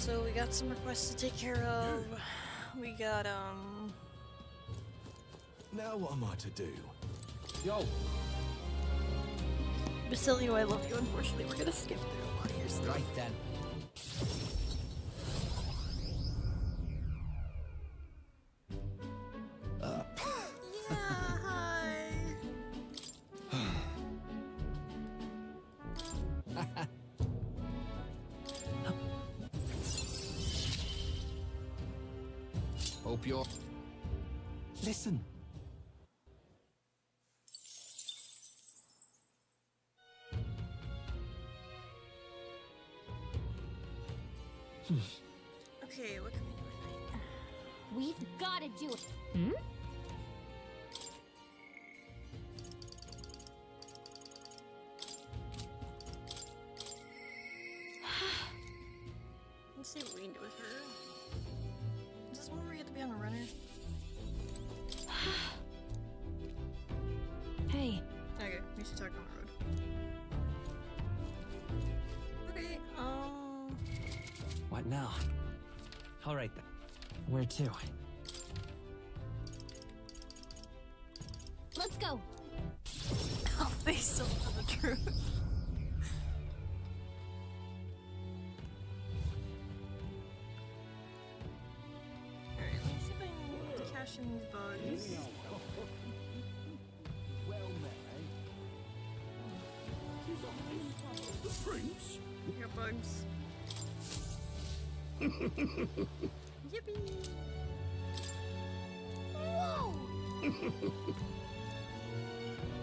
So we got some requests to take care of. We got Now what am I to do? Yo, Basilio, I love you. Unfortunately, we're gonna skip through a lot of your stuff. right then. Yeah, hi. Hope you're... Listen. Okay, what can we do tonight? We've got to do it. Let's see what we can do with her. Is this one where we have to be on the runner? Hey, Okay, we should talk on the road. Okay, What now? Alright then. Where to? let's go. I'll face up to the truth. Alright, let me see if I can cash in these bugs. The prince? Here, bugs. Yippee! Whoa!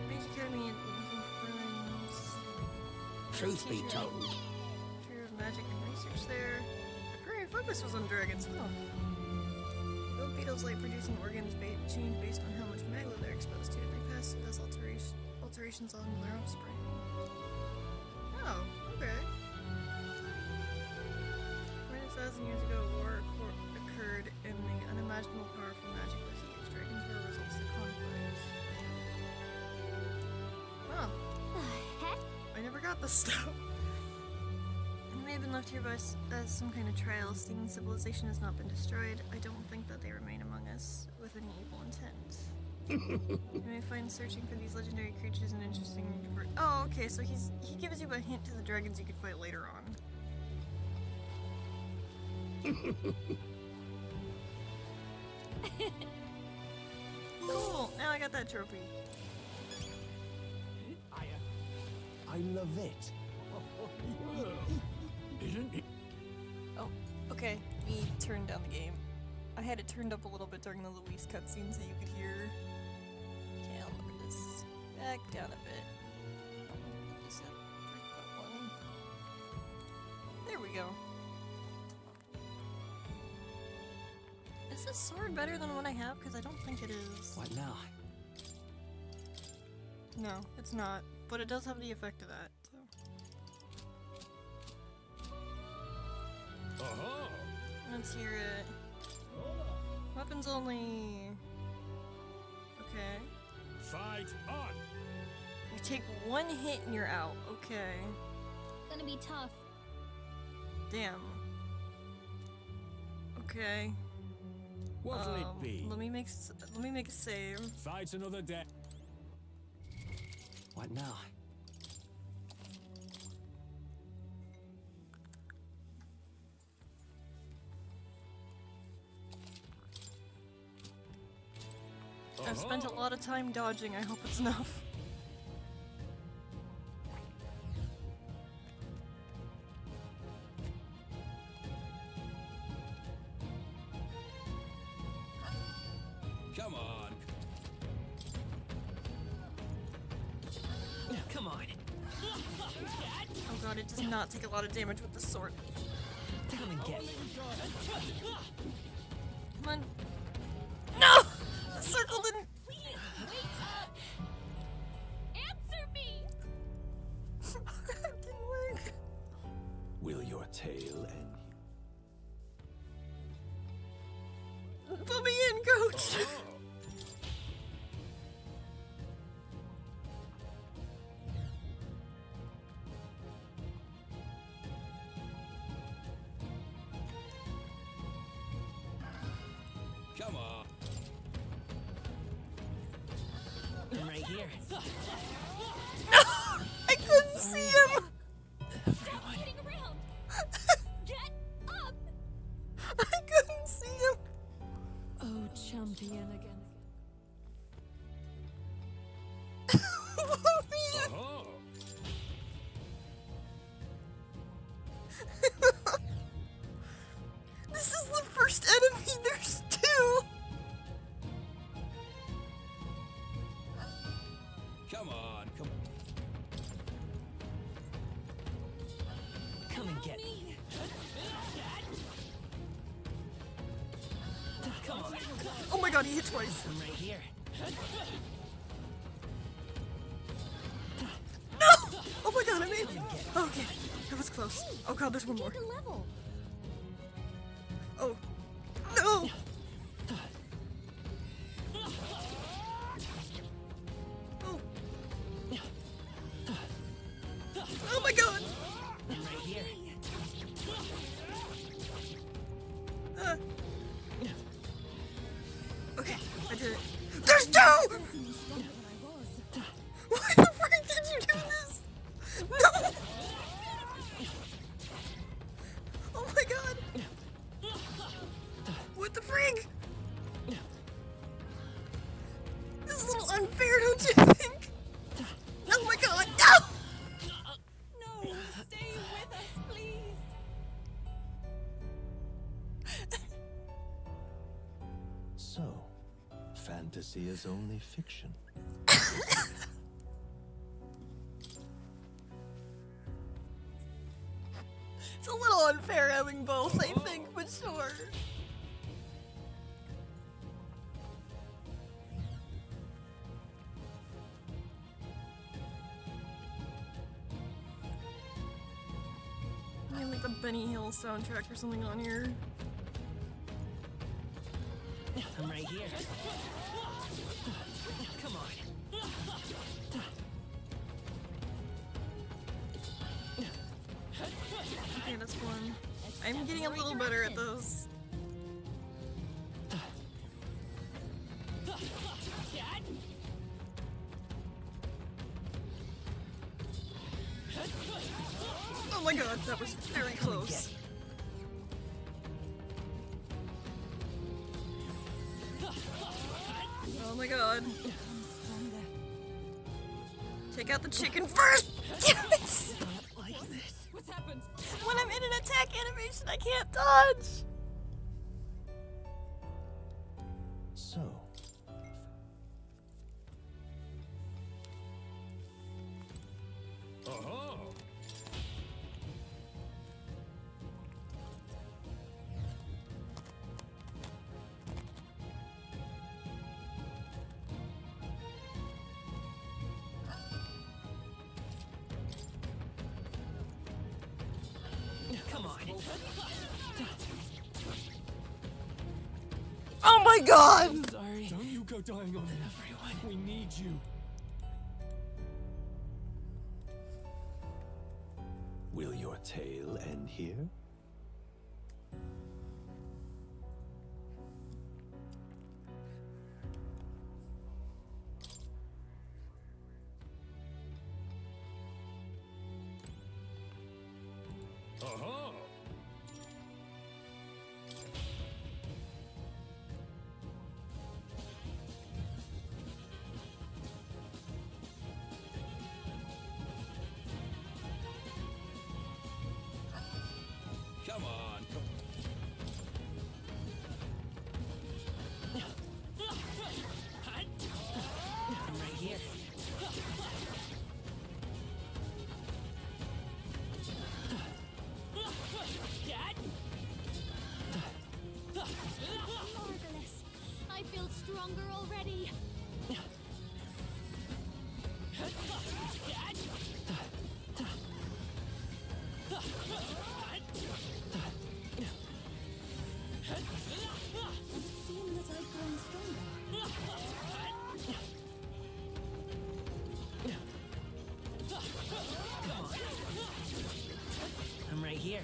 Mage Academy and Ruins. Truth be told. True of magic and research there. Our primary focus was on dragons. Oh. Both beetles like producing organs change based on how much magma they're exposed to. They pass those alterations on their offspring. Oh, okay. More than 1,000 years ago, a war occurred and the unimaginable powerful magic was used. Dragons were results of the conflict. Wow. Heck, I never got this stuff. It may have been left here by as some kind of trial. Seeing civilization has not been destroyed, I don't think that they remain among us with any evil intent. You may find searching for these legendary creatures an interesting... Oh, okay, so he gives you a hint to the dragons you could fight later on. Cool, now I got that trophy. I love it. Isn't it? Oh, okay. We turned down the game. I had it turned up a little bit during the Luis cutscene so you could hear. Okay, I'll lower this back down a bit. Put this at 3.1. There we go. Is this sword better than what I have? Because I don't think it is. What now? No, it's not. But it does have the effect of that. So. Let's hear it. Weapons only. Okay. Fight on! You take one hit and you're out. Okay. gonna be tough. Damn. Okay. What'll it be? Let me make a save. Fight another day. What now? I've spent a lot of time dodging. I hope it's enough. Come on. Come on. Oh god, it does not take a lot of damage with the sword. Come and get me. Come on. No! The circle didn't. Please, wake up! Answer me! That didn't work. Will your tale end? Put me in, coach! here. No! I couldn't see him! Stop kidding around. Get up. I couldn't see him! Oh, champion again. Oh, This is the first enemy, there's two! come on, come. Come and get Me. Come on. Oh my god, he hit twice. I'm right here. No! Oh my god, I made it! Okay, that was close. Oh god, there's one more. Take a level. Oh. No! Oh. Oh my god! I'm right here. Uh. Okay, I did it. There's two! Why the frick did you do this? No! Oh my god! What the frig? This is a little unfair, don't you think? Oh my god, no! No, stay with us, please. So, fantasy is only fiction. It's a little unfair having both, I think, but sure. Yeah, like the Benny Hill soundtrack or something on here. I'm right here. Come on. Okay, that's one. I'm getting a little better at those. Oh my god, that was very close. Oh my god. Take out the chicken first! Damn it! Like this. What's happened? When I'm in an attack animation, I can't dodge! So, oh, Come on. Oh my god! Sorry. don't you go dying on me. Everyone. We need you. Will your tale end here? Oh, come on. I'm right here. Marvelous. I feel stronger already. Does it seem that I've grown stronger? I'm right here.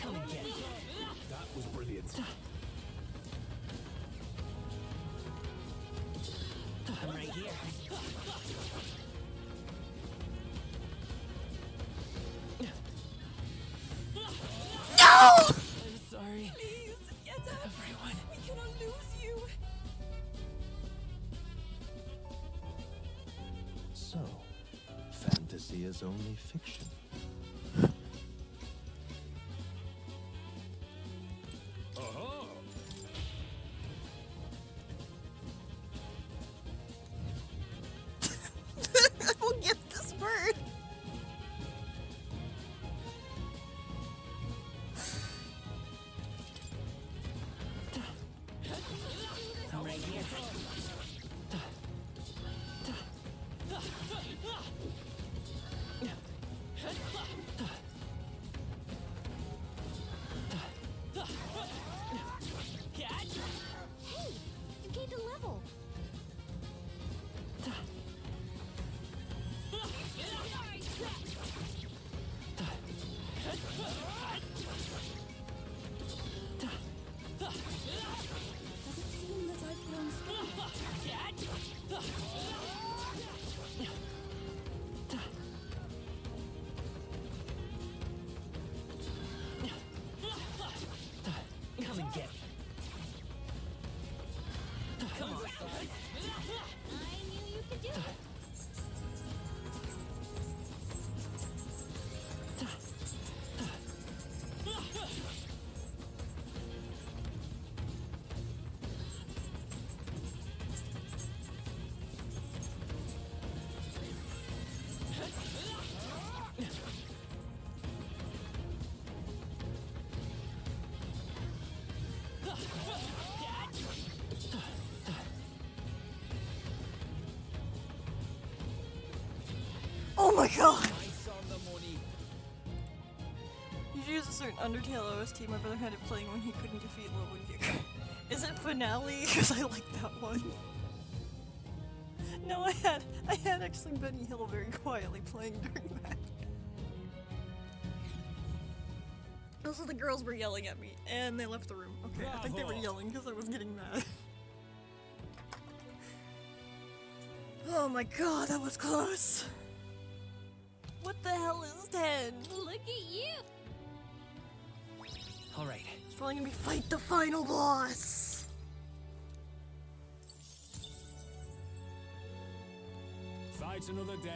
Come and get it. That was brilliant. here. No! I'm sorry. Please, get up. Everyone. We cannot lose you. So, fantasy is only fiction. Oh, We'll get this bird. I'm right here. Hey, you gained a level. Does it seem that I've grown stronger? Come and get me. Come on. I knew you could do it. Oh my god! You should use a certain Undertale OST my brother had it playing when he couldn't defeat Lobo Gear. Is it Finale? Because I like that one. No, I had actually Benny Hill very quietly playing during that. Also, the girls were yelling at me, and they left the room. Okay, I think they were yelling because I was getting mad. Oh my god, that was close! What the hell is 10? Look at you. All right. It's probably gonna be fight the final boss! fight another day.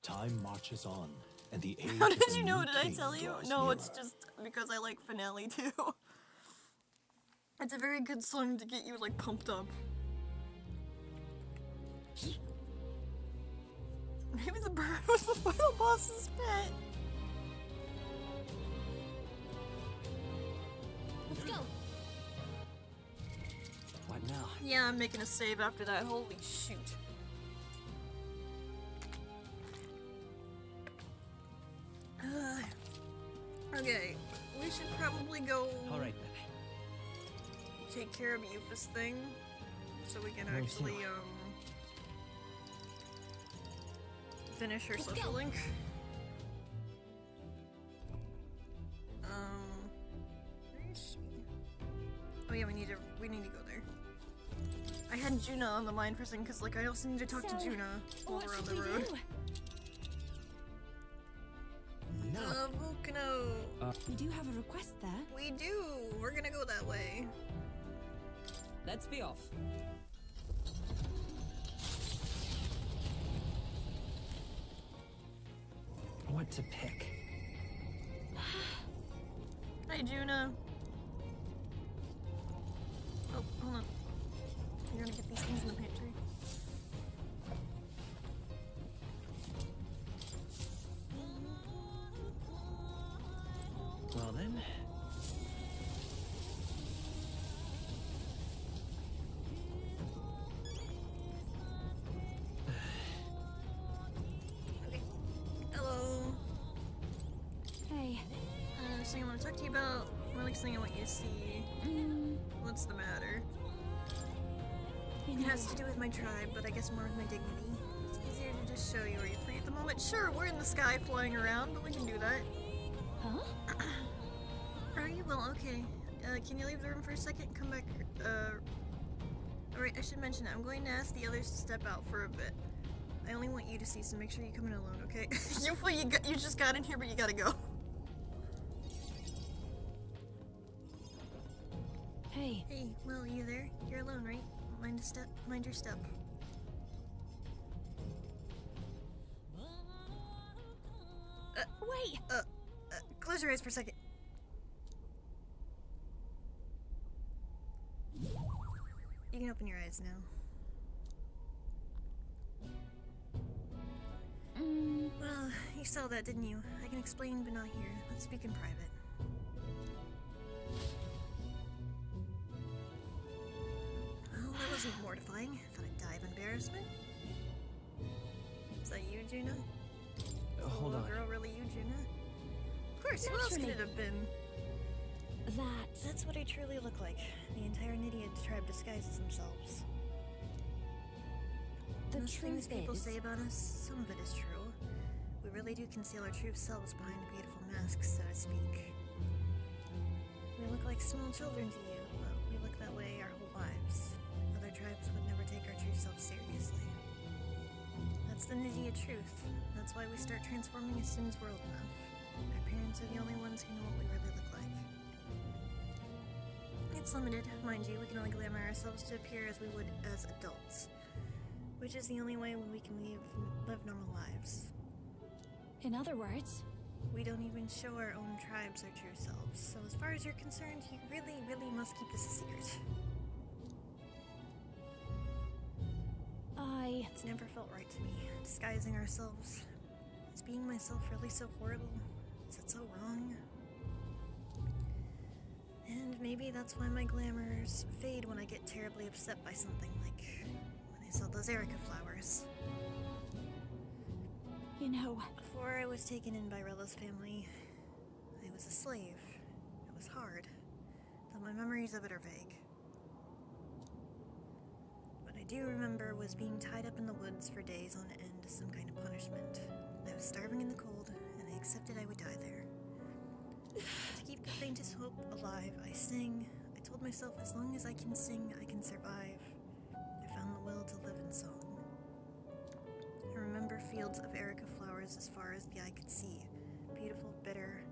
Time marches on, and the age How of did the you know? new Did I king tell you? draws No, it's nearer. just because I like Finale too. It's a very good song to get you like pumped up. Maybe the bird was the final boss's pet. Let's go. What now? Yeah, I'm making a save after that. Holy shoot. Okay, we should probably go All right then. take care of Euphis thing so we can Where to? actually finish her Let's social go. link. Where is she? Oh yeah, we need to go there. I had Juna on the mind for a second because like I also need to talk to So, Juna while What we're on should the we road. do? Vulcano. We do have a request there. We do. We're gonna go that way. Let's be off. What to pick? Hi, Juna. Oh, hold on. You're gonna get these things in the pantry. Well then. Okay. Hello. Hey. Something I want to talk to you about. More like something I want you to see. What's the matter? You It know, has to do with my tribe, but I guess more with my dignity. It's easier to just show you. Are you free at the moment? Sure, we're in the sky flying around, but we can do that. huh? Are you? Well, okay. Can you leave the room for a second and come back? Alright, I should mention, I'm going to ask the others to step out for a bit. I only want you to see, so make sure you come in alone, okay? you just got in here, but you gotta go. Hey. Hey, Will, you there? You're alone, right? Mind your step. Wait! Close your eyes for a second. You can open your eyes now. Well, you saw that, didn't you? I can explain, but not here. Let's speak in private. Well, that wasn't mortifying. Thought I'd die of embarrassment. Is that you, Juna? Hold on. Girl, really you, Juna? Of course, who else could it have been? That's what I truly look like. The entire Nidia tribe disguises themselves. The Those things truth people is, say about us, some of it is true. We really do conceal our true selves behind beautiful masks, so to speak. We look like small children to you, but we look that way our whole lives. Other tribes would never take our true selves seriously. That's the Nidia truth. That's why we start transforming as soon as we're old enough. Our parents are the only ones who know what we really look like. It's limited, mind you. We can only glamour ourselves to appear as we would as adults. Which is the only way we can live normal lives. in other words, We don't even show our own tribes our true selves. So as far as you're concerned, you really, really must keep this a secret. It's never felt right to me, disguising ourselves. Is being myself really so horrible? Is it so wrong? And maybe that's why my glamours fade when I get terribly upset by something, like when I saw those Erica flowers. You know, Before I was taken in by Rella's family, I was a slave. It was hard, though my memories of it are vague. What I do remember was being tied up in the woods for days on end as some kind of punishment. I was starving in the cold, and I accepted I would die there. To keep the faintest hope alive, I sang. I told myself, as long as I can sing, I can survive. I found the will to live in song. I remember fields of Erica flowers as far as the eye could see. Beautiful, bitter,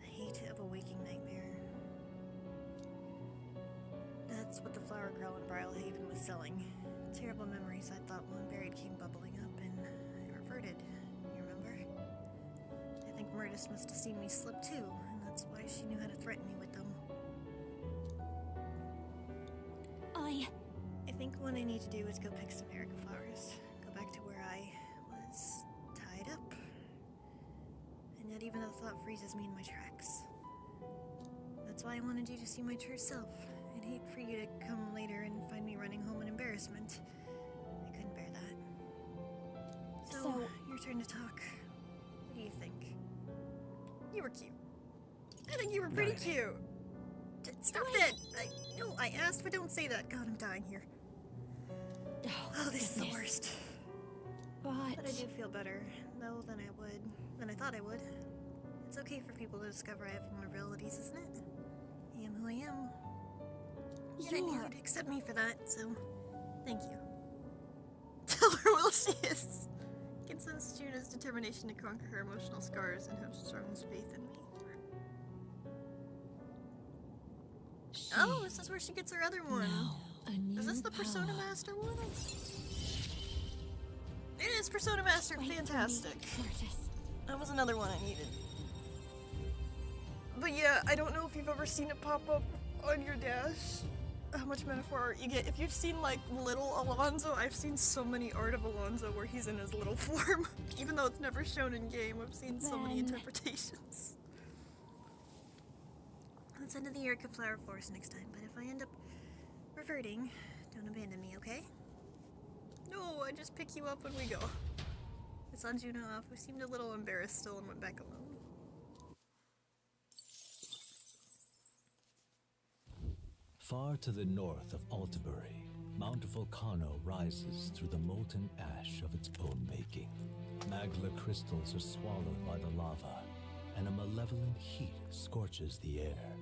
the hate of a waking nightmare. That's what the flower girl in Brylehaven was selling. Terrible memories I thought one buried came bubbling up, and I reverted. You remember? I think Murtis must have seen me slip too, and that's why she knew how to threaten me with them. I think what I need to do is go pick some Erica flowers. Go back to where I was tied up. And yet even the thought freezes me in my tracks. That's why I wanted you to see my true self. I'd hate for you to come later and find me running home in embarrassment. I couldn't bear that. So, your turn to talk. What do you think? You were cute. I think you were pretty Right. cute. Stop that! No, I asked, but don't say that. God, I'm dying here. Oh, this is the goodness. worst. But But I do feel better, though, than I thought I would. It's okay for people to discover I have vulnerabilities, isn't it? I am who I am. And I knew you're you'd accept me for that, so thank you. Tell her Will she is. I can sense Juna's determination to conquer her emotional scars and have strong faith in me. Oh, this is where she gets her other one. a new Is this the Persona power. Master one? It is Persona Master, Wait for me, fantastic. Murtis. That was another one I needed. But yeah, I don't know if you've ever seen it pop up on your dash. How much metaphor art you get. If you've seen like little Alonzo, I've seen so many art of Alonzo where he's in his little form. Even though it's never shown in game, I've seen so many Then- interpretations. Let's head to the Erica Flower Forest next time, but if I end up reverting, don't abandon me, okay? No, I just pick you up when we go. I saw Juno off, who seemed a little embarrassed still and went back alone. Far to the north of Altabury, Mount Volcano rises through the molten ash of its own making. Magla crystals are swallowed by the lava, and a malevolent heat scorches the air.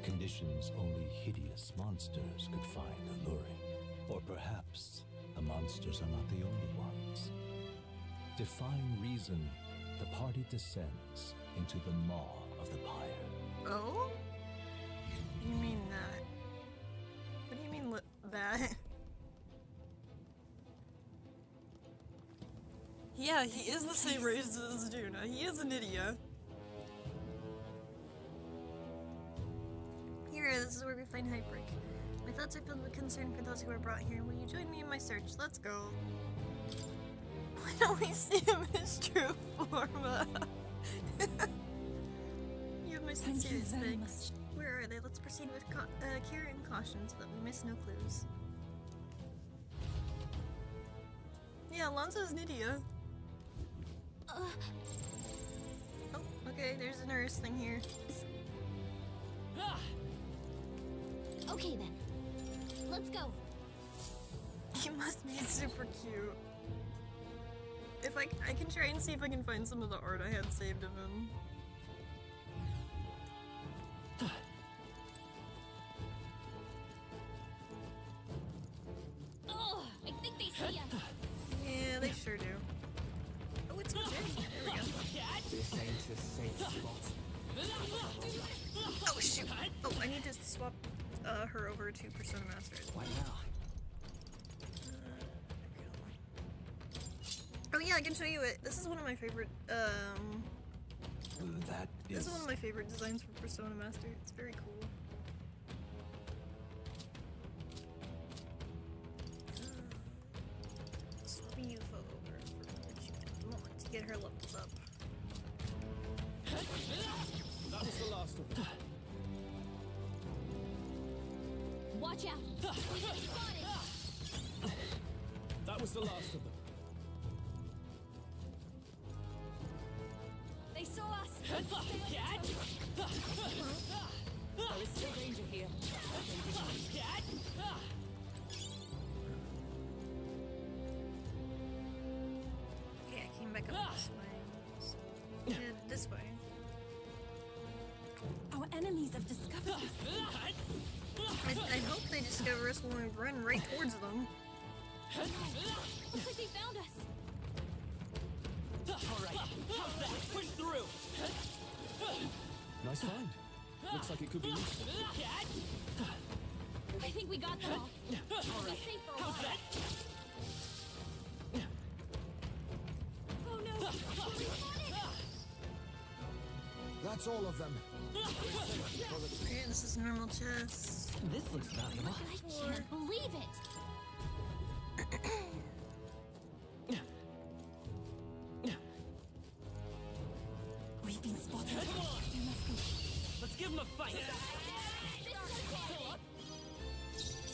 Conditions only hideous monsters could find alluring. Or perhaps the monsters are not the only ones. Defying reason, the party descends into the maw of the pyre. Oh? You mean that? What do you mean that? Yeah, he is the same race as Juna. He is an idiot. Here, this is where we find Hyperic. My thoughts are filled with concern for those who are brought here. Will you join me in my search? Let's go. Why don't we see him in his true form? You have my sincerest thanks. Where are they? Let's proceed with care and caution so that we miss no clues. Yeah, Alonso's Nydia. Oh, okay, there's a nurse thing here. Okay then. Let's go. He must be super cute. If I can try and see if I can find some of the art I had saved of him. Oh, I think they see us. Yeah, they sure do. Oh, it's good. There we go. This ain't a safe spot. Oh shoot! Oh, I need to swap her over to Persona Master. Why now? Oh yeah, I can show you it. This is one of my favorite. This is one of my favorite designs for Persona Master. It's very cool. Swap UFO over for a moment to get her levels up. That was the last of them. Watch out. We get spotted. That was the last of them. They saw us. There is still danger here. Okay, I came back up this way. So, head this way. Our enemies have discovered us. I hope they discover us when we run right towards them. Looks like they found us. Alright, how's that? Push through! Nice find. Looks like it could be useful. I think we got them all. Alright, safe for a while. Oh no! We're spotted! That's all of them. Okay, this is normal chest. This looks valuable. I can't believe it. We've been spotted. There must be. Let's give him a fight.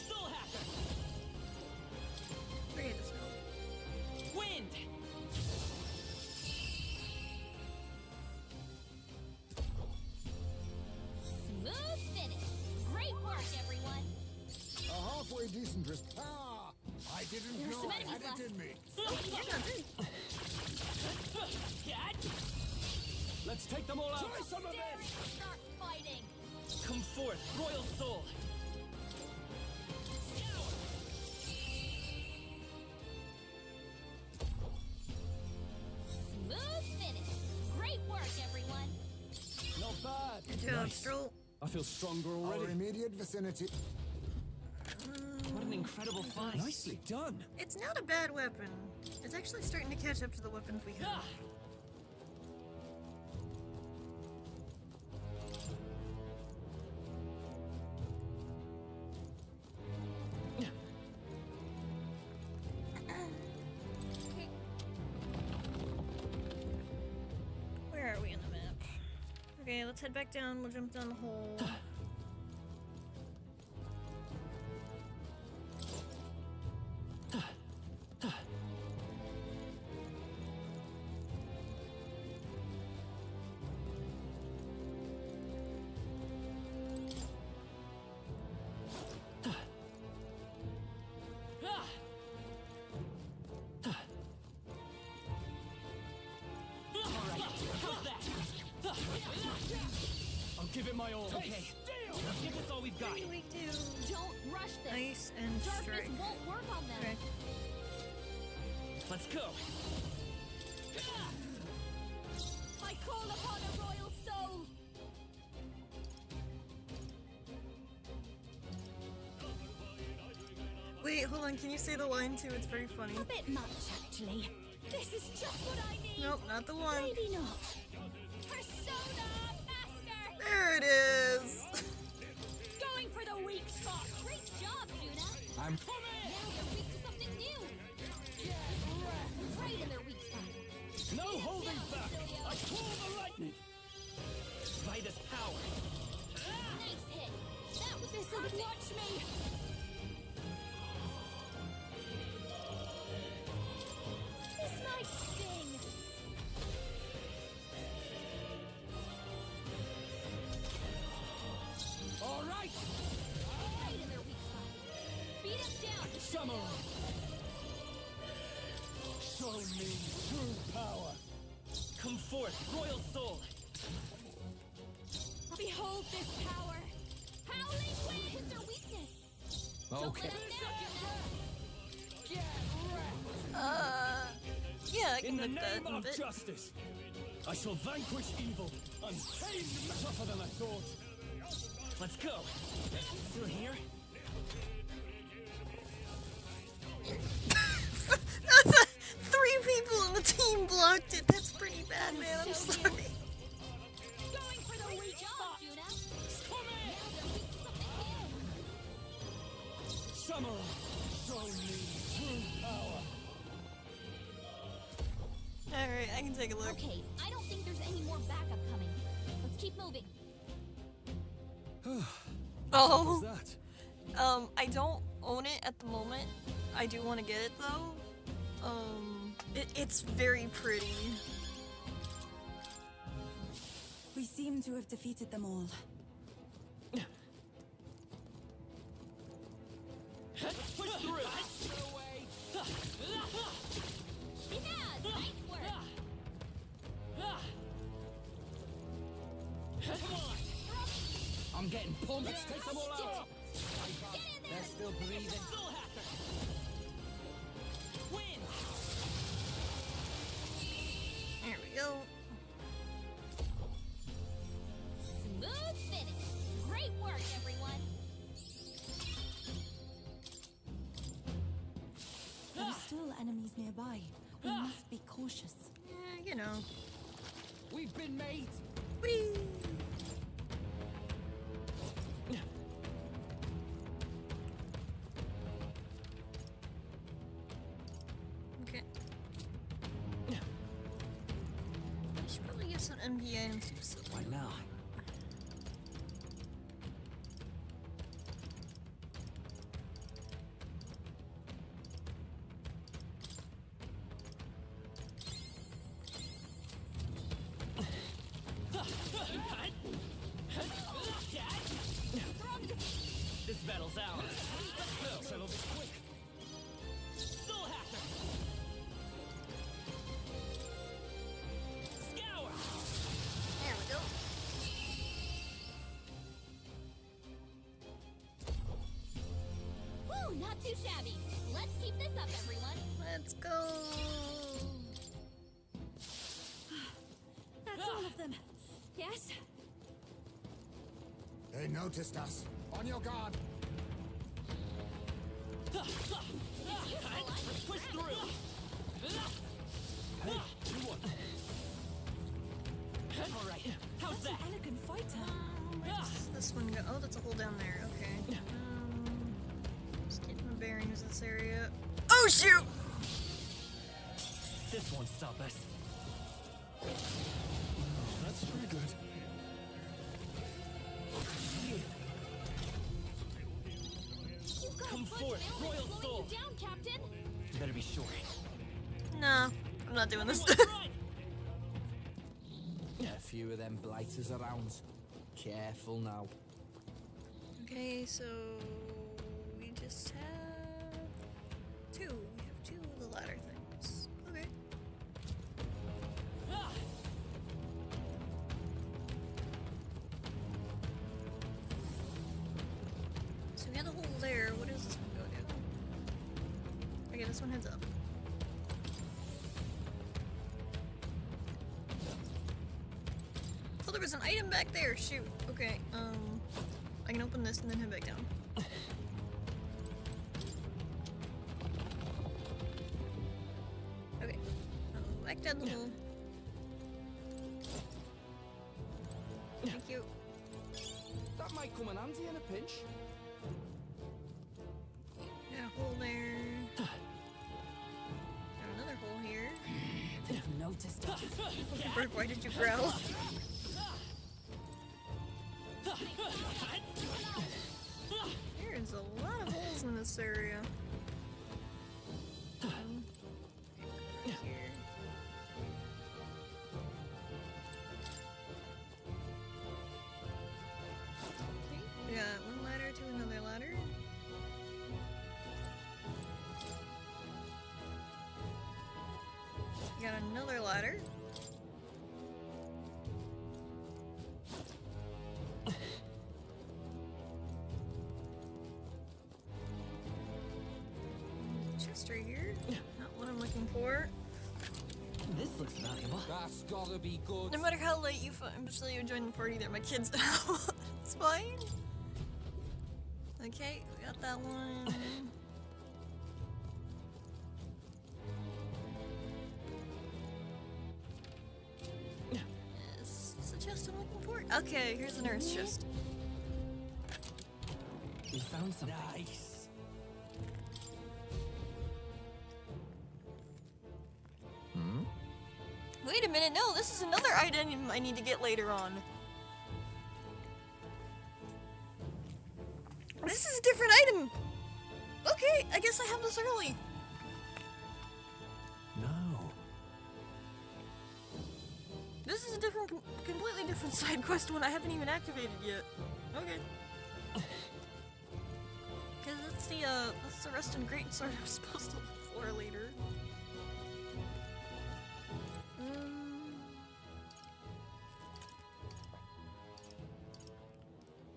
Soul hacker. Forget this now. Wind. Smooth finish. Great work, everyone. A halfway decent risk. Ah! I didn't There's know some I enemies had left. it in me. Let's take them all out. Try some of Dare this! start fighting. Come forth, Royal Soul. Smooth finish. Great work, everyone. Not bad. Good job, Stroll. I feel stronger Our already. immediate vicinity. What an incredible find. Nicely done. It's not a bad weapon. It's actually starting to catch up to the weapons we have. Where are we on the map? Okay, let's head back down. We'll jump down the hole. give it my all. Okay. Let's give this all we've got. What do we do? Don't rush this. Ice and Darkness strike. won't work on them. Okay. Let's go. I call upon a royal soul. Wait, hold on. Can you say the line too? It's very funny. A bit much, actually. This is just what I need. Nope, not the one. Maybe not. Persona Master! There it is. Going for the weak spot. Great job, Juna! I'm Now they're weak to something new! Right in their weak spot. no holding back. I call the lightning. By this power. Nice hit! That was This'll perfect! watch me. This might sting. All right. Right in their weak spot. Beat him down! Samurai. Show me true power. Come forth, royal soul. Behold this power. Howling wind is their weakness! Don't let him down, Yeah, I can In the lick that name a of bit. justice, I shall vanquish evil and tame you tougher than I thought. Let's go. Still here? Three people in the team blocked it. That's pretty bad, man. I'm sorry. Going for the Great weak job, spot. Juna! Now they're weak to something new! Samurai, show me true power. Alright, I can take a look. Okay, I don't think there's any more backup coming. Let's keep moving. Oh, That? I don't own it at the moment. I do want to get it though. It's very pretty. We seem to have defeated them all. Push through. Yeah, nice work! Come on. I'm getting pumped. Let's take them all out. Get in there! They're still breathing. Soul hacker. Win. There we go. Smooth finish! Great work, everyone! There are still enemies nearby. We must be cautious. Yeah, you know. We've been made. Whee! Okay. I should probably get some NBA and some silver. Right now. This battle's ours. Let's go. Settle this quick. Soul hacker. Scour. There we go. Woo, not too shabby. Let's keep this up, everyone. Let's go. That's all of them. Yes? They noticed us. On your guard. Let's push through. Hey, you won. All right. How's Such an that? elegant fighter. Where does this one go? Oh, that's a hole down there. Okay. Just getting my bearings in this area. Oh shoot! This won't stop us. That's pretty good. You've got Come a bunch forth, of Royal elements Soul. slowing you down, Captain. You better be sure. No, I'm not doing this. Everyone run! A few of them blighters around. Careful now. Okay, so we just have two. We have two of the ladder things. Okay. this one heads up. Oh, there was an item back there. Shoot. Okay. I can open this and then head back down. Okay. Back down the hole. Thank you. That might come in handy in a pinch. Got a hole there. Got another hole here. They've noticed us. Bird, why did you growl? There's a lot of holes in this area. Right here. Okay, we got one ladder to another ladder. We got another ladder. Chest right here. Not what I'm looking for. This looks valuable. That's gotta be good. No matter how late you still you join the party, they're my kids now. It's fine. Okay, we got that one. Yes, it's the chest I'm looking for. Okay, here's the nurse chest. We found something. Nice. Wait a minute, no, this is another item I need to get later on. This is a different item! Okay, I guess I have this early. No. This is a different, completely different side quest one I haven't even activated yet. Okay. Cause that's the rest and great sword I was supposed to look for later.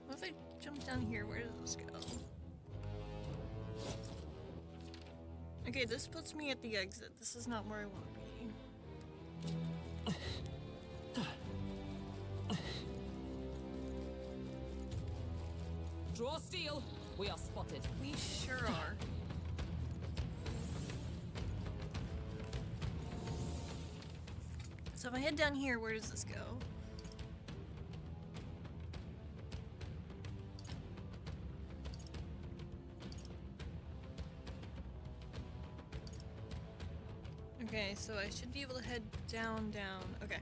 What if I jump down here? Where does this go? Okay, this puts me at the exit. This is not where I want to be. Draw steel. We are spotted. We sure are. So if I head down here, where does this go? Okay, so I should be able to head down. Okay.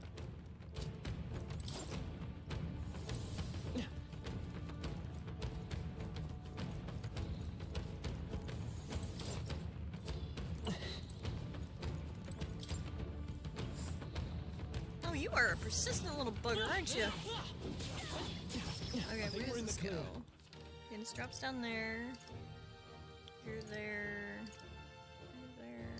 Oh, you are a persistent little bugger, aren't you? Okay, where does this go? Okay, this drops down there. You're there. You're there.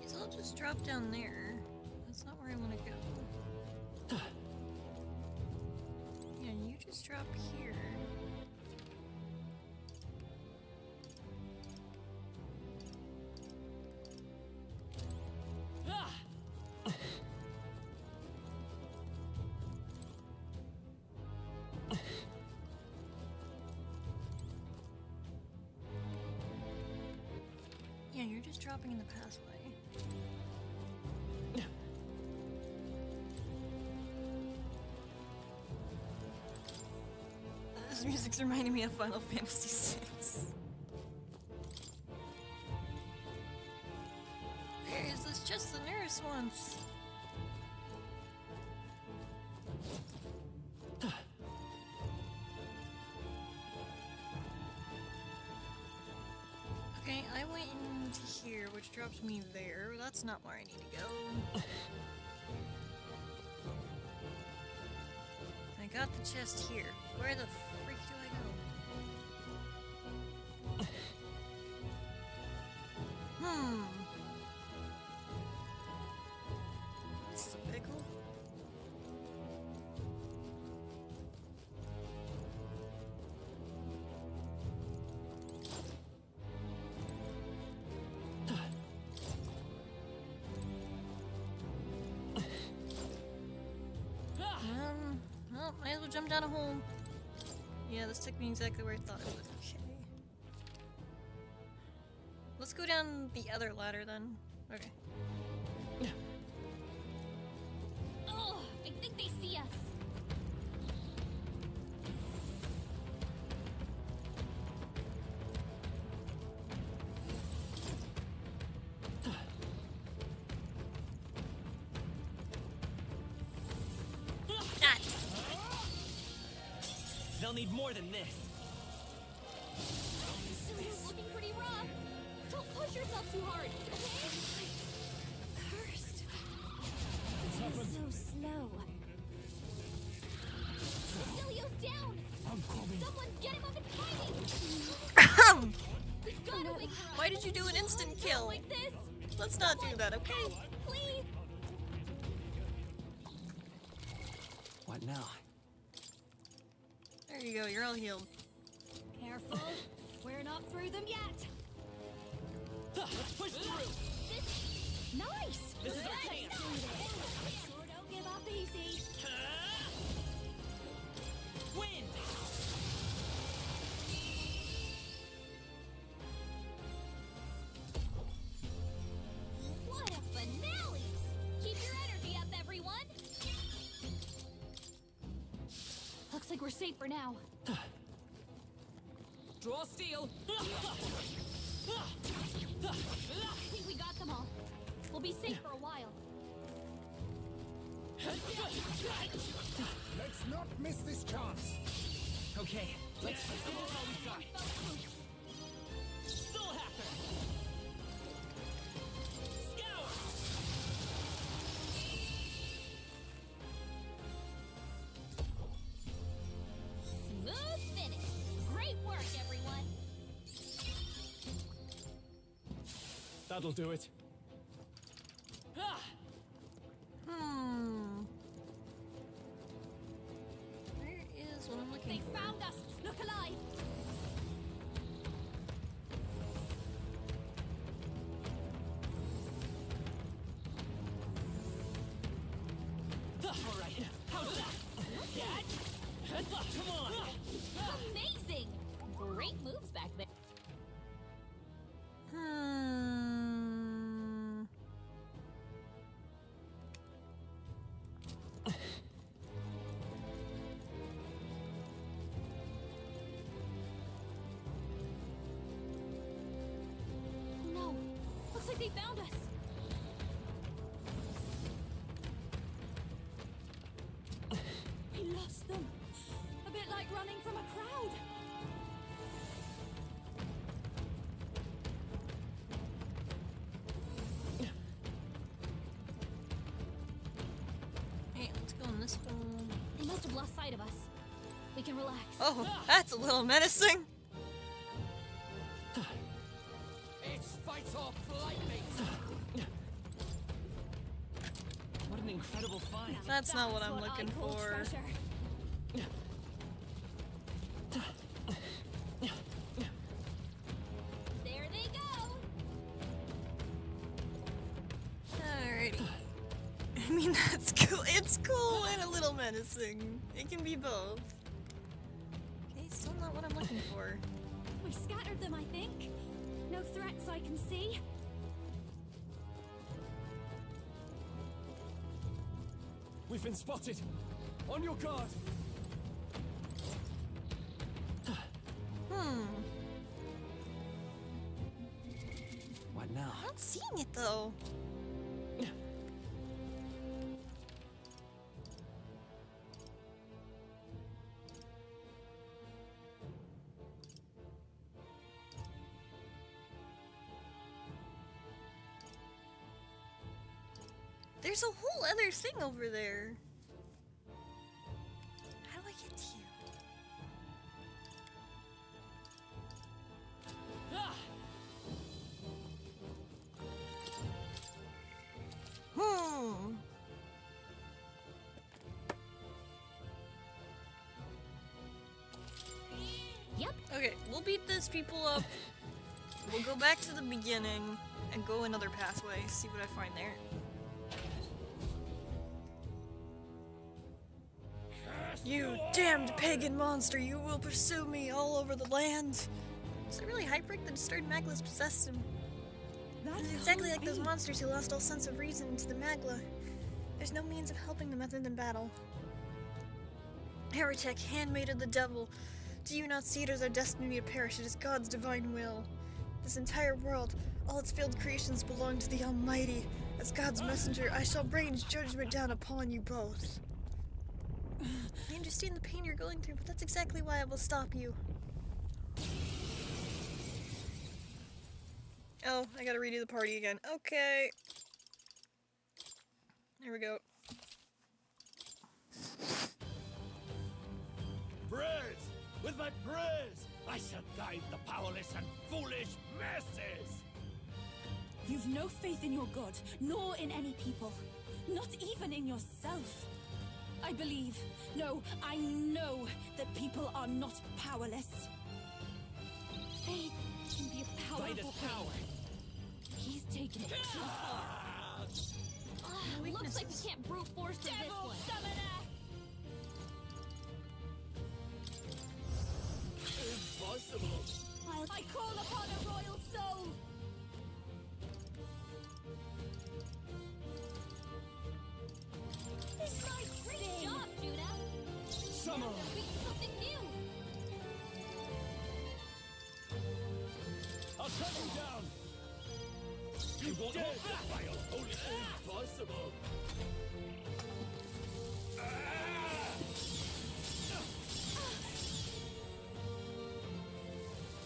These all just drop down there. That's not where I want to go. Yeah, you just drop here. Yeah, you're just dropping in the pathway. This music's reminding me of Final Fantasy VI. Where is this just the nurse once? Okay, I went into here, which dropped me there. That's not where I need to go. I got the chest here. Where the freak do I go? cool. Well, might as well jump down a hole. Yeah, this took me exactly where I thought it would. Okay. Let's go down the other ladder then. Okay. Oh, I think they see us. Ah! They'll need more than this. This is looking pretty rough. Don't push yourself too hard, okay? Cursed. It's happened. So slow. Cecilio's down. I'm coming. Someone get him up and fighting. We gotta wake her up. Why did you do an instant kill? Like this. Let's not do that, okay? Please. What now? There you go, you're all healed. Careful. We're not through them yet. Let's push through. Nice. This is our chance. Sure don't give up easy. Wind. What a finale! Keep your energy up, everyone. Looks like we're safe for now. Draw steel. I think we got them all. We'll be safe for a while. Let's not miss this chance. Okay, let's finish all we got. Soul Hacker. Scour. Smooth finish. Great work, everyone. That'll do it. Where is what I'm looking They for? found us. Look alive. All right, how's that? Come on. Amazing. Great moves back there. No. Looks like they found us. We lost them. A bit like running from a crowd. Hey, let's go in this hole. They must have lost sight of us. We can relax. Oh, that's a little menacing. It's fight or flight, mate. What an incredible find. That's not what I'm I looking call for. treasure. There they go. Alrighty. I mean, that's cool. It's cool and a little menacing. It can be both. Okay, still not what I'm looking for. We scattered them, I think. No threats I can see. We've been spotted. On your guard. What now? I'm not seeing it though. There's a whole other thing over there. How do I get to you? this, people up. We'll go back to the beginning and go another pathway, see what I find there. You damned pagan monster, you will pursue me all over the land. Is it really Hyperic that destroyed Magla's possessed him? It's exactly like those monsters who lost all sense of reason to the Magla. There's no means of helping them other than battle. Heretic, handmaid of the devil, do you not see it as our destiny to perish? It is God's divine will. This entire world, all its failed creations belong to the Almighty. As God's messenger, I shall rain judgment down upon you both. I understand the pain you're going through, but that's exactly why I will stop you. Oh, I gotta redo the party again. Okay. There we go. Praise! With my praise, I shall guide the powerless and foolish masses! You've no faith in your god, nor in any people. Not even in yourself. I believe, no, I know that people are not powerless. Faith can be a powerful power. He's taken it too far. Looks like we can't brute force through this one. Impossible! I call upon a royal soul! This might Great sting. job, Judah. Summer! They're beating something new. I'll cut you down! You won't hold back! Holy impossible!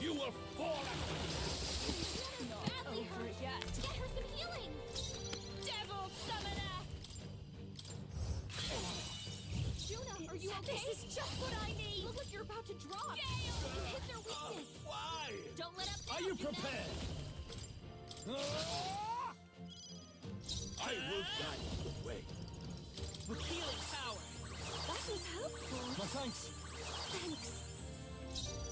You will fall! Badly hurt. Yet. Get her some healing. Devil summoner! Judah, are you okay? This is just what I need! You look like you're about to drop. You hit their weakness. Why? Don't let up now, Are you Judah. prepared? I will guide the way. With healing power! That was helpful. My thanks. Thanks.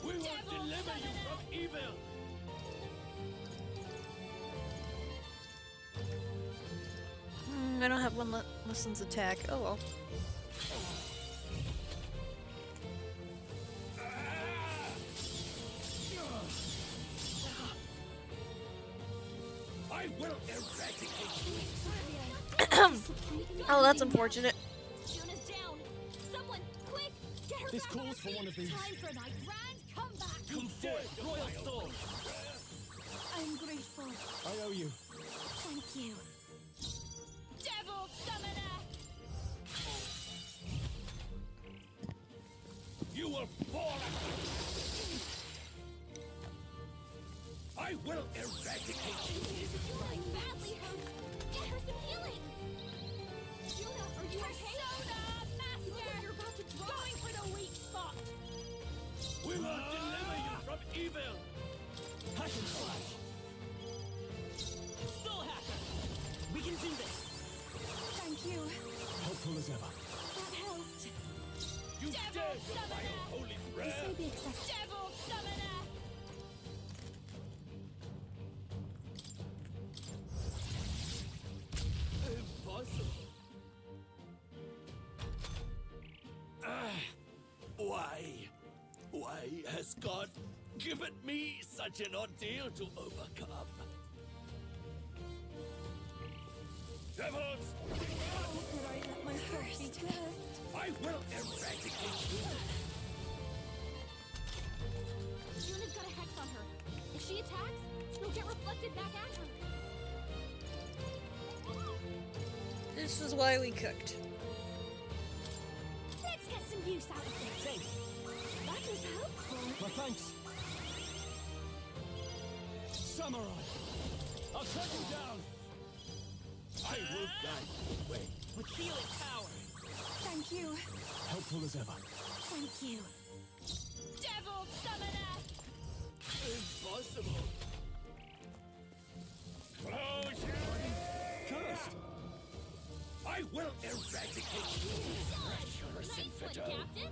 We will Devil deliver you summoner. from evil. I don't have one lessons attack. Oh well. I will eradicate you. Oh, that's unfortunate. Juna's down. Someone, quick, get her This back calls on for her one feet. of these. Time for a night. Grand comeback. Come forth, royal soul. I'm grateful. I owe you. Thank you. Devil summoner! You will fall. I will eradicate you. I'm badly hurt. Get her some healing. Juna, are you okay? Persona Master! You look like you're about to drop. Going for the weak spot! We will deliver you from evil. Hack and slash. Soul Hacker! We can do this! Thank you. Helpful as ever. That helped. You Devil dare defy summoner. a holy This prayer? may be excessive. Devil summoner! Impossible. Why has God given me such an ordeal to overcome? Devils! Could I let myself be cursed? I will eradicate you! Juna's got a hex on her. If she attacks, it'll get reflected back at her. This is why we cooked. Let's get some use out of this. Thanks. That was helpful. My thanks. Samurai! I'll cut you down! I will guide you the way. With healing power. Thank you. Helpful as ever. Thank you. Devil summoner! Impossible! Cursed! I will eradicate you! Nice one, Captain.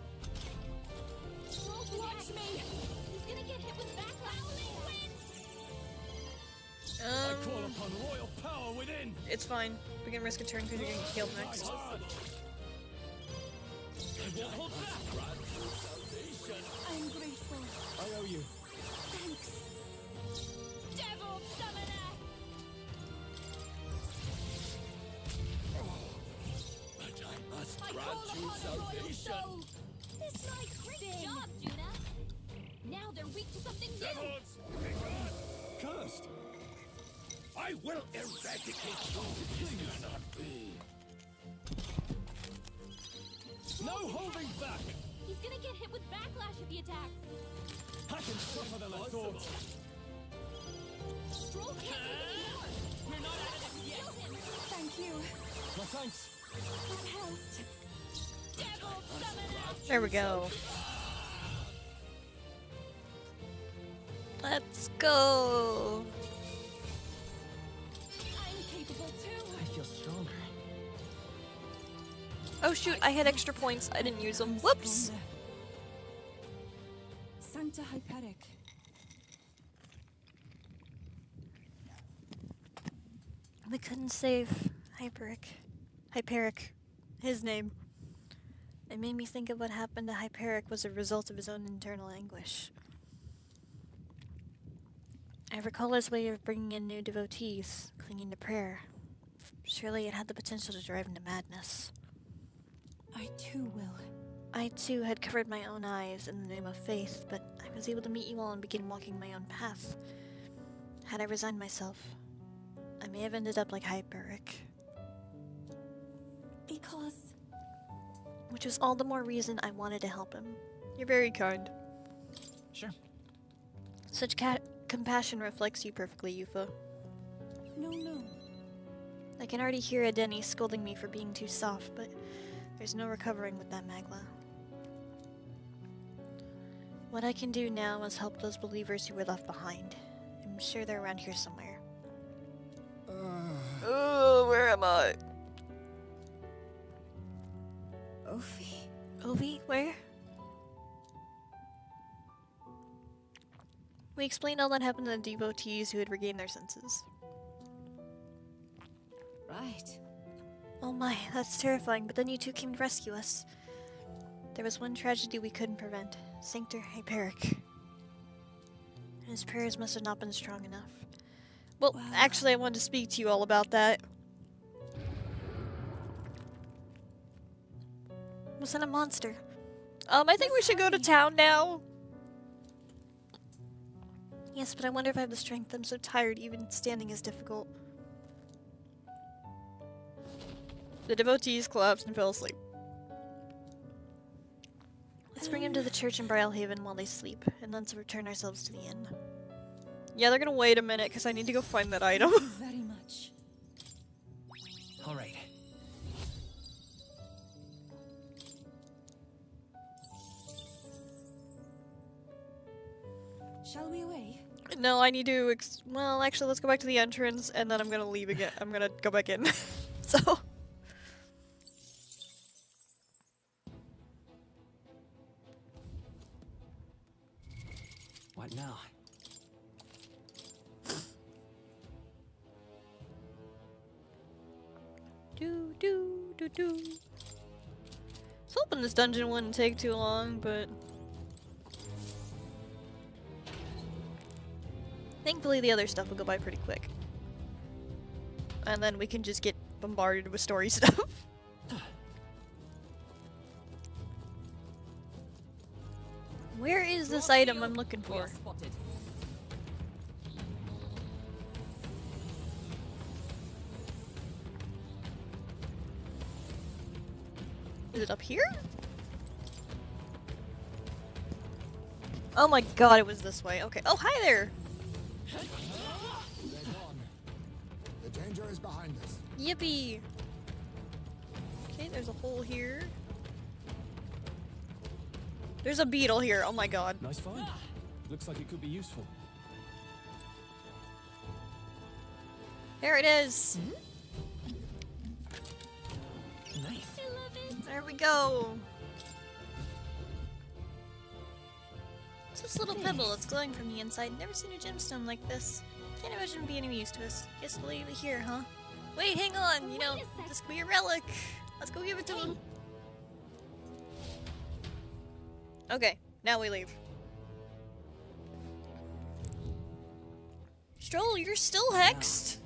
Watch me! He's gonna get hit with backlash. I call upon royal power within. It's fine. We can risk a turn because you're getting killed next. I won't hold back. I'm grateful. I owe you. Thanks. Devil summoner! But I must I grant call you upon a royal salvation. soul! This might great job, Judah! Now they're weak to something new! Devils, be gone. Cursed. I will eradicate you. This cannot be. No holding back. He's gonna get hit with backlash if he attacks! I can suffer than I thought. Stroll can't take anymore! We're not out of this yet! Kill him! Thank you. My thanks. That helped. Devil summoner! There we go. Let's go. I'm capable too. I feel stronger. Oh shoot, I had extra points. I didn't use them. Whoops. Sancta Hyperic. We couldn't save Hyperic. His name. It made me think of what happened to Hyperic was a result of his own internal anguish. I recall his way of bringing in new devotees, clinging to prayer. Surely it had the potential to drive into madness. I too will. I too had covered my own eyes in the name of faith, but I was able to meet you all and begin walking my own path. Had I resigned myself, I may have ended up like Hyperic. Because Which was all the more reason I wanted to help him. You're very kind. Sure. Such compassion reflects you perfectly, Yufa. no. I can already hear Adeni scolding me for being too soft, but there's no recovering with that Magla. What I can do now is help those believers who were left behind. I'm sure they're around here somewhere. Oh, where am I? Ophi. Ovi, where? We explained all that happened to the devotees who had regained their senses. Right. Oh my, that's terrifying, but then you two came to rescue us. There was one tragedy we couldn't prevent. Sanctor Hyperic. His prayers must have not been strong enough. Well, Wow. actually I wanted to speak to you all about that. Was that a monster? I think we should go to town now. Yes, but I wonder if I have the strength. I'm so tired, even standing is difficult. The devotees collapsed and fell asleep. Let's bring him to the church in Brylehaven while they sleep, and let's return ourselves to the inn. Yeah, they're gonna wait a minute, because I need to go find that item. Very much. All right. Shall we away? No, I need to well, actually, let's go back to the entrance, and then I'm gonna leave again. I'm gonna go back in. So... What now? Do. I was hoping this dungeon wouldn't take too long, but... Thankfully the other stuff will go by pretty quick. And then we can just get bombarded with story stuff. Where is this item I'm looking for? Spotted. Is it up here? Oh my god, it was this way. Okay. Oh, hi there! They're gone. The danger is behind us. Yippee! Okay, there's a hole here. There's a beetle here. Oh my god. Nice find. Looks like it could be useful. There it is. Nice. There we go. It's this little pebble that's glowing from the inside. Never seen a gemstone like this. Can't imagine it being any use to us. Guess we'll leave it here, huh? Wait, hang on! You know, this could be a relic! Let's go give it to him! Okay, now we leave. Stroll, you're still hexed!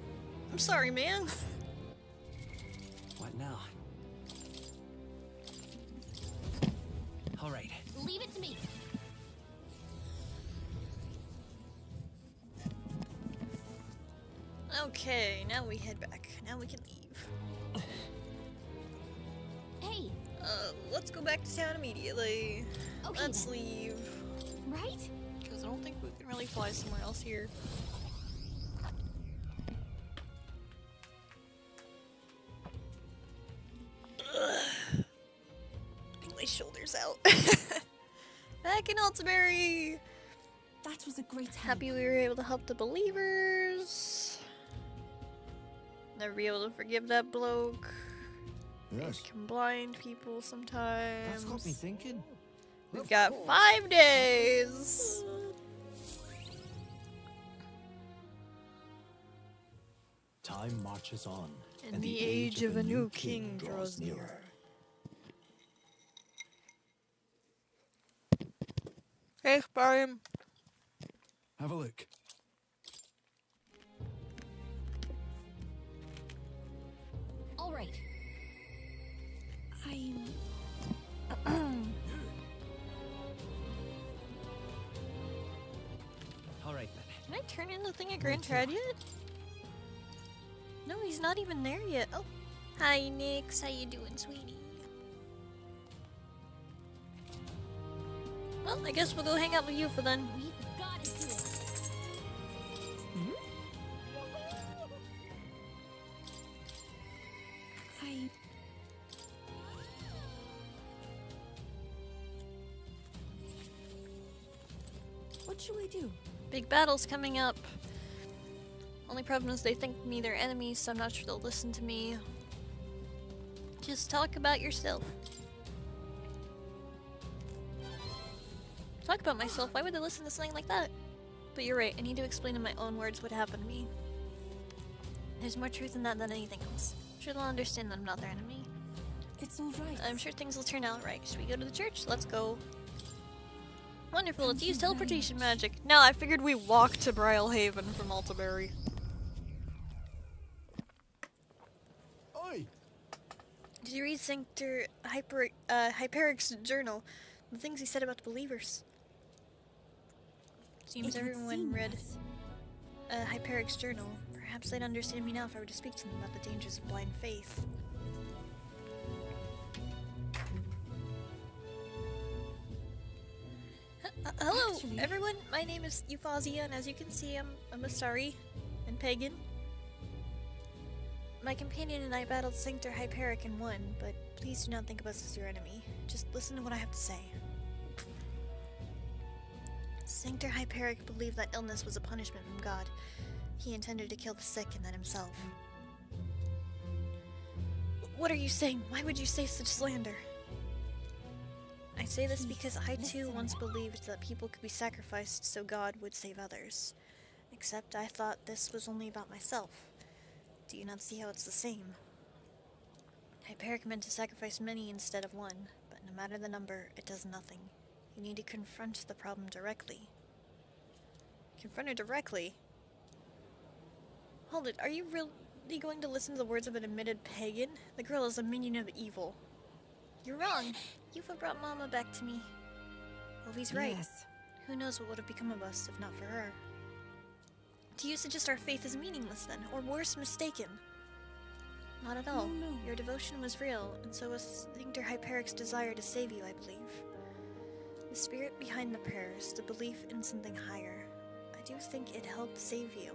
I'm sorry, man. What now? All right. Leave it to me. Okay, now we head back. Now we can leave. Hey, Let's go back to town immediately. Okay, Let's then. leave. right? Because I don't think we can really fly somewhere else here. Ugh. My shoulder's out. Back in Altaberry! That was a great help. Happy we were able to help the believers. Never be able to forgive that bloke. Yes. Can blind people sometimes. That's got me thinking. We've got 5 days. Time marches on, And the age of a new king draws nearer. Hey, Brian. Have a look. All right. I'm... All right then. Can I turn in the thing at Grand Trad yet? No, he's not even there yet. Oh, hi, Nix. How you doing, sweetie? Well, I guess we'll go hang out with you for then. We've got to do it. I... What should we do? Big battle's coming up. Only problem is they think me their enemies, so I'm not sure they'll listen to me. Just talk about yourself. Talk about myself? Why would they listen to something like that? But you're right, I need to explain in my own words what happened to me. There's more truth in that than anything else. I'm sure they'll understand that I'm not their enemy. It's all right. I'm sure things will turn out right. Should we go to the church? Let's go. Wonderful, let's Thank use you very teleportation much. magic. Now, I figured we walked to Brylehaven from Altaberry. Oi! Did you read Sanctor Hyperic's journal? The things he said about the believers. Seems It had everyone seen read that. Hyperic's journal. Perhaps they'd understand me now if I were to speak to them about the dangers of blind faith. Hello, Actually- everyone. My name is Euphazia, and as you can see, I'm a Mastari and pagan. My companion and I battled Sanctor Hyperic and won, but please do not think of us as your enemy. Just listen to what I have to say. Sanctor Hyperic believed that illness was a punishment from God. He intended to kill the sick and then himself. What are you saying? Why would you say such slander? I say this because I too once believed that people could be sacrificed so God would save others. Except I thought this was only about myself. Do you not see how it's the same? Hyperic meant to sacrifice many instead of one, but no matter the number, it does nothing. You need to confront the problem directly. Confront it directly? Hold it, are you really going to listen to the words of an admitted pagan? The girl is a minion of evil. You're wrong. Yufa brought Mama back to me. Ovi's right. Yes. Who knows what would have become of us if not for her? Do you suggest our faith is meaningless then, or worse, mistaken? Not at all. No. Your devotion was real, and so was Sanctor Hyperic's desire to save you, I believe. The spirit behind the prayers, the belief in something higher. I do think it helped save you.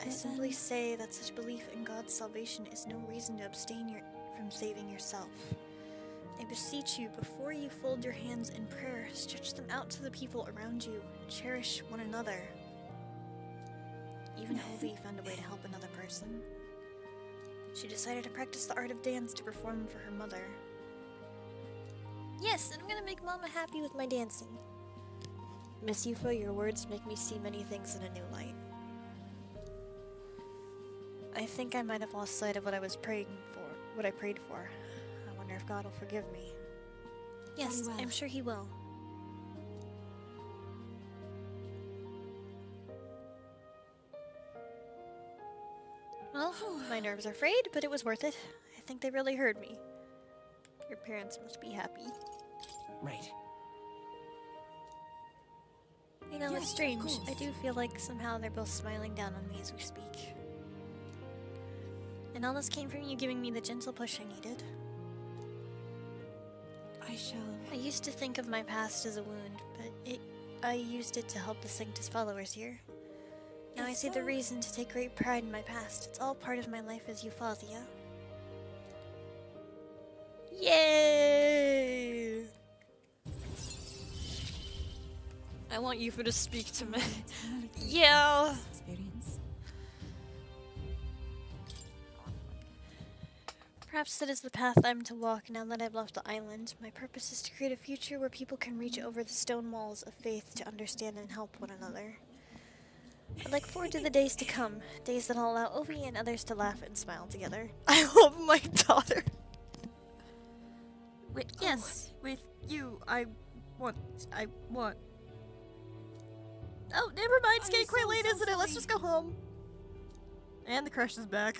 I But simply then- say that such belief in God's salvation is no reason to abstain from saving yourself. I beseech you, before you fold your hands in prayer, stretch them out to the people around you. Cherish one another. Even Ovi found a way to help another person. She decided to practice the art of dance to perform for her mother. Yes, and I'm gonna make Mama happy with my dancing. Miss Yufa, your words make me see many things in a new light. I think I might have lost sight of what I was praying for, what I prayed for. I wonder if God will forgive me. Yes, Very well. I'm sure he will. Well, my nerves are frayed, but it was worth it. I think they really heard me. Your parents must be happy. Right. You know, Yes, it's of strange. course. I do feel like somehow they're both smiling down on me as we speak. And all this came from you giving me the gentle push I needed. I shall. I used to think of my past as a wound, but I used it to help the Sanctus followers here. Now I see the reason to take great pride in my past. It's all part of my life as Euphausia. Yay! I want Yufa to speak to me. Yeah! Experience. Perhaps that is the path I'm to walk now that I've left the island. My purpose is to create a future where people can reach over the stone walls of faith to understand and help one another. I look forward to the days to come, days that will allow Ovi and others to laugh and smile together. I love my daughter. Yes, with you, I want. Oh, never mind, it's getting quite late, isn't it? Let's just go home. And the crush is back.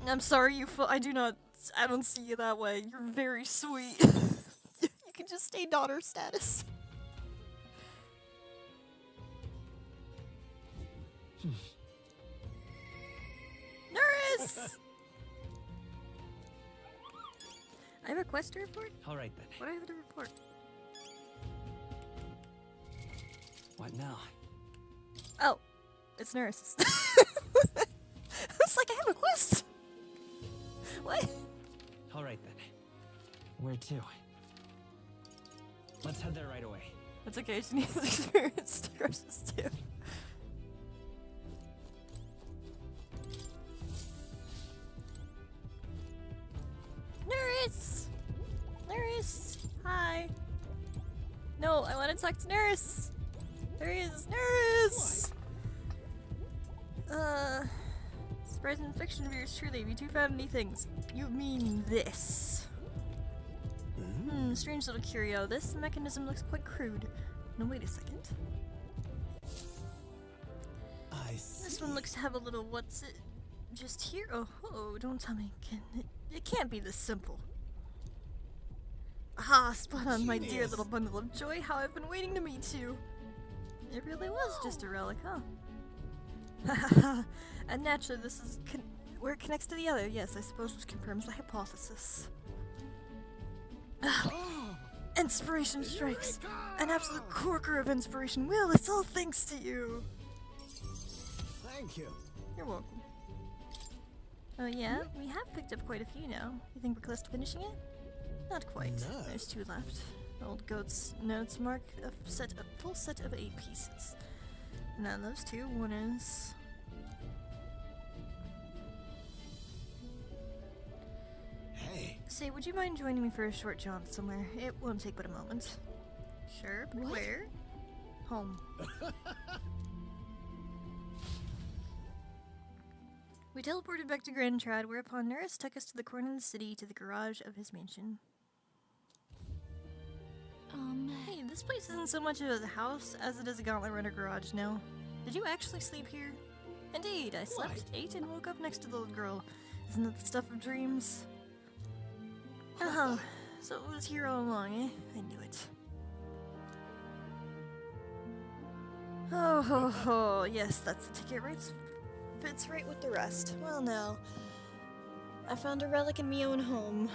I'm sorry, I don't see you that way. You're very sweet. You can just stay daughter status. Nurse! I have a quest to report? Alright then. What do I have to report? What now? Oh, it's nurses. I was like, I have a quest. What? Alright then. Where to? Let's head there right away. That's okay, she needs experience to crushes too. Nurse! Nurse! Hi! No, I want to talk to Nurse! There he is! Nurse! Surprise infection of yours truly. We do found many things. You mean this? Strange little curio. This mechanism looks quite crude. No, wait a second. I see. This one looks to have a little, what's it? Just here? Oh, don't tell me. It can't be this simple. Aha, spot on, my dear little bundle of joy. How I've been waiting to meet you. It really was just a relic, huh? And naturally, this is where it connects to the other. Yes, I suppose this confirms the hypothesis. Inspiration strikes. An absolute corker of inspiration. Will, it's all thanks to you. Thank you. You're welcome. Oh yeah, we have picked up quite a few now. You think we're close to finishing it? Not quite. No. There's 2 left. Old Goat's notes mark a full set of 8 pieces. Now those 2, one is... Hey, Say, would you mind joining me for a short jaunt somewhere? It won't take but a moment. Sure, but What? where? Home. We teleported back to Grand Trad, whereupon Nerys took us to the corner of the city to the garage of his mansion. Hey, this place isn't so much of a house as it is a Gauntlet Runner garage now. Did you actually sleep here? Indeed, I slept, ate, and woke up next to the little girl. Isn't that the stuff of dreams? Oh, so it was here all along, eh? I knew it. Oh, yes, that's the ticket. Right, fits right with the rest. Well, now, I found a relic in my own home.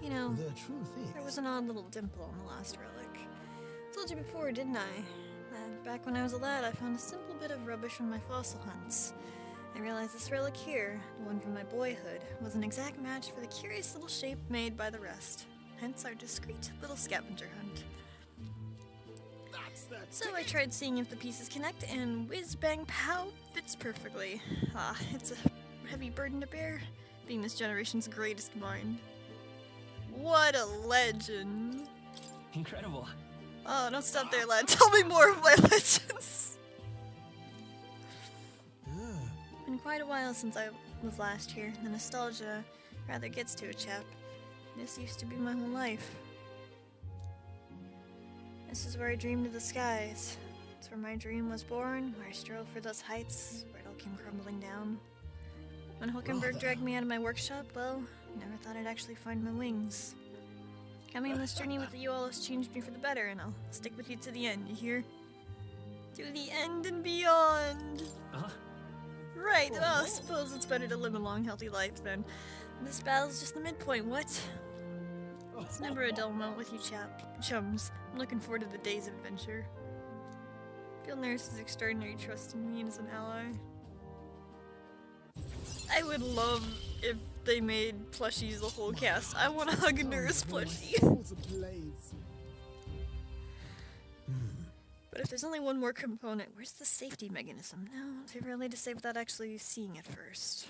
You know, the truth is, there was an odd little dimple on the last relic. Told you before, didn't I? Back when I was a lad, I found a simple bit of rubbish on my fossil hunts. I realized this relic here, the one from my boyhood, was an exact match for the curious little shape made by the rest. Hence our discreet little scavenger hunt. That's the So I tried seeing if the pieces connect, and whiz bang pow, fits perfectly. Ah, it's a heavy burden to bear, being this generation's greatest mind. What a legend. Incredible. Oh, don't stop there, lad. Tell me more of my legends. Been quite a while since I was last here. The nostalgia rather gets to a chap. This used to be my whole life. This is where I dreamed of the skies. It's where my dream was born, where I strove for those heights, where it all came crumbling down. When Hulkenberg dragged me out of my workshop, well, never thought I'd actually find my wings. Coming on this journey with you all has changed me for the better, and I'll stick with you to the end, you hear? To the end and beyond! Right, well, I suppose it's better to live a long, healthy life then. This battle's just the midpoint, what? It's never a dull moment with you chums. I'm looking forward to the days of adventure. Feel Nurse's extraordinary trust in me as an ally. I would love if they made plushies the whole cast. I want to hug a Nurse plushie. But if there's only one more component, where's the safety mechanism? No, too early to say without actually seeing it first.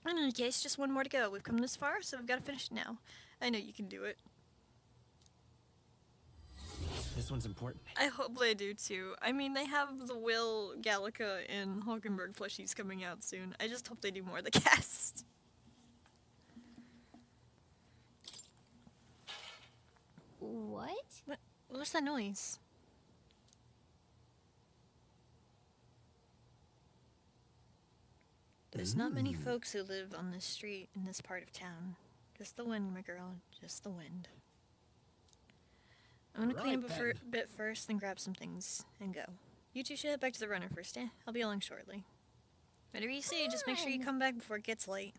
In any case, just one more to go. We've come this far, so we've got to finish it now. I know you can do it. This one's important. I hope they do too. I mean, they have the Will, Gallica, and Hulkenberg plushies coming out soon. I just hope they do more of the cast. What? What's that noise? There's not many folks who live on this street in this part of town. Just the wind, my girl. Just the wind. I'm gonna clean up a bit first, then grab some things and go. You two should head back to the runner first, eh? I'll be along shortly. Whatever you say, just make sure you come back before it gets late.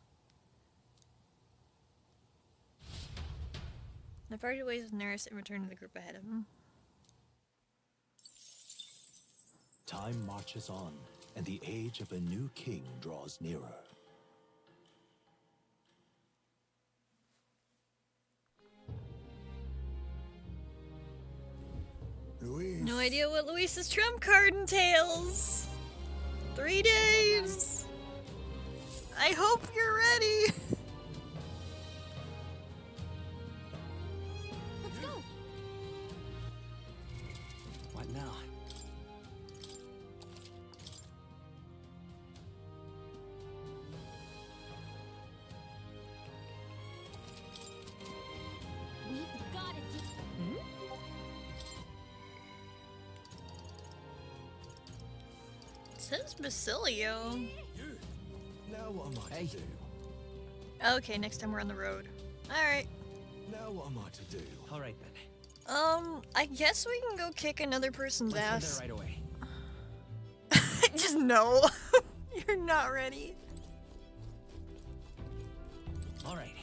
I parted ways with Nurse and returned to the group ahead of him. Time marches on, and the age of a new king draws nearer. Luis. No idea what Luis's trump card entails. 3 days. I hope you're ready. Let's go. What now? We've got to do. It says Basilio. Now what am I to do? Okay, next time we're on the road. Alright. Now what am I to do? All right then. I guess we can go kick another person's Let's head ass. there right away. Just no. You're not ready. All right.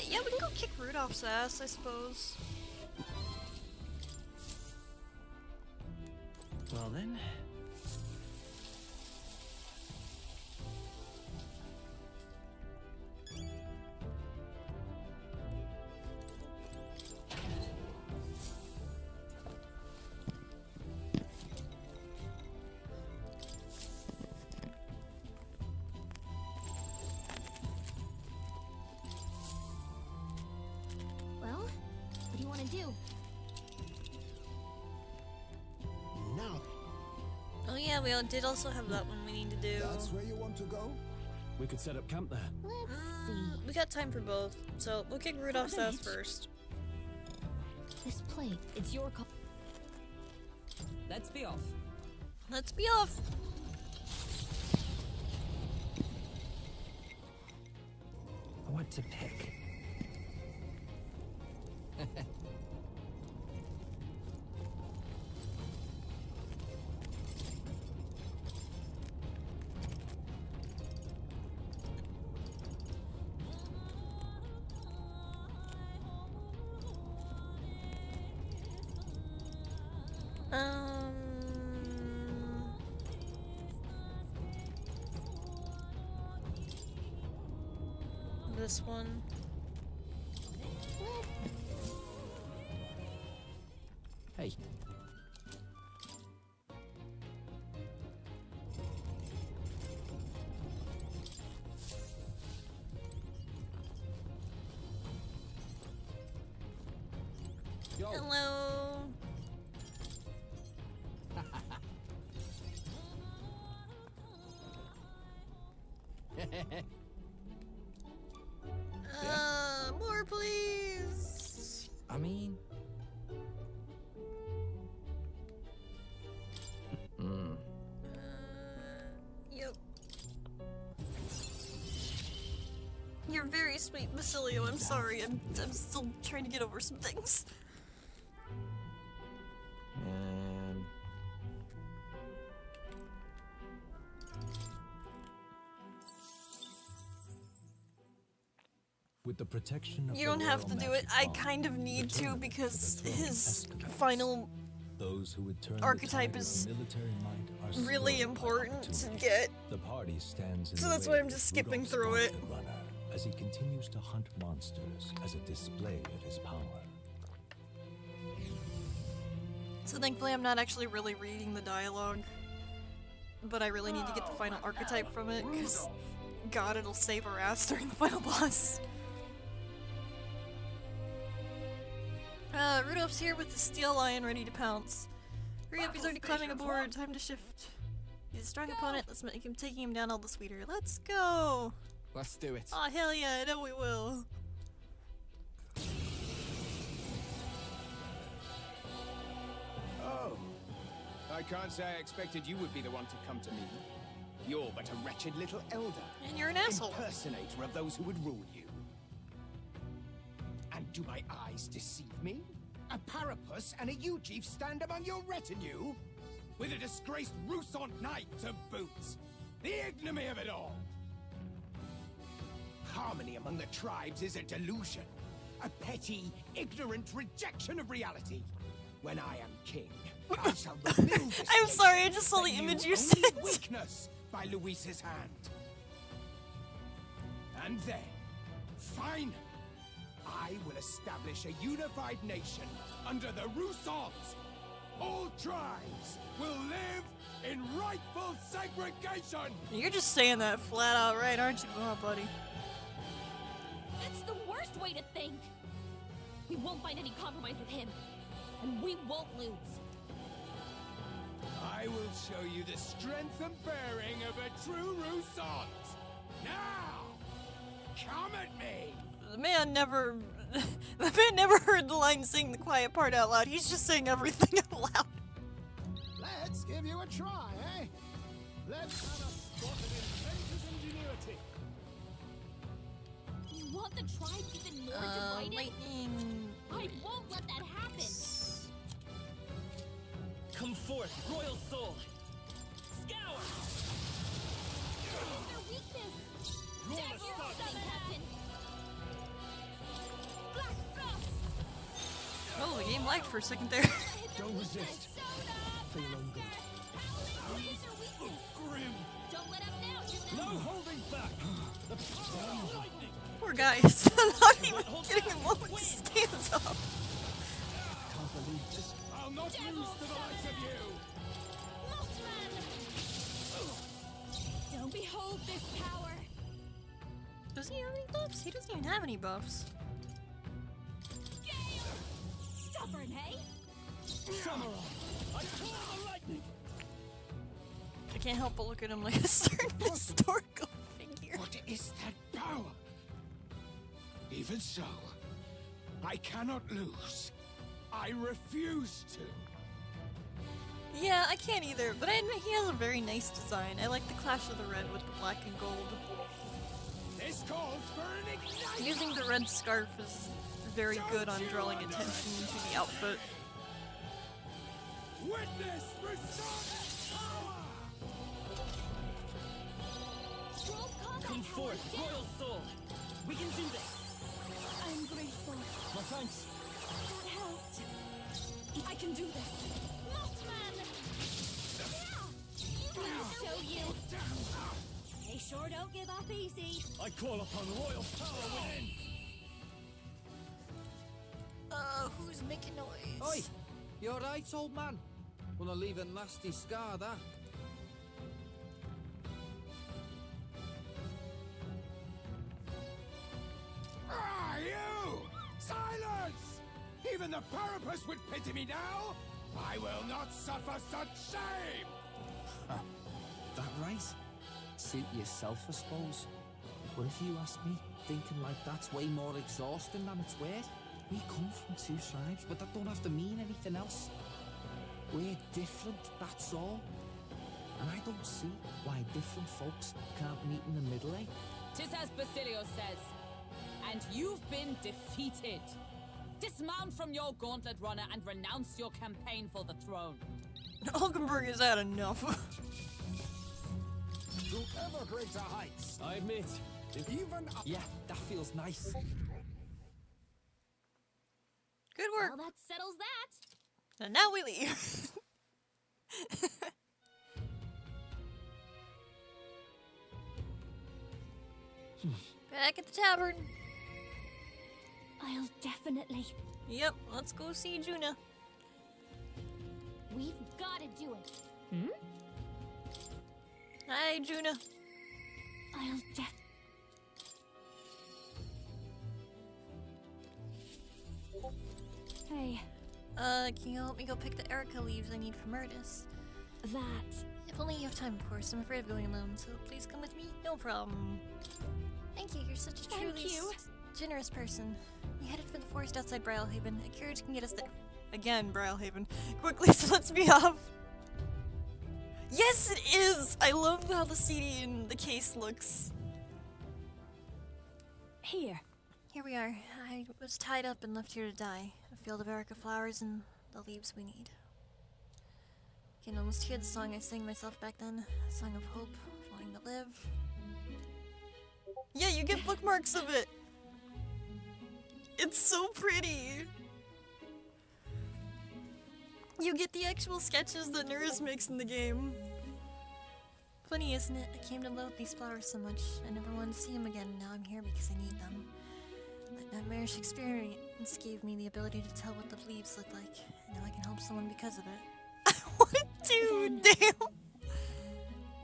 Yeah, we can go kick Rudolph's ass, I suppose. Well then. Well, what do you want to do? Now, Oh yeah, we did also have that one we need to do. that's where you want to go? We could set up camp there. Let's see. We got time for both, so we'll kick Rudolph's ass first. This plate, it's your call. Let's be off. Let's be off. What to pick? This one. Hey. Yo. Hello. More please. I mean... Yep. You're very sweet, Basilio. I'm sorry. I'm still trying to get over some things. With the protection of You don't the have royal to do it. magic I wand, kind of need the to tournament because for the throne his escalates. final Those who would turn archetype the tide is of military might are really slowed by important to opportunity. get. The party stands in So the that's way why I'm of just skipping Rudolph's through it. monster runner as he continues to hunt monsters as a display of his power. So thankfully I'm not actually really reading the dialogue. But I really need to get the final archetype from it, because God, it'll save our ass during the final boss. Rudolph's here with the steel lion ready to pounce. Hurry up, he's already climbing aboard. Time to shift. He's a strong opponent. Let's make him taking him down all the sweeter. Let's go! Let's do it. Aw, hell yeah, I know we will. Oh. I can't say I expected you would be the one to come to me. You're but a wretched little elder. And you're an asshole. Impersonator of those who would rule you. And do my eyes deceive me? A Parapus and a Uchief stand among your retinue? With a disgraced Rusant knight to boot. The ignominy of it all! Harmony among the tribes is a delusion. A petty, ignorant rejection of reality. When I am king, I shall rebuild this I'm sorry, I nation just saw the that image knew you only sent. weakness by Luis's hand. And then, finally, I will establish a unified nation under the Rusants. All tribes will live in rightful segregation. You're just saying that flat out right, aren't you? Oh, buddy. That's the worst way to think. We won't find any compromise with him, and we won't lose. I will show you the strength and bearing of a true Rusant. Now, come at me. The man never heard the line "sing the quiet part" out loud. He's just saying everything out loud. Let's give you a try, eh? Let's have a spot of inventive ingenuity. You want the tribes even more divided? Lightning. I won't let that happen. Come forth, royal soul! Scour! Their weakness. Roll That's a your start. something, Captain. Black Frost. Oh, the game lagged for a second there. Don't resist. Feel ungood. Grim! Don't let up now. No holding back! The power of lightning! Poor guys. Not even getting a moment to stand up. Can't believe this. I'll not lose to the likes of you. Mothman. Don't behold this power. Does he have any buffs? He doesn't even have any buffs. Stubborn, hey? Samurai! I call the lightning! I can't help but look at him like a certain historical figure. What is that power? Even so, I cannot lose. I refuse to. Yeah, I can't either, but I admit he has a very nice design. I like the clash of the red with the black and gold. This calls for an ignite. Using the red scarf is very good on drawing attention to the outfit. Witness Rusant's power. Scrolls combat Come power forth, down. royal soul! We can do this! I'm grateful. My thanks! That helped. I can do this. Mothman. I'll show you. They sure don't give up easy. I call upon royal power within! Who's making noise? Oi! You alright, old man? Gonna leave a nasty scar, that. Ah, you! Silence! Even the Parapus would pity me now! I will not suffer such shame! That right? Suit yourself, I suppose. But if you ask me, thinking like that's way more exhausting than it's worth. We come from two tribes, but that don't have to mean anything else. We're different, that's all. And I don't see why different folks can't meet in the middle, eh? 'Tis as Basilio says. And you've been defeated. Dismount from your gauntlet runner and renounce your campaign for the throne. Hulkenberg has had enough. To ever greater heights. I admit, Even up. Yeah, that feels nice. Good work. Well, that settles that. And now we leave. Back at the tavern. I'll definitely. Yep, let's go see Juna. We've gotta do it. Hi, Juna. I'll Hey. Can you help me go pick the Erica leaves I need for Murtis? That. If only you have time, of course. I'm afraid of going alone, so please come with me. No problem. Thank you, you're such a truly generous person. We headed for the forest outside Brylehaven. A carriage can get us there. Again, Brylehaven. Quickly, so let's be off. Yes, it is! I love how the CD in the case looks. Here. Here we are. I was tied up and left here to die. A field of Erica flowers and the leaves we need. I can almost hear the song I sang myself back then. A song of hope, wanting to live. Yeah, you get bookmarks of it! It's so pretty! You get the actual sketches that Nurse makes in the game. Funny, isn't it? I came to love these flowers so much. I never wanted to see them again, and now I'm here because I need them. That nightmarish experience gave me the ability to tell what the leaves look like, and now I can help someone because of it. What a dude! Damn!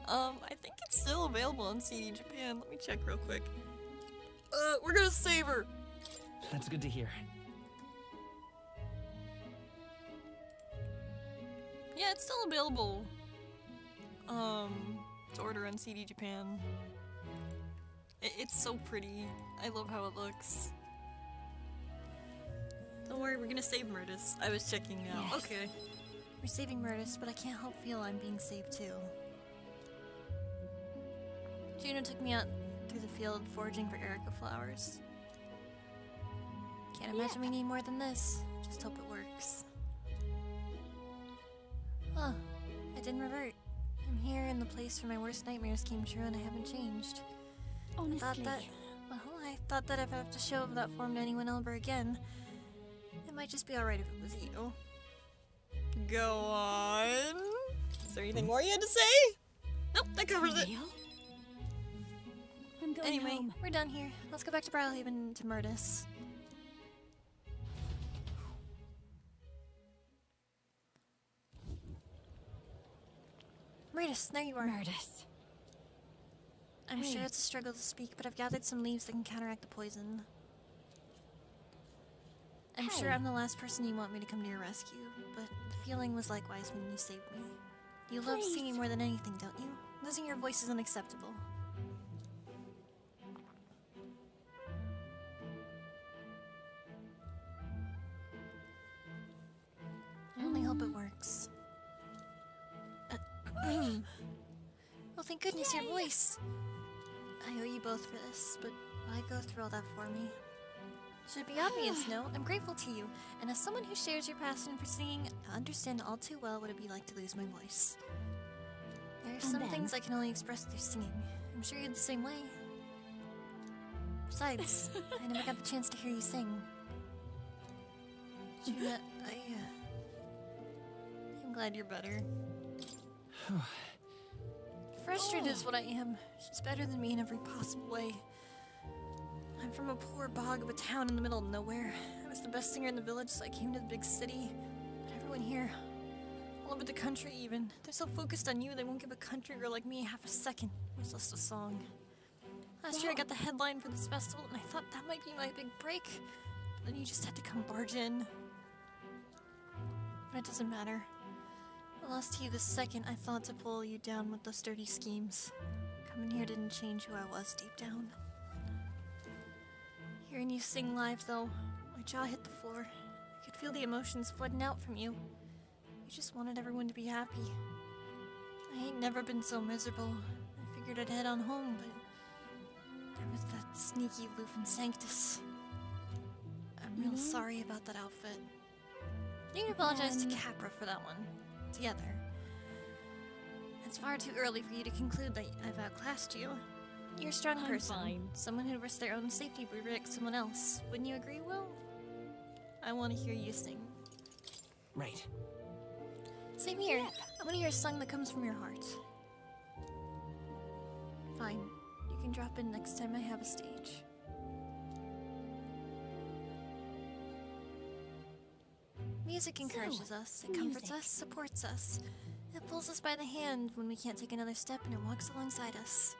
I think it's still available on CD Japan. Let me check real quick. We're gonna save her! That's good to hear. Yeah, it's still available. To order on CD Japan. It's so pretty. I love how it looks. Don't worry, we're gonna save Murtis. I was checking now. Yes. Okay. We're saving Murtis, but I can't help feel I'm being saved too. Juno took me out through the field foraging for Erica flowers. Can't imagine we need more than this. Just hope it works. Huh. I didn't revert. I'm here in the place where my worst nightmares came true and I haven't changed. Honestly. I thought that if I have to show that form to anyone ever again, it might just be alright if it was you. Go on. Is there anything more you had to say? Nope, that covers it. I'm going Anyway, home. we're done here. Let's go back to Brylehaven to Murtis. Murtis, there you are. Murtis. I'm Hey. sure it's a struggle to speak, but I've gathered some leaves that can counteract the poison. I'm sure Hey. I'm the last person you want me to come to your rescue, but the feeling was likewise when you saved me. You love Please. singing more than anything, don't you? Losing your voice is unacceptable. I only hope it works. Well, thank goodness your voice. I owe you both for this, but why go through all that for me? Should be obvious, no? I'm grateful to you, and as someone who shares your passion for singing, I understand all too well what it'd be like to lose my voice. There are some then? things I can only express through singing. I'm sure you're the same way. Besides, I never got the chance to hear you sing. Juna, I'm glad you're better. Frustrated is what I am. She's better than me in every possible way. I'm from a poor bog of a town in the middle of nowhere. I was the best singer in the village, so I came to the big city. But everyone here, all over the country even, they're so focused on you they won't give a country girl like me half a second, much less a song. Last year I got the headline for this festival and I thought that might be my big break. But then you just had to come barge in. But it doesn't matter. I lost to you the second I thought to pull you down with those dirty schemes. Coming here didn't change who I was deep down. Hearing you sing live, though, my jaw hit the floor. I could feel the emotions flooding out from you. You just wanted everyone to be happy. I ain't never been so miserable. I figured I'd head on home, but there was that sneaky Lufin Sanctus. I'm real sorry about that outfit. You can apologize to Capra for that one. Together. It's far too early for you to conclude that I've outclassed you. You're a strong person. Fine. Someone who risks their own safety to protect someone else. Wouldn't you agree, Will? I want to hear you sing. Right. Same here. I want to hear a song that comes from your heart. Fine. You can drop in next time I have a stage. Music encourages us, it comforts us, supports us. It pulls us by the hand when we can't take another step, and it walks alongside us.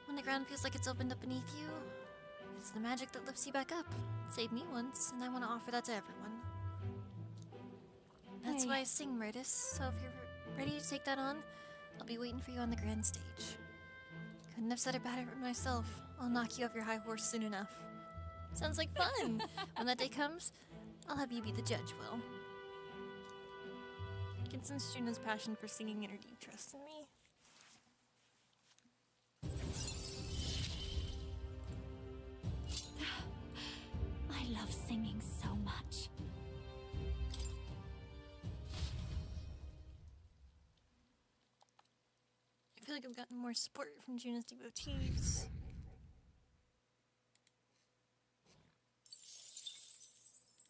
When the ground feels like it's opened up beneath you, it's the magic that lifts you back up. It saved me once, and I want to offer that to everyone. That's why I sing, Murtis, so if you're ready to take that on, I'll be waiting for you on the grand stage. Couldn't have said it better myself. I'll knock you off your high horse soon enough. Sounds like fun! When that day comes, I'll have you be the judge, Will. I can sense Juna's passion for singing and her deep trust in me. I love singing so much. I feel like I've gotten more support from Juna's devotees.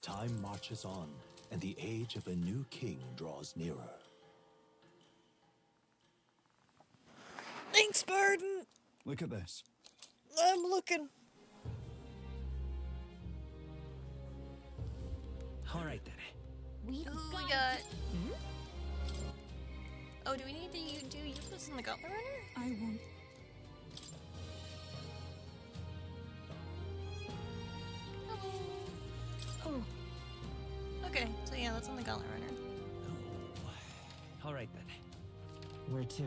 Time marches on, and the age of a new king draws nearer. Thanks, Barden! Look at this. I'm looking. All right then. We've Who got... we got? Oh, do we need to do Euphis in the Gauntlet Runner? I won't. Oh. Okay, so yeah, that's on the Gauntlet Runner. All right then. Where to?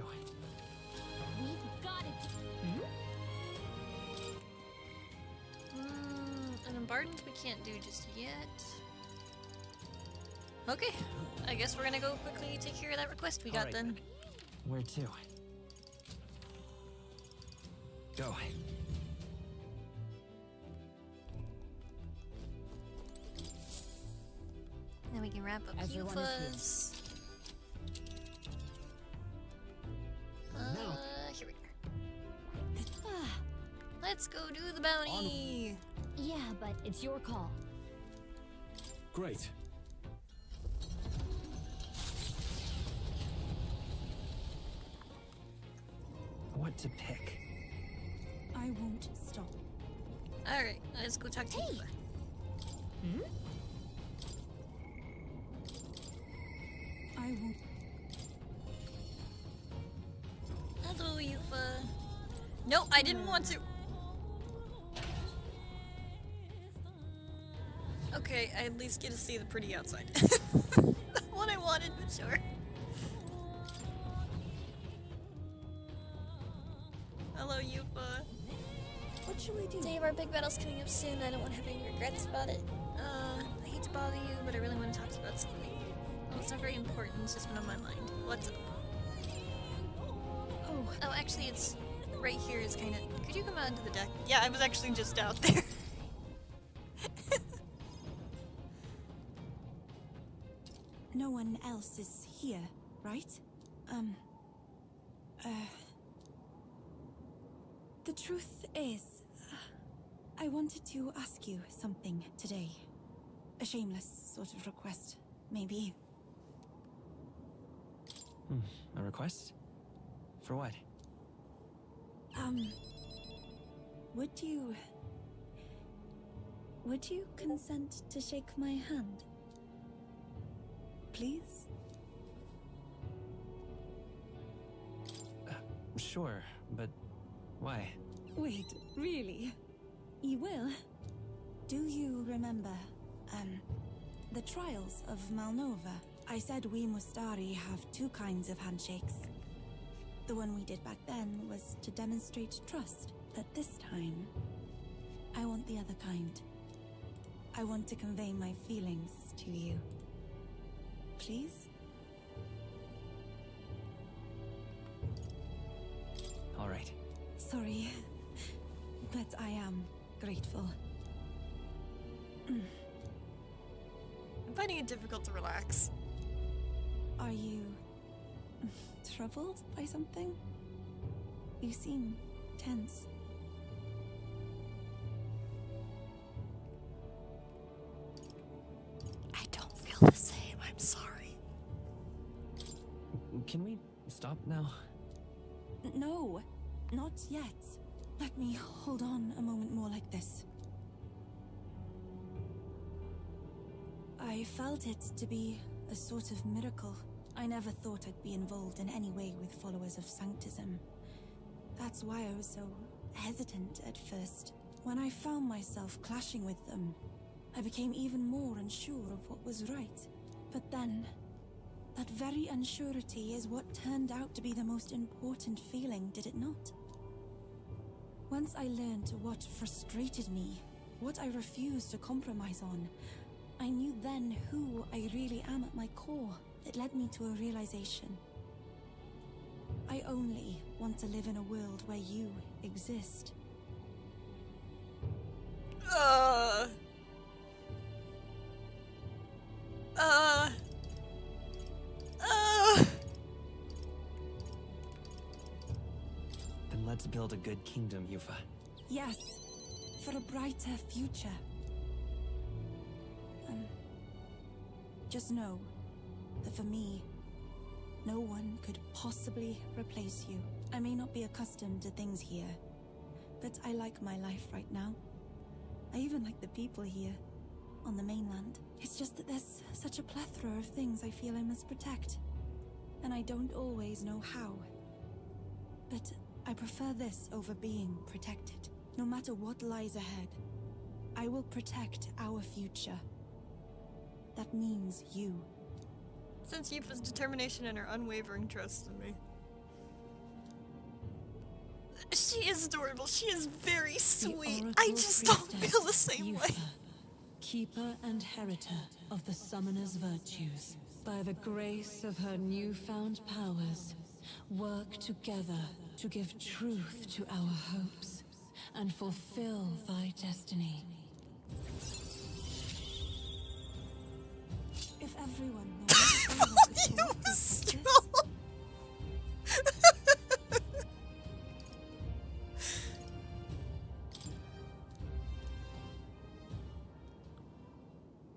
We've got it. And then Barden's we can't do just yet. Okay, I guess we're gonna go quickly take care of that request we got right, then. Where to? Go. And then we can wrap up Everyone Euphas. Here we are. Let's go do the bounty. Yeah, but it's your call. Great. What to pick? I won't stop. Alright, let's go talk to Yufa. I won't. Hello, Yufa. Nope, I didn't want to. Okay, I at least get to see the pretty outside. Not what I wanted, but sure. Hello, Yufa. What should we do? Day of our big battle's coming up soon. I don't want to have any regrets about it. I hate to bother you, but I really want to talk to you about something. Well, it's not very important, it's just been on my mind. What's up? Oh, actually, it's right here is kind of... Could you come out into the deck? Yeah, I was actually just out there. No one else is here, right? The truth is, I wanted to ask you something today. A shameless sort of request, maybe. A request? For what? Would you consent to shake my hand? Please? Sure, but why? Wait, really? You will? Do you remember, the trials of Malnova? I said we Mustari have two kinds of handshakes. The one we did back then was to demonstrate trust, but this time, I want the other kind. I want to convey my feelings to you. Please? All right. Sorry, but I am grateful. I'm finding it difficult to relax. Are you troubled by something? You seem tense. I don't feel the same, I'm sorry. Can we stop now? No, not yet. Let me hold on a moment more like this. I felt it to be a sort of miracle. I never thought I'd be involved in any way with followers of Sanctism. That's why I was so hesitant at first. When I found myself clashing with them, I became even more unsure of what was right. But then, that very unsurety is what turned out to be the most important feeling, did it not? Once I learned what frustrated me, what I refused to compromise on, I knew then who I really am at my core. It led me to a realization. I only want to live in a world where you exist. Then let's build a good kingdom, Yufa. Yes, for a brighter future. Just know that for me, no one could possibly replace you. I may not be accustomed to things here, but I like my life right now. I even like the people here, on the mainland. It's just that there's such a plethora of things I feel I must protect, and I don't always know how. But I prefer this over being protected. No matter what lies ahead, I will protect our future. That means you. Since Yufa's determination and her unwavering trust in me. She is adorable. She is very sweet. I just don't feel the same way. Keeper and heriter of the summoner's virtues. By the grace of her newfound powers, work together to give truth to our hopes and fulfill thy destiny. If everyone knows You were strong.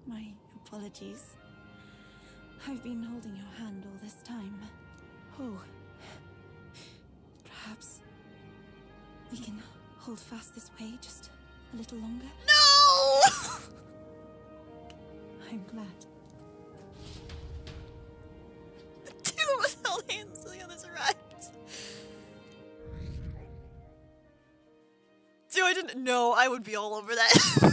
My apologies. I've been holding your hand all this time. Oh. Perhaps we can hold fast this way just a little longer? No! I'm glad. Two of us held hands till the others arrived. So I didn't know. I would be all over that. I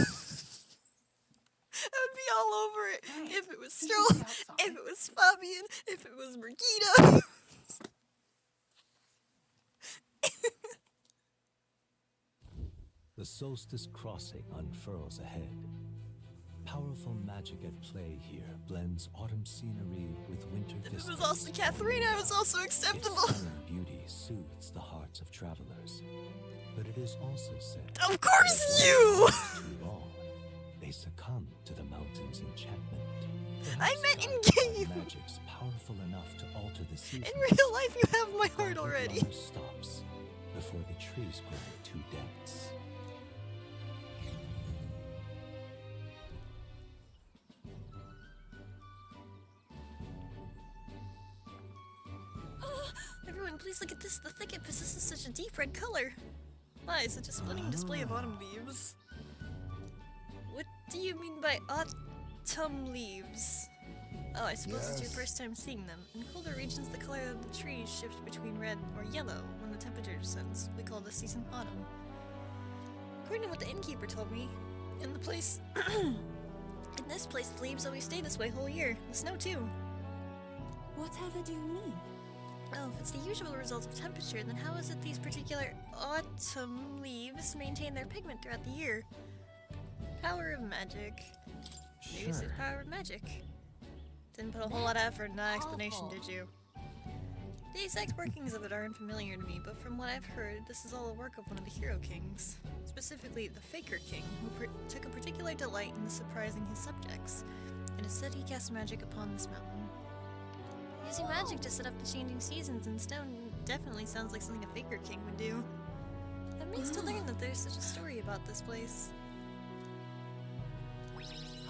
would be all over it. If it was Stroll, if it was Fabian, if it was Mergita. The solstice crossing unfurls ahead. Powerful magic at play here blends autumn scenery with winter If it vistas. was also Katharina, it was also acceptable. Its stunning beauty soothes the hearts of travelers, but it is also said. Of course that you! when too long, they succumb to the mountain's enchantment. I meant in Perhaps game. magic's powerful enough to alter the seasons. In real life, you have my heart but already. the stops before the trees grow too dense. Everyone, please look at this. The thicket possesses such a deep red color. Why, such a stunning display of autumn leaves. What do you mean by autumn leaves? Oh, I suppose it's your first time seeing them. In colder regions, the color of the trees shifts between red or yellow when the temperature descends. We call this season autumn. According to what the innkeeper told me, in the place... in this place, the leaves always stay this way whole year. The snow, too. Whatever do you mean? Oh, if it's the usual result of temperature, then how is it these particular autumn leaves maintain their pigment throughout the year? Power of magic. Maybe it's the power of magic. Didn't put a whole lot of effort in that explanation, did you? The exact workings of it are unfamiliar to me, but from what I've heard, this is all a work of one of the Hero Kings. Specifically, the Faker King, who took a particular delight in surprising his subjects. It is said he cast magic upon this mountain. Using magic to set up the changing seasons in stone definitely sounds like something a Faker King would do. I'm amazed to learn that there's such a story about this place.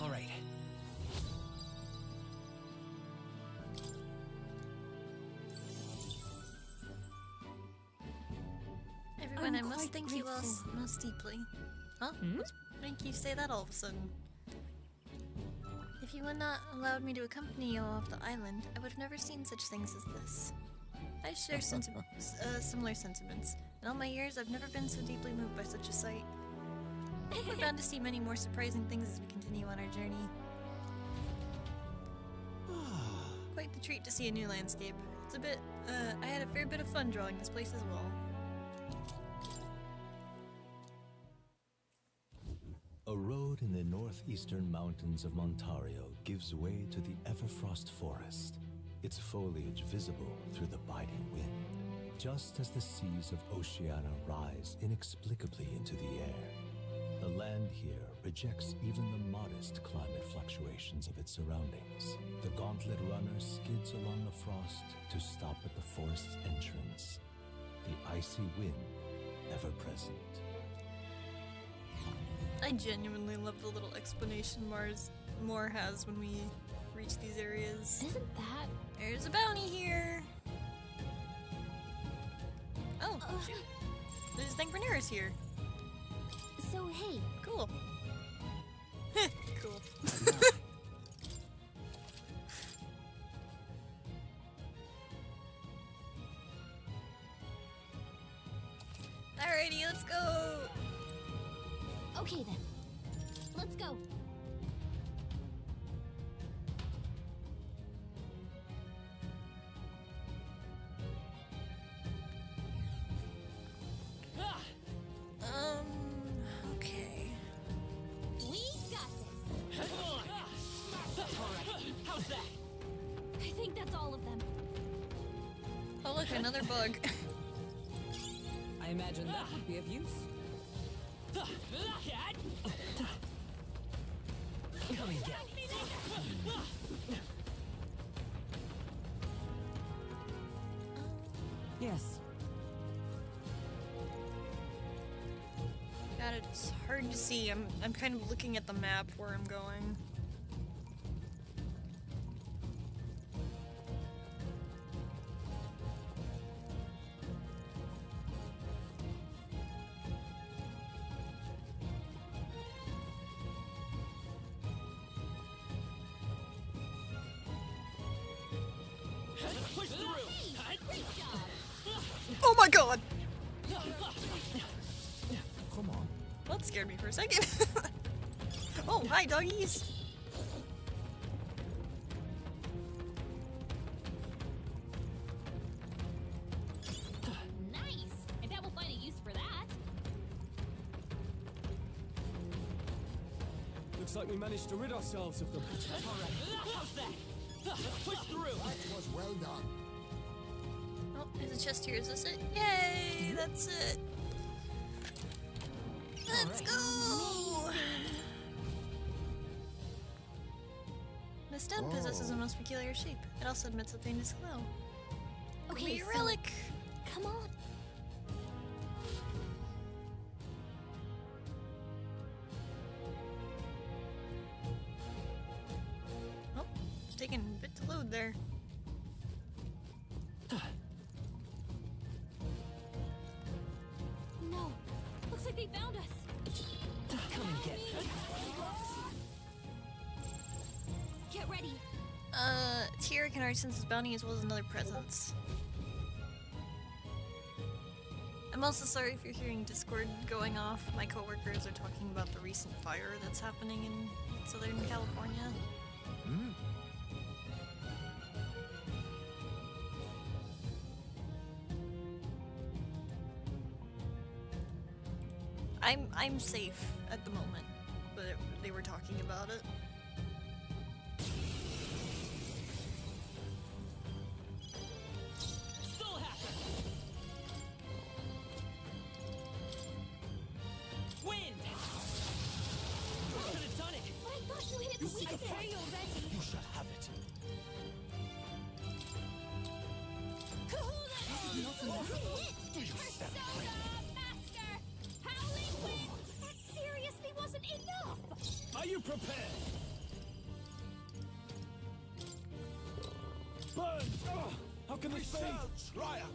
All right. Everyone, I must thank you all most deeply. Huh? What's make you say that all of a sudden? If you had not allowed me to accompany you off the island, I would have never seen such things as this. I share similar sentiments. In all my years, I've never been so deeply moved by such a sight. I think we're bound to see many more surprising things as we continue on our journey. Quite the treat to see a new landscape. It's a bit, I had a fair bit of fun drawing this place as well. A road in the northeastern mountains of Montario gives way to the Everfrost Forest, its foliage visible through the biting wind, just as the seas of Oceania rise inexplicably into the air. The land here rejects even the modest climate fluctuations of its surroundings. The gauntlet runner skids along the frost to stop at the forest's entrance, the icy wind ever present. I genuinely love the little explanation Moore has when we reach these areas. Isn't that? There's a bounty here! Oh, shoot. There's a thing for Nera's here. So, hey. Cool. Cool. Alrighty, let's go! Okay then. Let's go. Okay. We got this. Alright, how's that? I think that's all of them. Oh look, another bug. I imagine that would be of use. Come and get me. Yes. God, it's hard to see. I'm kind of looking at the map where I'm going. Oh my god! Come on. That scared me for a second. Oh, hi doggies! Nice! I bet we'll find a use for that. Looks like we managed to rid ourselves of them. Alright, how's that? Let's push through! That was well done. Oh, there's a chest here. Is this it? Yay! That's it. Let's go! The stone possesses a most peculiar shape. It also emits a faintest glow. Okay, a relic. Come on. Oh, it's taking a bit to load there. No. Looks like they found us. Come and get me. Get ready. Tira can already sense his bounty as well as another presence. I'm also sorry if you're hearing Discord going off. My coworkers are talking about the recent fire that's happening in Southern California. I'm safe at the moment, but they were talking about it. Soul Hacker! Wind! Could have done it! But I thought you hit it the seek week a fight. already. You shall have it. Persona Master! Howling Wind! That seriously wasn't enough! Are you prepared? Burn! Oh, how can this be? Triumph!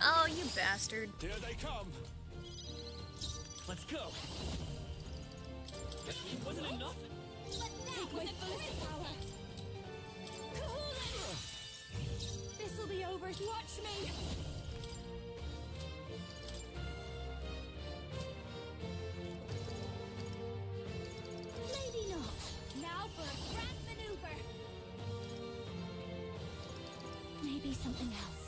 Oh, you bastard. Here they come! Let's go! Wasn't enough? But now with the fullest power! This'll be over. Watch me. Maybe not. Now for a grand maneuver. Maybe something else.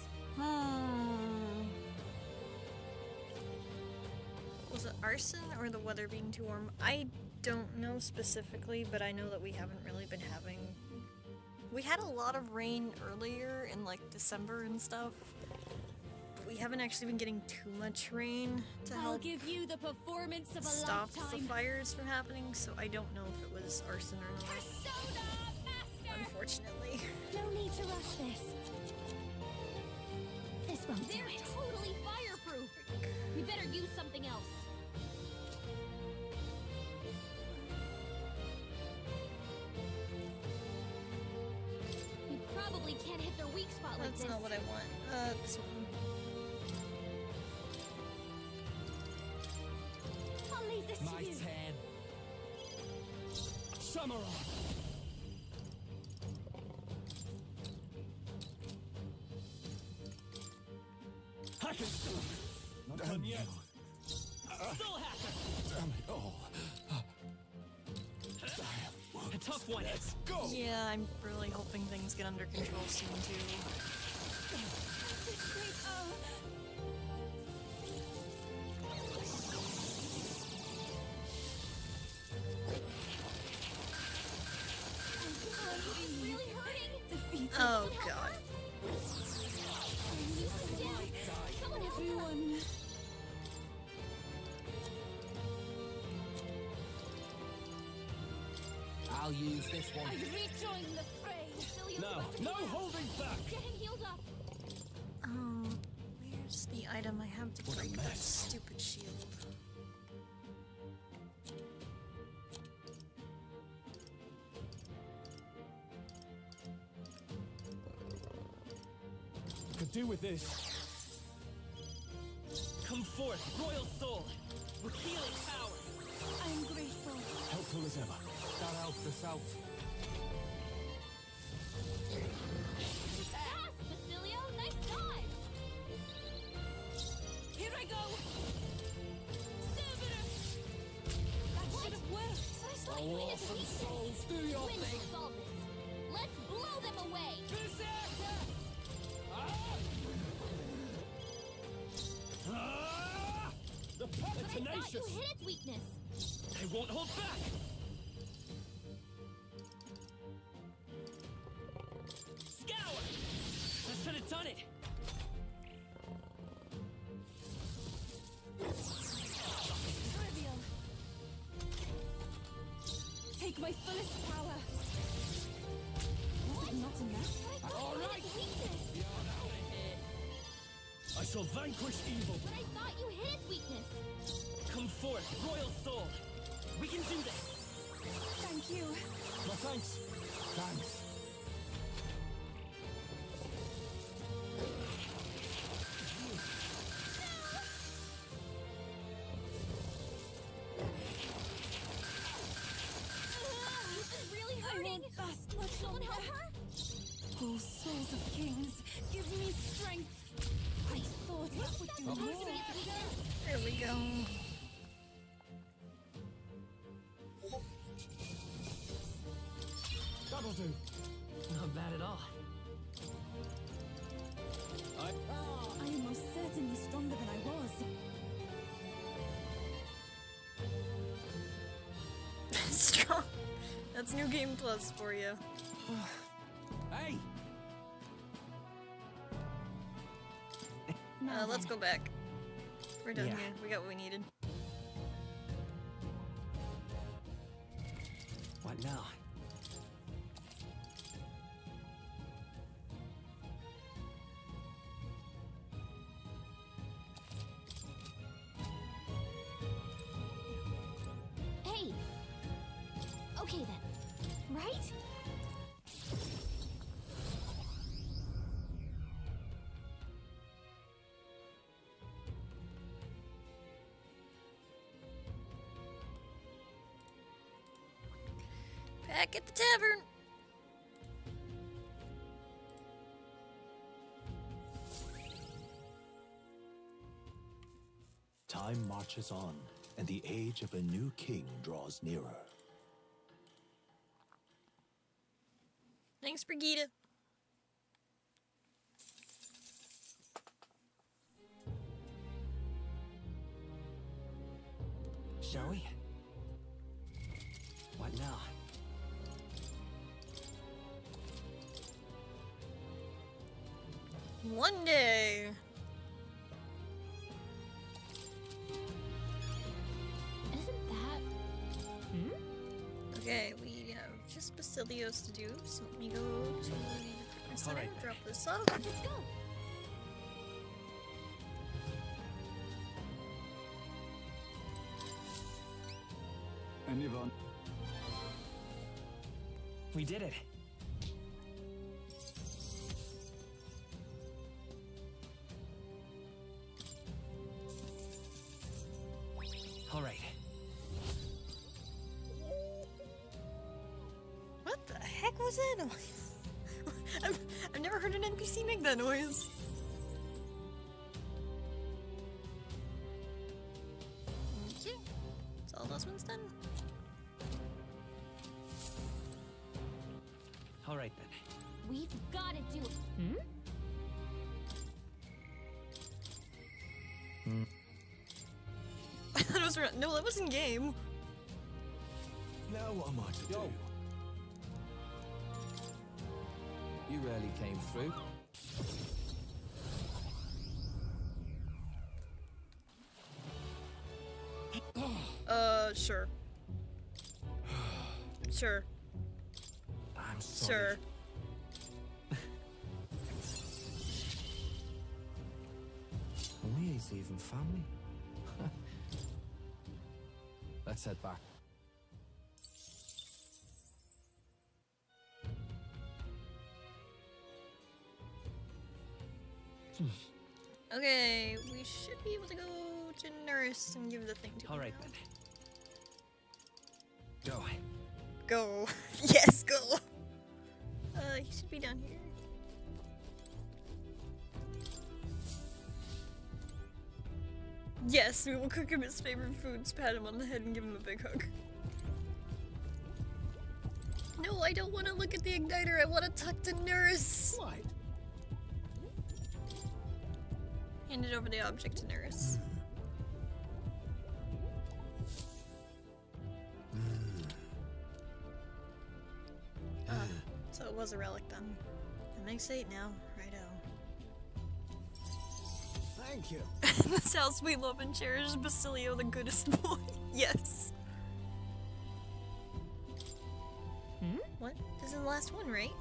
Was it arson or the weather being too warm? I don't know specifically, but I know that we haven't really been having... We had a lot of rain earlier in like December and stuff, but we haven't actually been getting too much rain to I'll help give you the performance of a stop the lifetime. fires from happening, so I don't know if it was arson or not, Persona Master! unfortunately. No need to rush this. This won't do it. They're totally fireproof. We better use something else. We probably can't hit their weak spot like That's this. not what I want. This one. I'll leave this My to you. turn. Samurai! Hacker! Not done yet. Soul Hacker! Damn it all. A tough one. Let's go! Yeah, I'm really hoping things get under control soon too. It's really hurting. Defeated. Oh god. Someone help her. Everyone. I'll use this one. I rejoin the fray. Cecilia's No, about to no come out. holding back! Get him healed up. Where's the item I have to break that stupid shield? Could do with this. Come forth, Royal Soul, with healing power. I'm grateful. Helpful as ever. That helps us out. Fast, Basilio. Nice dive. Here I go. Cerberus. That should have worked. I thought you needed to Awesome eat this. souls, do your Wind thing. will solve this. Let's blow them away. Berserker! Ah! The But puppet I thought you tenacious! hit its weakness. They won't hold back! Scour! That should have done it! Trivial. Take my fullest power. Was it not enough? But I thought you hit its weakness. I shall vanquish evil! But I thought you hit its weakness. Come forth, Royal Soul! We can do this! Thank you. No thanks! Thanks. This is really I hurting. won't last much Someone longer. help her. Oh, souls of kings, give me strength. I thought that would do more. There we go. That'll do! Not bad at all. I am most certainly Strong. That's New Game Plus for you. Hey! Let's go back. We're done Yeah. here. We got what we needed. What now? Hey! Okay then. Right? Back at the tavern. Time marches on, and the age of a new king draws nearer. Thanks, Brigida. Shall we? What now? One day. Isn't that... Okay, we have just Basilios to do, so let me go to the Department Center, Alright. drop this off. Let's go! Anyone? We did it. All right. What the heck was that noise? I've never heard an NPC make that noise. Okay, it's all those ones done. All right then. We've got to do it. I thought it was no, that was in game. Now what am I to do? You rarely came through. Sure. Sure. I'm sorry. Sure. We ain't even family. Let's head back. Okay, we should be able to go to Nurse and give the thing to All him right now. then. Go. Go. Yes, go. He should be down here. Yes, we will cook him his favorite foods, pat him on the head, and give him a big hug. No, I don't want to look at the igniter. I want to talk to Nurse. What? Handed over the object to Nurse. So it was a relic then. It makes 8 now. Righto. Thank you. This house we love and cherish, Basilio the goodest boy. Yes. What? This is the last one, right?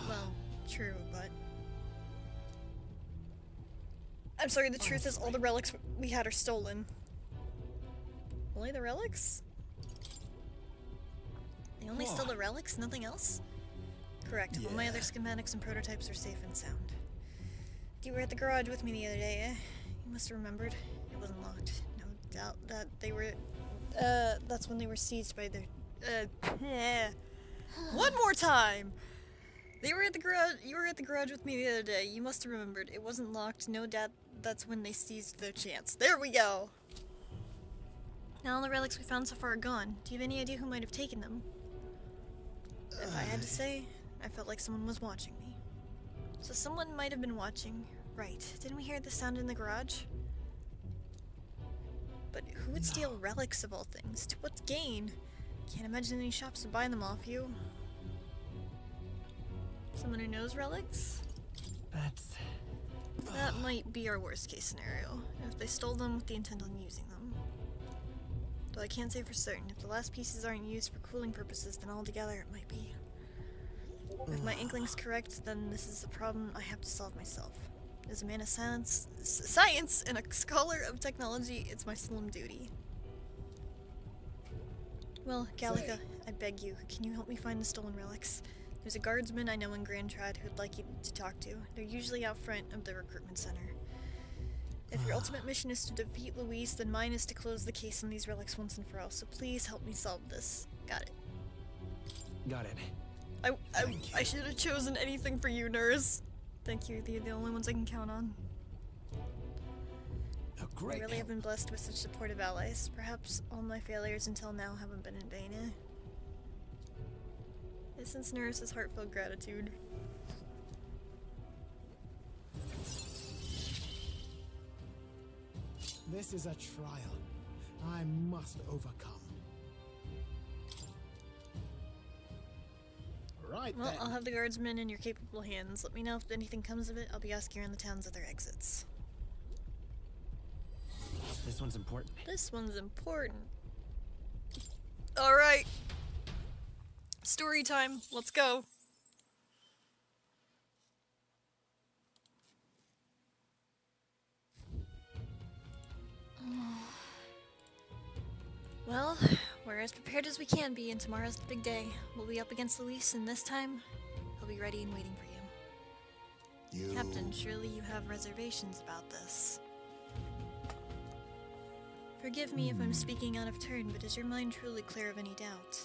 Well, true, but... I'm sorry, the truth is all the relics we had are stolen. Only the relics? They only stole the relics, nothing else? Correct. All my other schematics and prototypes are safe and sound. You were at the garage with me the other day, eh? You must have remembered. It wasn't locked. No doubt that they were... that's when they were seized by their... One more time! They were at the garage. You were at the garage with me the other day. You must have remembered. It wasn't locked. No doubt that's when they seized their chance. There we go! Now all the relics we found so far are gone. Do you have any idea who might have taken them? If I had to say, I felt like someone was watching me. So someone might have been watching. Right. Didn't we hear the sound in the garage? But Who would steal relics of all things? To what gain? Can't imagine any shops would buy them off you. Someone who knows relics? That might be our worst case scenario, if they stole them with the intent on using them. Though I can't say for certain. If the last pieces aren't used for cooling purposes, then altogether it might be. If my inkling's correct, then this is a problem I have to solve myself. As a man of science and a scholar of technology, it's my solemn duty. Well, Gallica, I beg you, can you help me find the stolen relics? There's a guardsman I know in Grand Trad who'd like you to talk to. They're usually out front of the recruitment center. If your ultimate mission is to defeat Luis, then mine is to close the case on these relics once and for all, so please help me solve this. Got it. Got it. I should have chosen anything for you, nurse. Thank you, you're the only ones I can count on. I really have been blessed with such supportive allies. Perhaps all my failures until now haven't been in vain, eh? Since nurse is heartfelt gratitude. This is a trial I must overcome. Right well, then. I'll have the guardsmen in your capable hands. Let me know if anything comes of it. I'll be asking around the town's other exits. This one's important. This one's important. Alright. Story time. Let's go. Well, we're as prepared as we can be, and tomorrow's the big day. We'll be up against Luis, and this time, he'll be ready and waiting for you. Captain, surely you have reservations about this. Forgive me if I'm speaking out of turn, but is your mind truly clear of any doubt?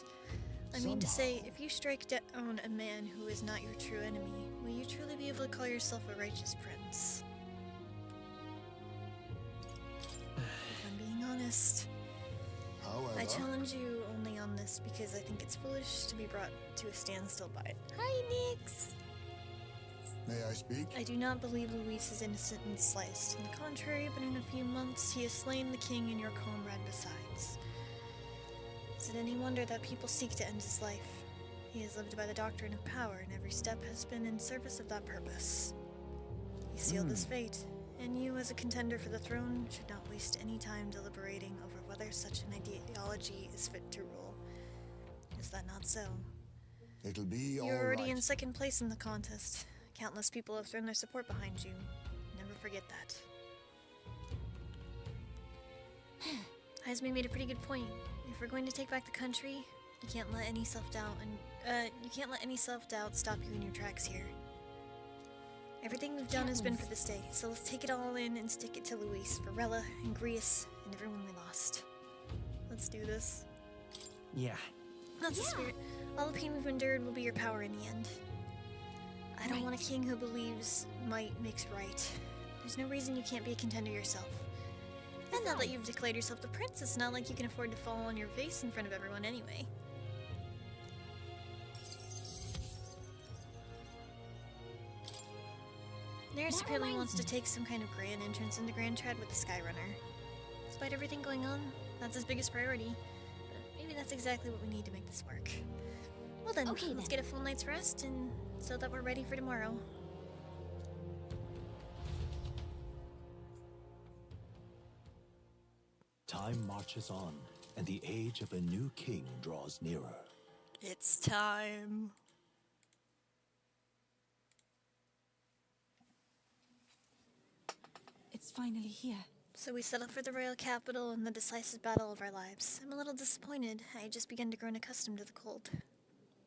I mean to say, if you strike down a man who is not your true enemy, will you truly be able to call yourself a righteous prince? If I'm being honest, I challenge you only on this because I think it's foolish to be brought to a standstill by it. Hi, Nix! May I speak? I do not believe Luis is innocent and sliced. On the contrary, but in a few months he has slain the king and your comrade besides. Is it any wonder that people seek to end his life? He has lived by the doctrine of power, and every step has been in service of that purpose. He sealed his fate, and you, as a contender for the throne, should not waste any time deliberating over whether such an ideology is fit to rule. Is that not so? It'll be all right. You're already in second place in the contest. Countless people have thrown their support behind you. Never forget that. Heisman made a pretty good point. If we're going to take back the country, you can't let any self-doubt stop you in your tracks here. Everything we've done has been for this day, so let's take it all in and stick it to Luis, Varela, and Grius, and everyone we lost. Let's do this. Yeah. That's the spirit. All the pain we've endured will be your power in the end. I don't want a king who believes might makes right. There's no reason you can't be a contender yourself. And now that you've declared yourself the prince, it's not like you can afford to fall on your face in front of everyone anyway. Neris apparently wants to take some kind of grand entrance into Grand Trad with the Skyrunner. Despite everything going on, that's his biggest priority. But maybe that's exactly what we need to make this work. Well then, let's get a full night's rest, and so that we're ready for tomorrow. Time marches on, and the age of a new king draws nearer. It's time. It's finally here. So we set up for the royal capital and the decisive battle of our lives. I'm a little disappointed. I had just begun to grow accustomed to the cold.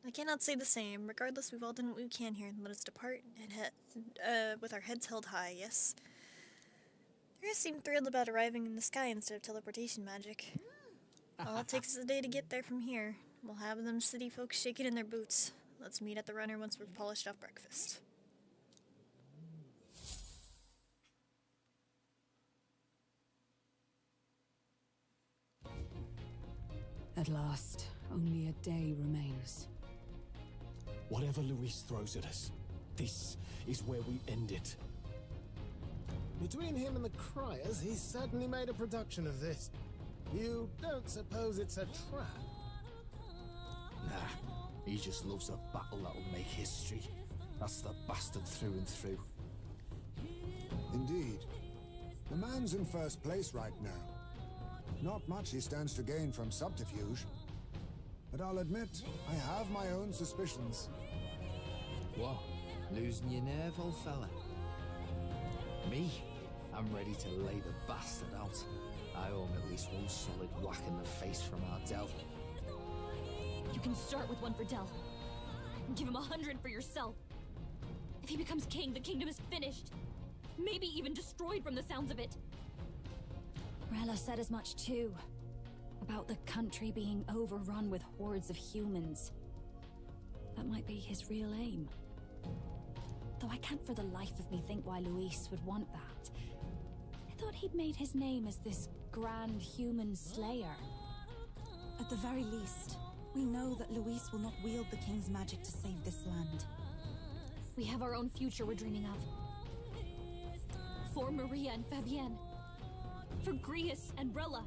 I cannot say the same. Regardless, we've all done what we can here, and let us depart and with our heads held high, yes? Neris seemed thrilled about arriving in the sky instead of teleportation magic. All it takes is a day to get there from here. We'll have them city folks shaking in their boots. Let's meet at the runner once we've polished off breakfast. At last, only a day remains. Whatever Luis throws at us, this is where we end it. Between him and the Criers, he's certainly made a production of this. You don't suppose it's a trap? Nah, he just loves a battle that'll make history. That's the bastard through and through. Indeed. The man's in first place right now. Not much he stands to gain from subterfuge. But I'll admit, I have my own suspicions. What? Losing your nerve, old fella? Me? I'm ready to lay the bastard out. I owe him at least one solid whack in the face from Ardell. You can start with one for Del. And give him 100 for yourself. If he becomes king, the kingdom is finished. Maybe even destroyed from the sounds of it. Rella said as much too. About the country being overrun with hordes of humans. That might be his real aim. Though I can't for the life of me think why Luis would want that. I thought he'd made his name as this grand human slayer. At the very least, we know that Luis will not wield the king's magic to save this land. We have our own future we're dreaming of. For Maria and Fabienne. For Grius and Rella.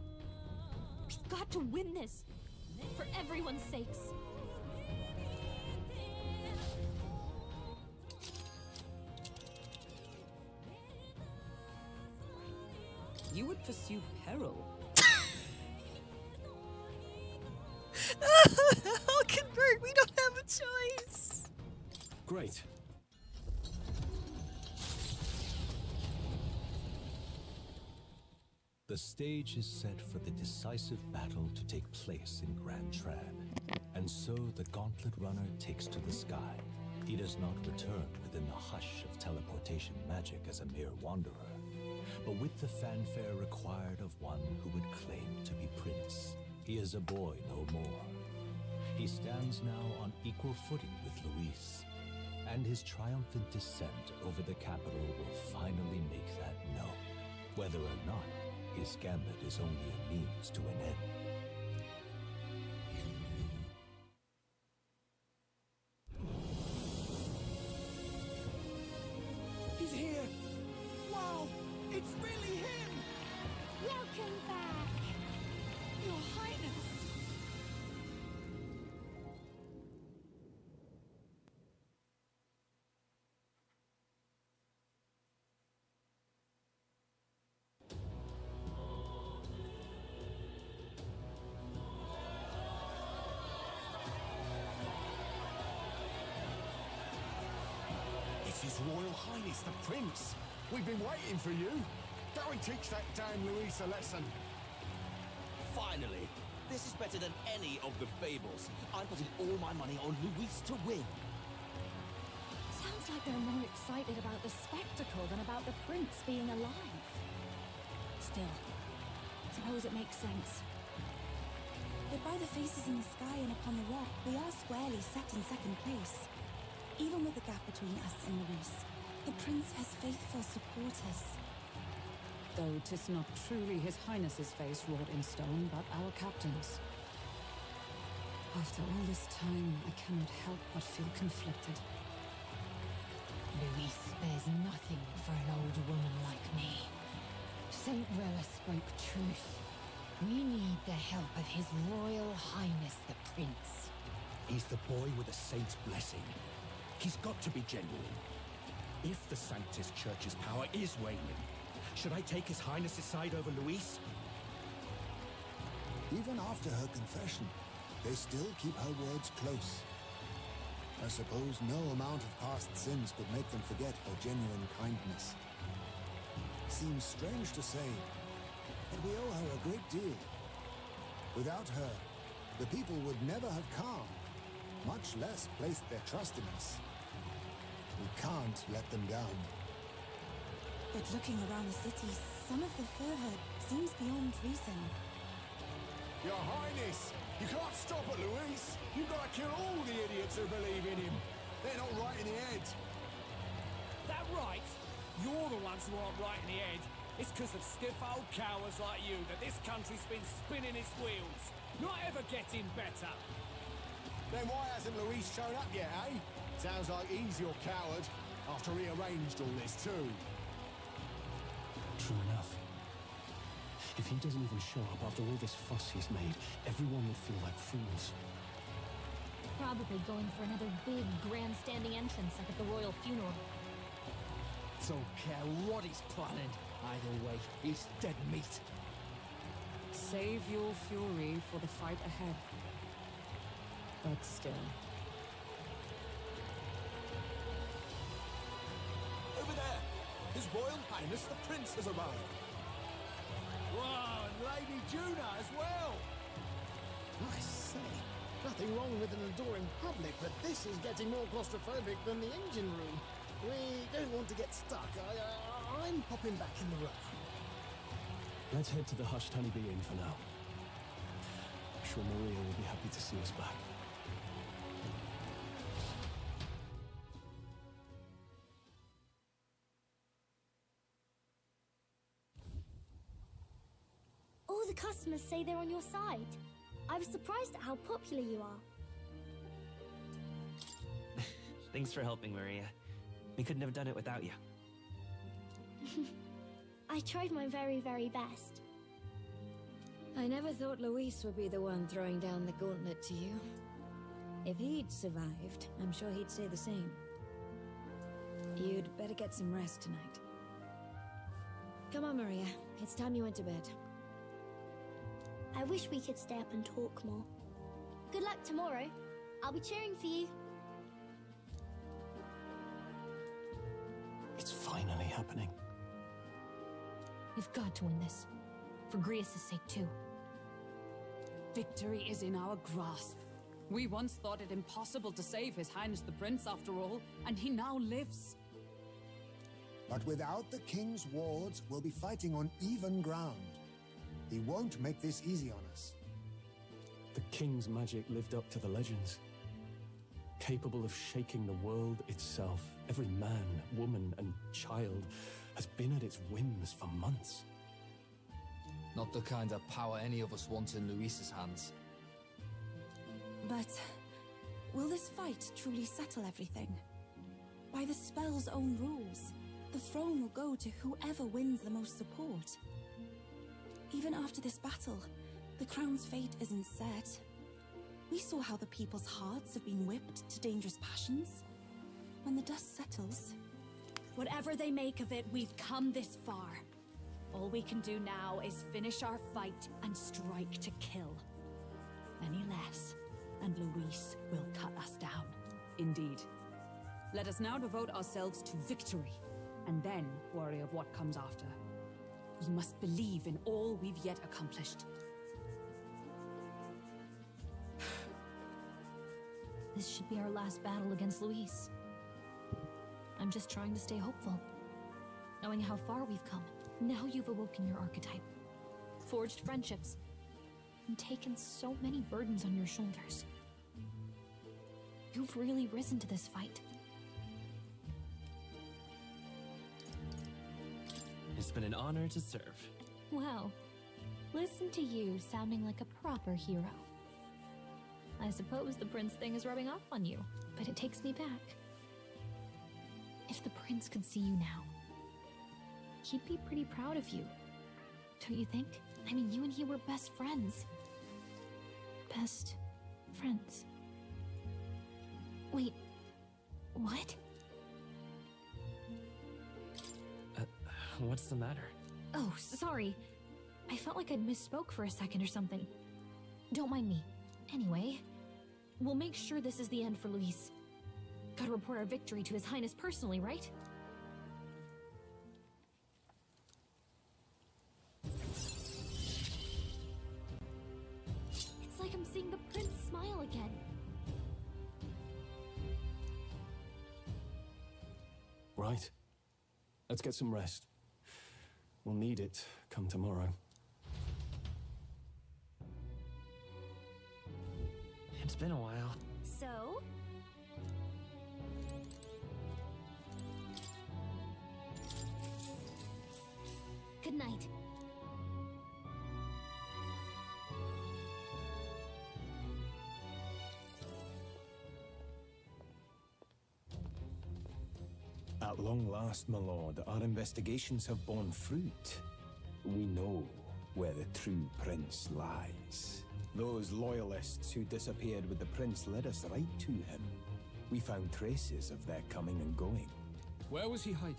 We've got to win this. For everyone's sakes. You would pursue peril. Hulkenberg, we don't have a choice. Great. The stage is set for the decisive battle to take place in Grand Trad. And so the Gauntlet Runner takes to the sky. He does not return within the hush of teleportation magic as a mere wanderer, but with the fanfare required of one who would claim to be prince. He is a boy no more. He stands now on equal footing with Luis, and his triumphant descent over the capital will finally make that known, whether or not his gambit is only a means to an end. He's here! Wow! It's really him! Welcome back, Your Highness. It's His Royal Highness the Prince! We've been waiting for you! Go and teach that damn Luis a lesson! Finally! This is better than any of the fables. I'm putting all my money on Luis to win. Sounds like they're more excited about the spectacle than about the prince being alive. Still, suppose it makes sense. But by the faces in the sky and upon the rock, we are squarely set in second place. Even with the gap between us and Luis, the prince has faithful supporters. Though 'tis not truly His Highness's face wrought in stone, but our captain's. After all this time, I cannot help but feel conflicted. Luis spares nothing for an old woman like me. Saint Rella spoke truth. We need the help of His Royal Highness the Prince. He's the boy with a saint's blessing. He's got to be genuine. If the Sanctus Church's power is waning, should I take His Highness's side over Luis? Even after her confession, they still keep her words close. I suppose no amount of past sins could make them forget her genuine kindness. Seems strange to say, but we owe her a great deal. Without her, the people would never have come, much less placed their trust in us. We can't let them down. But looking around the city, some of the fervor seems beyond reason. Your Highness, you can't stop at Luis. You've got to kill all the idiots who believe in him. They're not right in the head. That right? You're the ones who aren't right in the head. It's because of stiff old cowards like you that this country's been spinning its wheels. Not ever getting better. Then why hasn't Luis shown up yet, eh? Sounds like he's your coward, after he arranged all this too. True enough. If he doesn't even show up after all this fuss he's made, everyone will feel like fools. Probably going for another big, grandstanding entrance like at the royal funeral. Don't care what he's planning. Either way, he's dead meat. Save your fury for the fight ahead. But still. Over there! His Royal Highness the Prince has arrived. Wow, and Lady Juna as well! I say, nothing wrong with an adoring public, but this is getting more claustrophobic than the engine room. We don't want to get stuck. I'm popping back in the room. Let's head to the Hushed Honeybee Inn for now. I'm sure Maria will be happy to see us back. All the customers say they're on your side. I was surprised at how popular you are. Thanks for helping, Maria. We couldn't have done it without you. I tried my very, very best. I never thought Luis would be the one throwing down the gauntlet to you. If he'd survived, I'm sure he'd say the same. You'd better get some rest tonight. Come on, Maria. It's time you went to bed. I wish we could stay up and talk more. Good luck tomorrow. I'll be cheering for you. It's finally happening. We've got to win this. For Grius' sake, too. Victory is in our grasp. We once thought it impossible to save His Highness the Prince, after all, and he now lives. But without the king's wards, we'll be fighting on even ground. He won't make this easy on us. The king's magic lived up to the legends. Capable of shaking the world itself. Every man, woman, and child has been at its whims for months. Not the kind of power any of us want in Luis's hands. But will this fight truly settle everything? By the spell's own rules, the throne will go to whoever wins the most support. Even after this battle, the crown's fate isn't set. We saw how the people's hearts have been whipped to dangerous passions. When the dust settles... Whatever they make of it, we've come this far. All we can do now is finish our fight and strike to kill. Any less, and Luis will cut us down. Indeed. Let us now devote ourselves to victory, and then worry of what comes after. We must believe in all we've yet accomplished. This should be our last battle against Luis. I'm just trying to stay hopeful. Knowing how far we've come. Now you've awoken your archetype. Forged friendships. And taken so many burdens on your shoulders. You've really risen to this fight. It's been an honor to serve. Wow. Listen to you sounding like a proper hero. I suppose the prince thing is rubbing off on you, but it takes me back. If the prince could see you now, he'd be pretty proud of you. Don't you think? I mean, you and he were best friends. Best friends. Wait, what? What's the matter? Oh, sorry. I felt like I'd misspoke for a second or something. Don't mind me. Anyway, we'll make sure this is the end for Luis. Gotta report our victory to His Highness personally, right? It's like I'm seeing the prince smile again. Right. Let's get some rest. We'll need it come tomorrow. It's been a while. So? Good night. At long last, my lord, our investigations have borne fruit. We know where the true prince lies. Those loyalists who disappeared with the prince led us right to him. We found traces of their coming and going. Where was he hiding?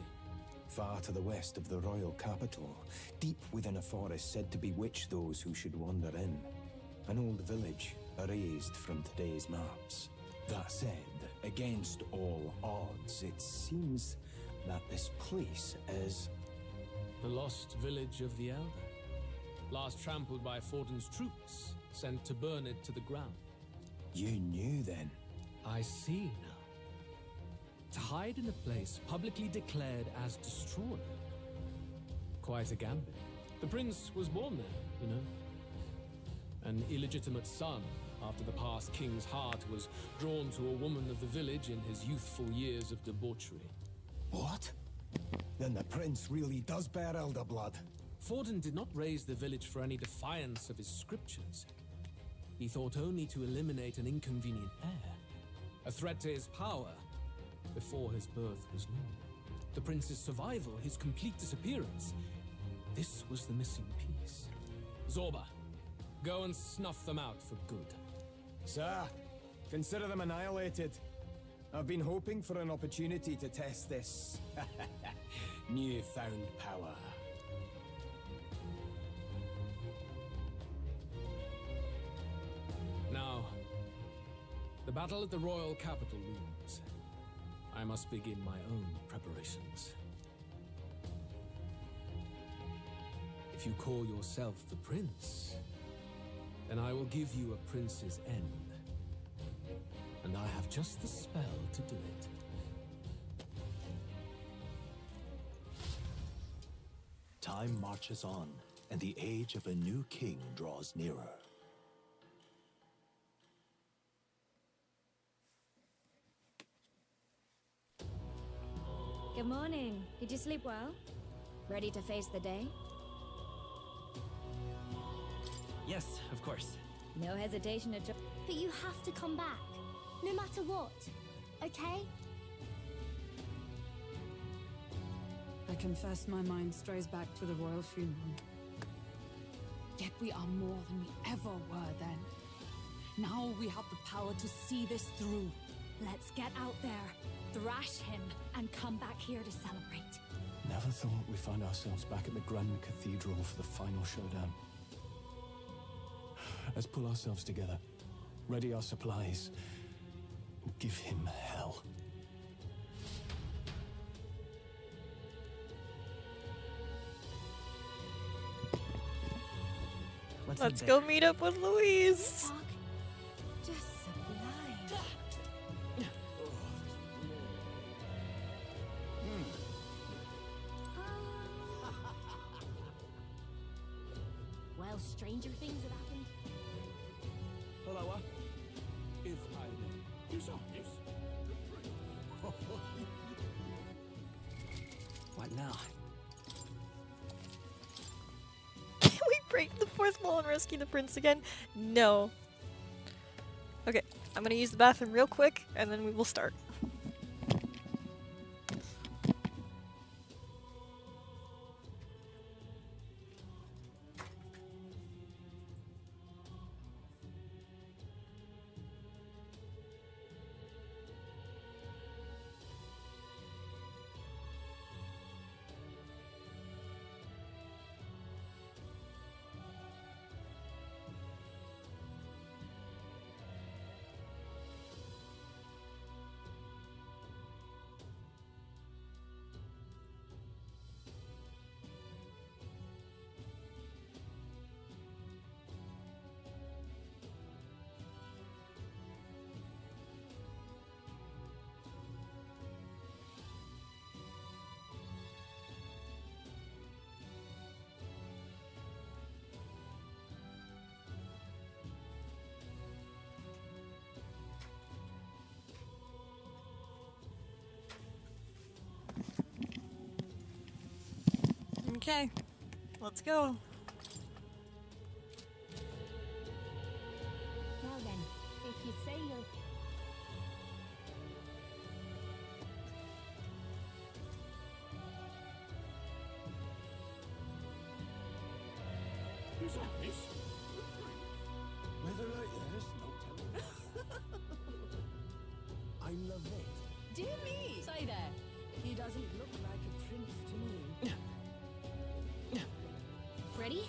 Far to the west of the royal capital, deep within a forest said to bewitch those who should wander in. An old village, erased from today's maps. That said, against all odds, it seems that this place is... The lost village of the Elder. Last trampled by Fortin's troops, sent to burn it to the ground. You knew then? I see now. To hide in a place publicly declared as destroyed. Quite a gambit. The prince was born there, you know. An illegitimate son, after the past king's heart was drawn to a woman of the village in his youthful years of debauchery. What? Then the prince really does bear elder blood. Fortin did not raise the village for any defiance of his scriptures. He thought only to eliminate an inconvenient heir, a threat to his power, before his birth was known. The prince's survival, his complete disappearance, this was the missing piece. Zorba, go and snuff them out for good. Sir, consider them annihilated. I've been hoping for an opportunity to test this newfound power. Now, the battle at the royal capital looms. I must begin my own preparations. If you call yourself the prince, then I will give you a prince's end. And I have just the spell to do it. Time marches on, and the age of a new king draws nearer. Good morning. Did you sleep well? Ready to face the day? Yes, of course. No hesitation to join. But you have to come back, no matter what, okay? I confess my mind strays back to the royal funeral. Yet we are more than we ever were then. Now we have the power to see this through. Let's get out there, thrash him, and come back here to celebrate. Never thought we'd find ourselves back at the Grand Cathedral for the final showdown. Let's pull ourselves together, ready our supplies, and give him hell. Let's go meet up with Louise. Just sublime. Well, stranger things have happened. Hello, if I may. Yes, yes. What now? Can we break the fourth wall and rescue the prince again? No. Okay, I'm gonna use the bathroom real quick, and then we will start. Okay, let's go. Well then, if you say you're... Dear me! Say there. He doesn't look like a prince to me. Ready?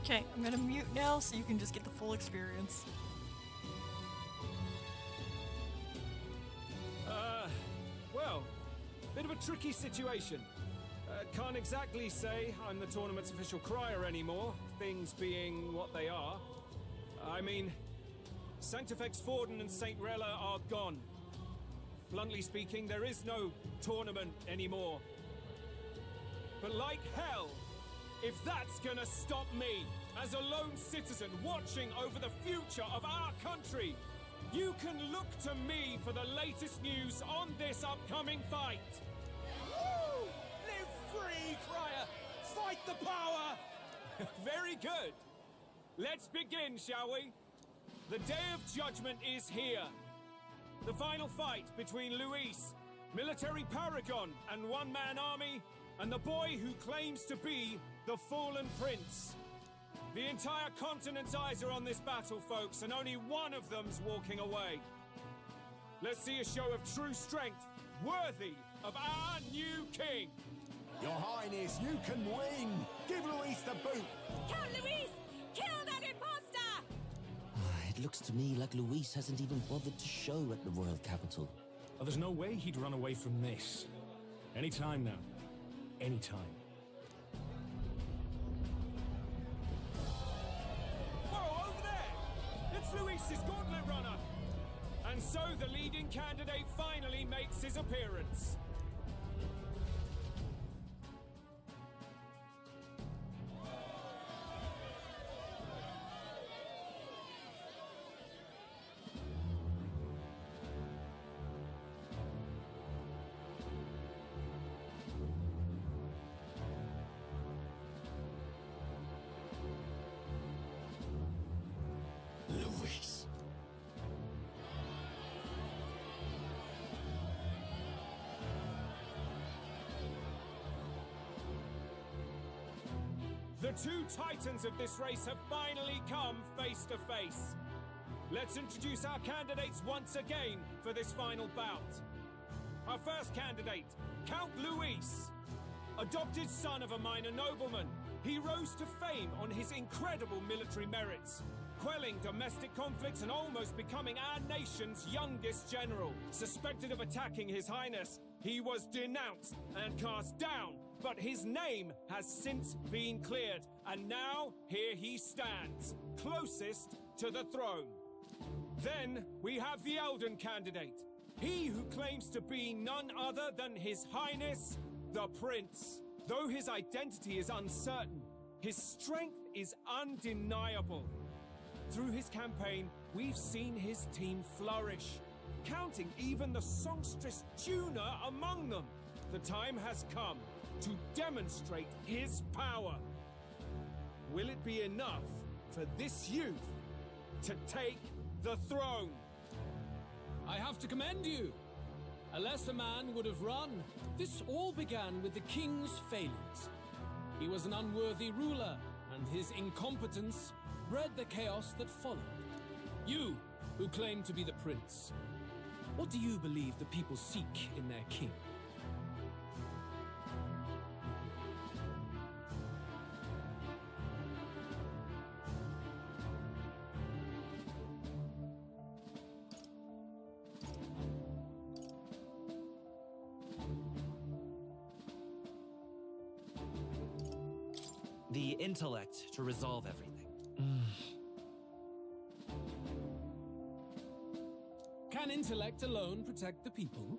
Okay, I'm gonna mute now so you can just get the full experience. Well, bit of a tricky situation. Can't exactly say I'm the tournament's official crier anymore, things being what they are. I mean, Sanctifex Forden and St. Rella are gone. Bluntly speaking, there is no tournament anymore. But like hell, if that's gonna stop me, as a lone citizen watching over the future of our country, you can look to me for the latest news on this upcoming fight. Woo! Live free, crier! Fight the power! Very good. Let's begin, shall we? The Day of Judgment is here. The final fight between Luis, military paragon and one-man army, and the boy who claims to be the fallen prince. The entire continent's eyes are on this battle, folks, and only one of them's walking away. Let's see a show of true strength, worthy of our new king. Your Highness, you can win! Give Luis the boot! Count Luis! Kill that imposter! It looks to me like Luis hasn't even bothered to show at the royal capital. Oh, there's no way he'd run away from this. Any time now. Any time. Whoa, over there! It's Luis's gauntlet runner! And so the leading candidate finally makes his appearance. Luis. The two titans of this race have finally come face to face. Let's introduce our candidates once again for this final bout. Our first candidate, Count Luis. Adopted son of a minor nobleman, he rose to fame on his incredible military merits, quelling domestic conflicts and almost becoming our nation's youngest general. Suspected of attacking His Highness, he was denounced and cast down, but his name has since been cleared, and now here he stands, closest to the throne. Then we have the Elden candidate, he who claims to be none other than His Highness, the Prince. Though his identity is uncertain, his strength is undeniable. Through his campaign, we've seen his team flourish, counting even the songstress Juna among them. The time has come to demonstrate his power. Will it be enough for this youth to take the throne? I have to commend you. A lesser man would have run. This all began with the king's failings. He was an unworthy ruler, and his incompetence bred the chaos that followed. You, who claim to be the prince, what do you believe the people seek in their king? The intellect to resolve everything. Can intellect alone protect the people?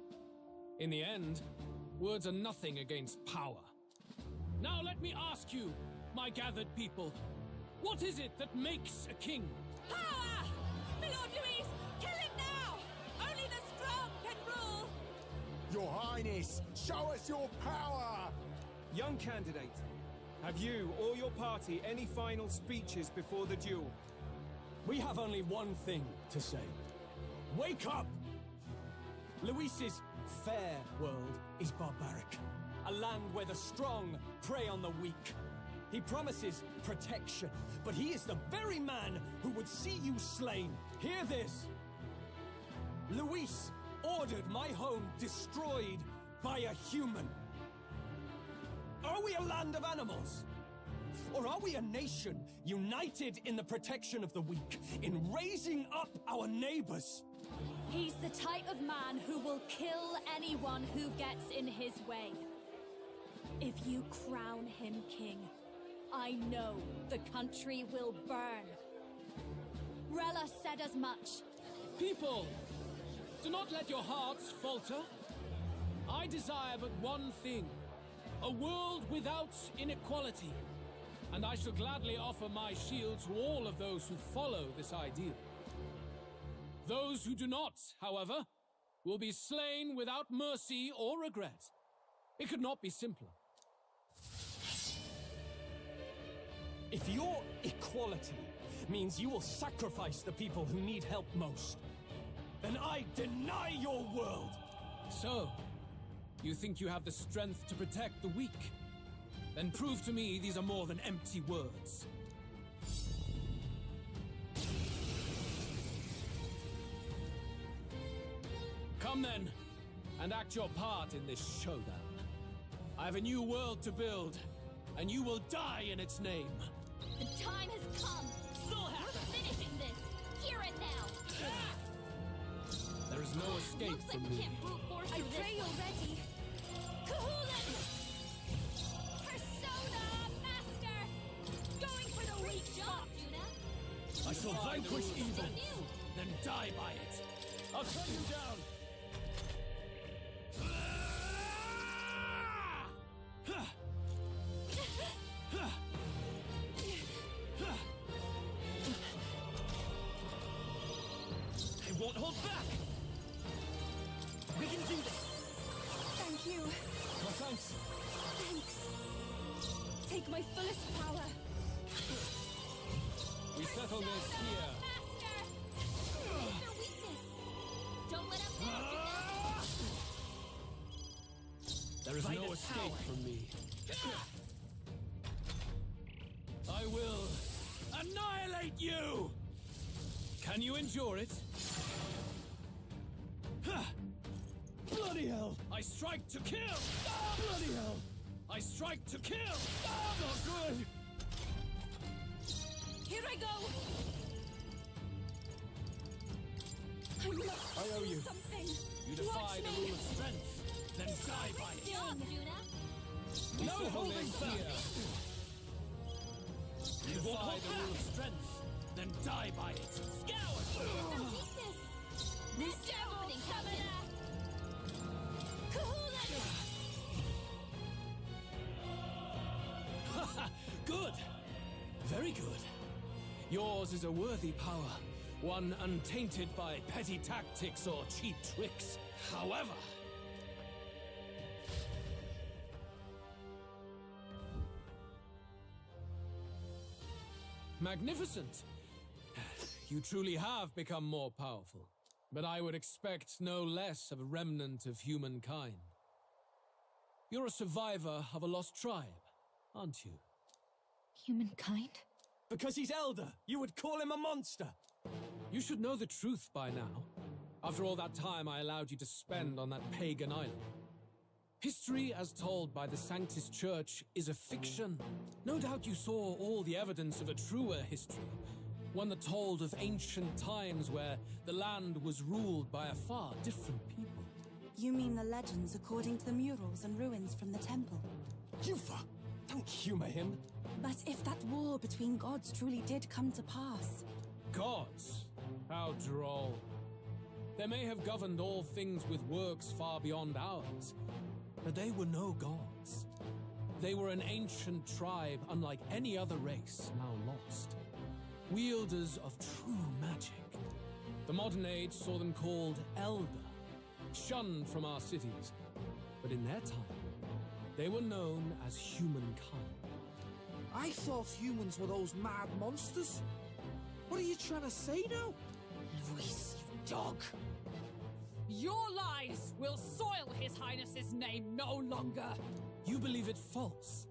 In the end, words are nothing against power. Now let me ask you, my gathered people, what is it that makes a king? Power! My Lord Luis, kill him now! Only the strong can rule! Your Highness, show us your power! Young candidate, have you or your party any final speeches before the duel? We have only one thing to say. Wake up! Luis's fair world is barbaric. A land where the strong prey on the weak. He promises protection, but he is the very man who would see you slain. Hear this! Luis ordered my home destroyed by a human? Are we a land of animals? Or are we a nation united in the protection of the weak, in raising up our neighbors? He's the type of man who will kill anyone who gets in his way. If you crown him king, I know the country will burn. Rella said as much. People, do not let your hearts falter. I desire but one thing, a world without inequality. And I shall gladly offer my shield to all of those who follow this ideal. Those who do not, however, will be slain without mercy or regret. It could not be simpler. If your equality means you will sacrifice the people who need help most, then I deny your world! So, you think you have the strength to protect the weak? Then prove to me these are more than empty words. Come then, and act your part in this showdown. I have a new world to build, and you will die in its name. The time has come! We're finishing this! Here and now! There is no escape from me. I pray you're ready! Kahulan! Persona, Master! Going for the weak spot! I shall vanquish evil, then die by it. I'll cut you down! I won't hold back! We can do this! Thank you. No thanks. Thanks. Take my fullest power. We settle this here. Your weakness. Don't let up now. There is no escape from me. I will annihilate you! Can you endure it? Bloody hell! I strike to kill! Bloody hell! I strike to kill! Not good! Here I go! I owe you. Something. You defy the rule of strength, then die by it. Stop, Juna. No holding back! You defy the rule of strength, then die by it. Scour! This devil coming up! Good! Very good. Yours is a worthy power, one untainted by petty tactics or cheap tricks. However... Magnificent! You truly have become more powerful, but I would expect no less of a remnant of humankind. You're a survivor of a lost tribe, aren't you? Humankind? Because he's elder, you would call him a monster! You should know the truth by now. After all that time I allowed you to spend on that pagan island. History, as told by the Sanctus Church, is a fiction. No doubt you saw all the evidence of a truer history. One that told of ancient times where the land was ruled by a far different people. You mean the legends according to the murals and ruins from the temple? Yufa! Don't humor him! But if that war between gods truly did come to pass... Gods? How droll. They may have governed all things with works far beyond ours, but they were no gods. They were an ancient tribe unlike any other race now lost. Wielders of true magic. The modern age saw them called Elder, shunned from our cities. But in their time, they were known as humankind. I thought humans were those mad monsters. What are you trying to say now? Luis, you dog. Your lies will soil His Highness's name no longer. You believe it false?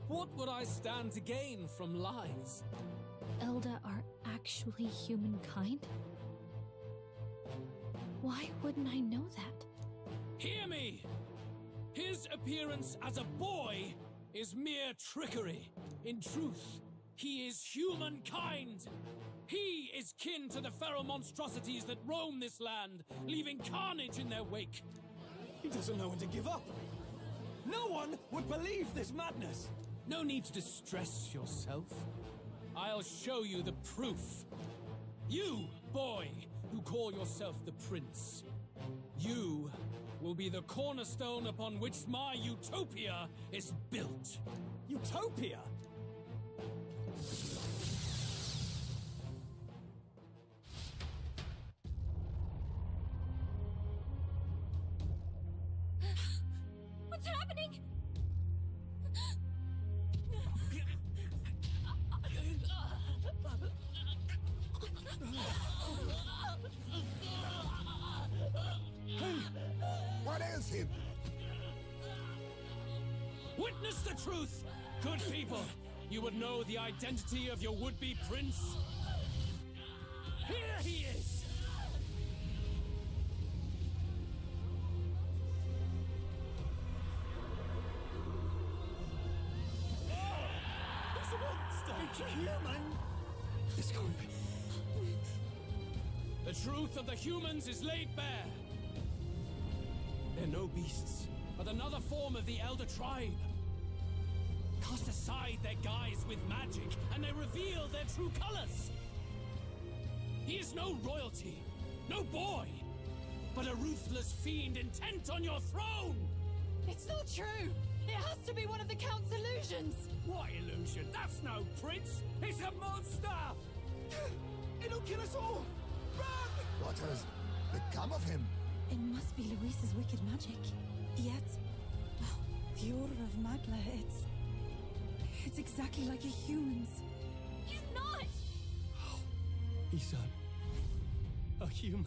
What would I stand to gain from lies? Elda are actually humankind? Why wouldn't I know that? Hear me! His appearance as a boy is mere trickery. In truth, he is humankind. He is kin to the feral monstrosities that roam this land, leaving carnage in their wake. He doesn't know when to give up. No one would believe this madness. No need to distress yourself. I'll show you the proof. You, boy, who call yourself the prince. You will be the cornerstone upon which my utopia is built. Utopia? What's happening? What ails him? Witness the truth, good people. You would know the identity of your would-be prince. Here he is! It's a monster! It's a human! This can't be. The truth of the humans is laid bare. They're no beasts, but another form of the Elder Tribe. Cast aside their guise with magic, and they reveal their true colors. He is no royalty, no boy, but a ruthless fiend intent on your throne! It's not true! It has to be one of the Count's illusions! What illusion? That's no prince! It's a monster! It'll kill us all! Run! What has become of him? It must be Luis's wicked magic. Yet, the aura of Magla, it's exactly like a human's. He's not! He's a human.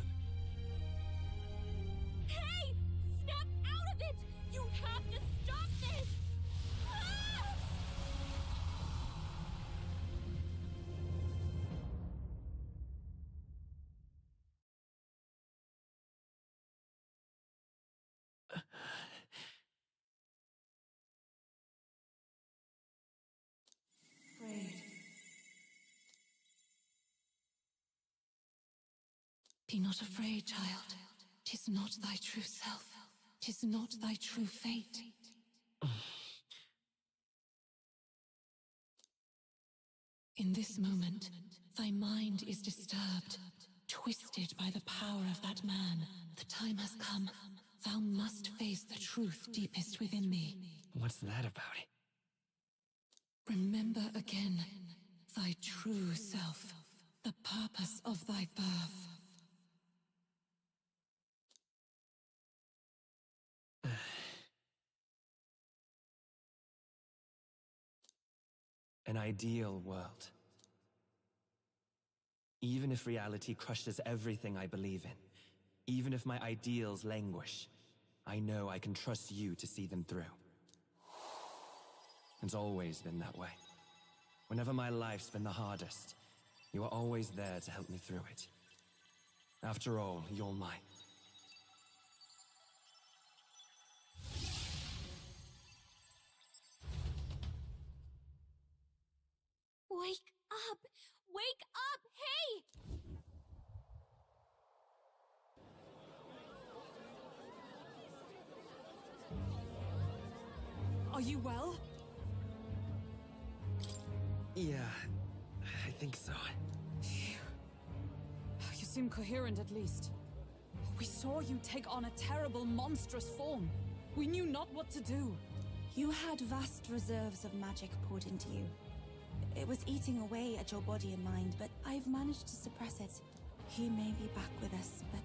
Hey! Snap out of it! You have to stop this! Ah! Afraid. Be not afraid, child. 'Tis not thy true self. 'Tis not thy true fate. In this moment, thy mind is disturbed, twisted by the power of that man. The time has come. Thou must face the truth deepest within thee. What's that about? Remember again thy true self, the purpose of thy birth. An ideal world. Even if reality crushes everything I believe in, even if my ideals languish, I know I can trust you to see them through. It's always been that way. Whenever my life's been the hardest, you are always there to help me through it. After all, you're mine. Wake up! Wake up! Hey! Are you well? Yeah, I think so. Phew. You seem coherent at least. We saw you take on a terrible, monstrous form. We knew not what to do. You had vast reserves of magic poured into you. It was eating away at your body and mind, but I've managed to suppress it. He may be back with us, but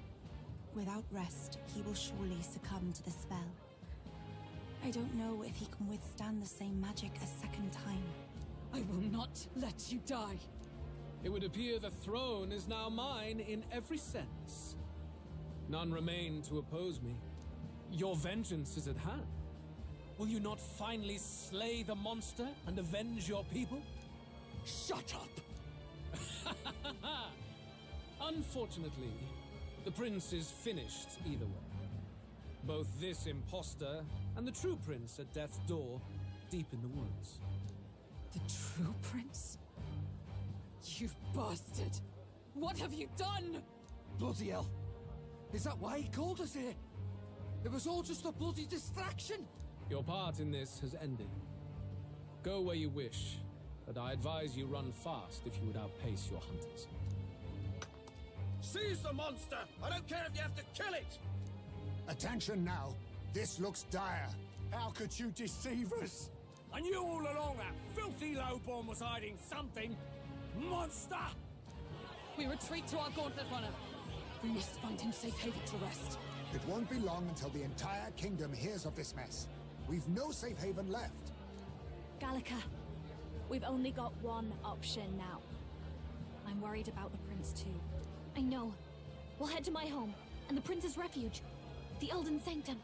without rest, he will surely succumb to the spell. I don't know if he can withstand the same magic a second time. I will not let you die. It would appear the throne is now mine in every sense. None remain to oppose me. Your vengeance is at hand. Will you not finally slay the monster and avenge your people? Shut up! Unfortunately, The prince is finished either way. Both this imposter and the true prince at death's door, deep in the woods. The true prince? You bastard! What have you done? Bloody hell! Is that why he called us here? It was all just a bloody distraction! Your part in this has ended. Go where you wish, but I advise you run fast if you would outpace your hunters. Seize the monster! I don't care if you have to kill it! Attention now. This looks dire. How could you deceive us? I knew all along that filthy lowborn was hiding something. Monster! We retreat to our gauntlet runner. We must find him safe haven to rest. It won't be long until the entire kingdom hears of this mess. We've no safe haven left. Gallica, we've only got one option now. I'm worried about the prince too. I know. We'll head to my home, and the prince's refuge. The Elden Sanctum.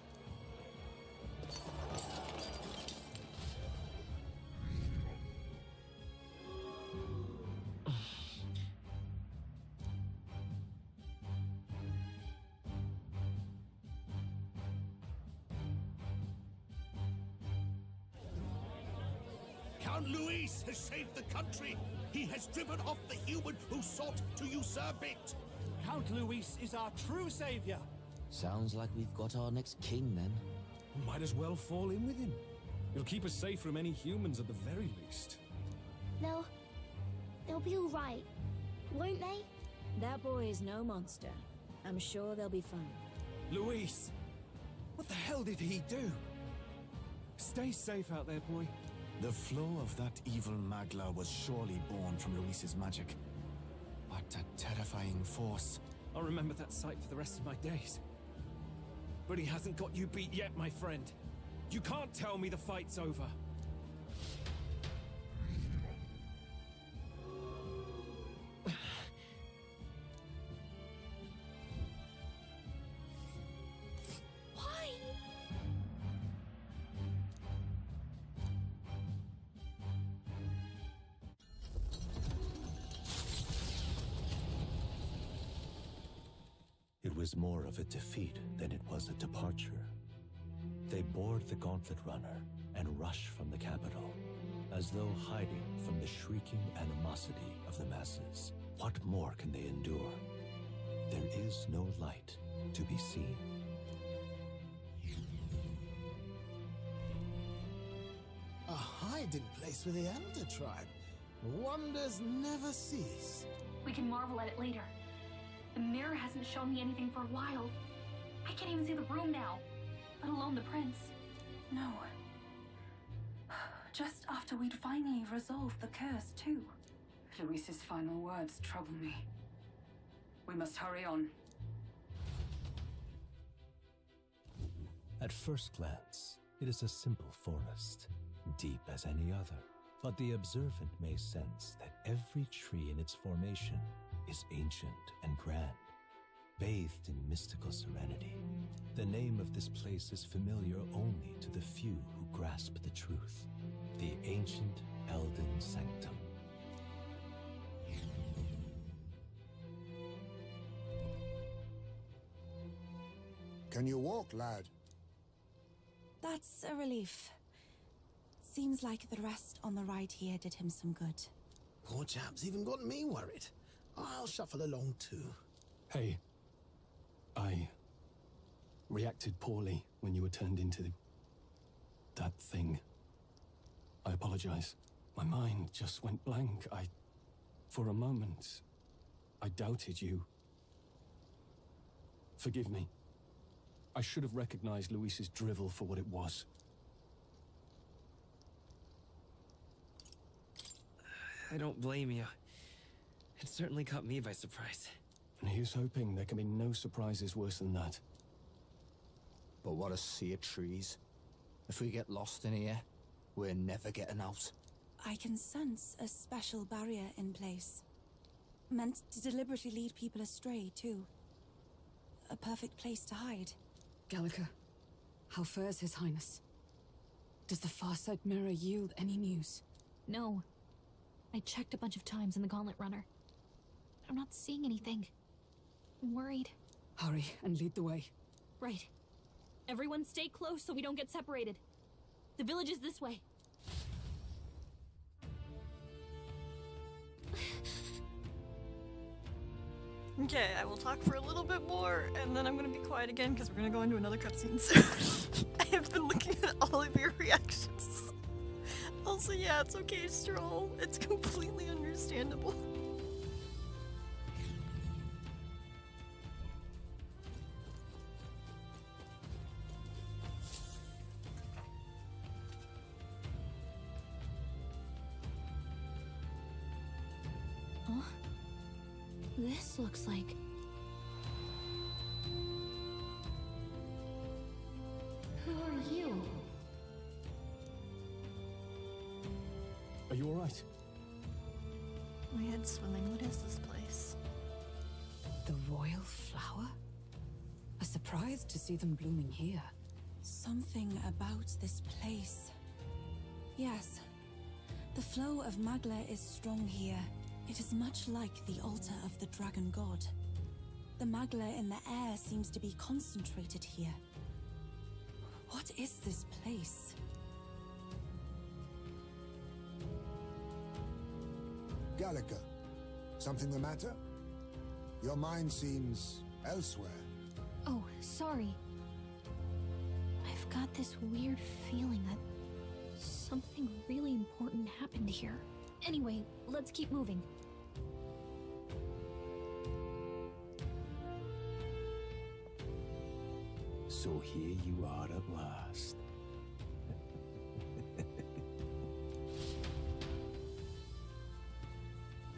Count Luis has saved the country. He has driven off the human who sought to usurp it. Count Luis is our true savior. Sounds like we've got our next king, then. Might as well fall in with him. He'll keep us safe from any humans at the very least. They'll be all right, won't they? That boy is no monster. I'm sure they'll be fine. Luis! What the hell did he do? Stay safe out there, boy. The flow of that evil Magla was surely born from Luis's magic. What a terrifying force. I'll remember that sight for the rest of my days. But he hasn't got you beat yet, my friend. You can't tell me the fight's over. It was more of a defeat than it was a departure. They board the gauntlet runner and rush from the capital, as though hiding from the shrieking animosity of the masses. What more can they endure? There is no light to be seen. A hiding place for the Elder tribe. Wonders never cease. We can marvel at it later. The mirror hasn't shown me anything for a while. I can't even see the room now, let alone the prince. No. Just after we'd finally resolved the curse, too. Luis's final words trouble me. We must hurry on. At first glance, it is a simple forest, deep as any other. But the observant may sense that every tree in its formation is ancient and grand, bathed in mystical serenity. The name of this place is familiar only to the few who grasp the truth. The ancient Elden Sanctum. Can you walk, lad? That's a relief. Seems like the rest on the ride here did him some good. Poor chap's even got me worried. I'll shuffle along too. Hey, I reacted poorly when you were turned into that thing. I apologize. My mind just went blank. For a moment, I doubted you. Forgive me. I should have recognized Luis's drivel for what it was. I don't blame you. It certainly caught me by surprise. And here's hoping there can be no surprises worse than that. But what a sea of trees. If we get lost in here, we're never getting out. I can sense a special barrier in place. Meant to deliberately lead people astray, too. A perfect place to hide. Gallica, how fares His Highness? Does the Farsight mirror yield any news? No. I checked a bunch of times in the gauntlet runner. I'm not seeing anything. I'm worried. Hurry and lead the way. Right. Everyone stay close so we don't get separated. The village is this way. Okay, I will talk for a little bit more, and then I'm gonna be quiet again because we're gonna go into another cutscene soon. I have been looking at all of your reactions. Also, yeah, it's okay, Stroll. It's completely understandable. Huh? This looks like... Who are you? Are you alright? My head's swimming. What is this place? The royal flower? A surprise to see them blooming here. Something about this place. Yes. The flow of Magla is strong here. It is much like the altar of the dragon god. The Magla in the air seems to be concentrated here. What is this place? Gallica, something the matter? Your mind seems elsewhere. Oh, sorry. I've got this weird feeling that something really important happened here. Anyway, let's keep moving. So here you are at last.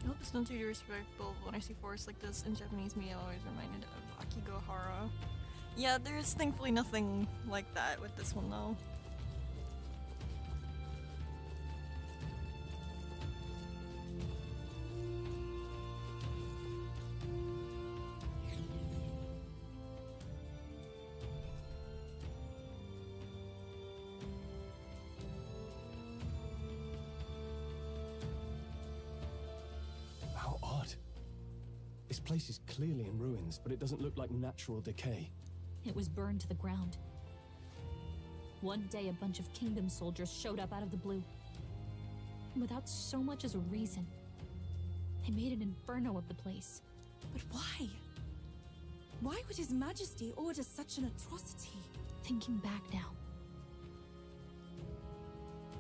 I hope it's not too disrespectful. When I see forests like this in Japanese media, I'm always reminded of Akigahara. Yeah, there's thankfully nothing like that with this one though. How odd. This place is clearly in ruins, but it doesn't look like natural decay. It was burned to the ground. One day, a bunch of kingdom soldiers showed up out of the blue. Without so much as a reason. They made an inferno of the place. But why? Why would His Majesty order such an atrocity? Thinking back now,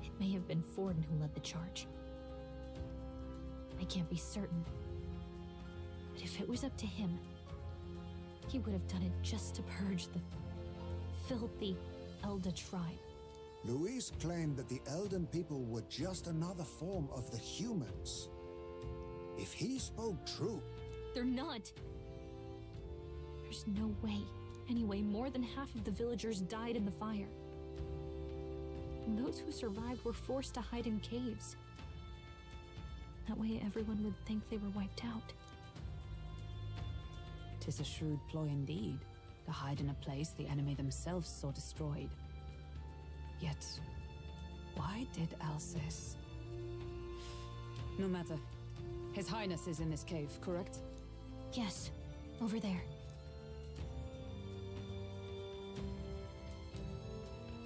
it may have been Forden who led the charge. I can't be certain. But if it was up to him, he would have done it just to purge the filthy Elda tribe. Luis claimed that the Elden people were just another form of the humans. If he spoke true... They're not. There's no way. Anyway, more than half of the villagers died in the fire. And those who survived were forced to hide in caves. That way everyone would think they were wiped out. 'Tis a shrewd ploy indeed, to hide in a place the enemy themselves saw destroyed. Yet, why did Alcest? No matter. His Highness is in this cave, correct? Yes, over there.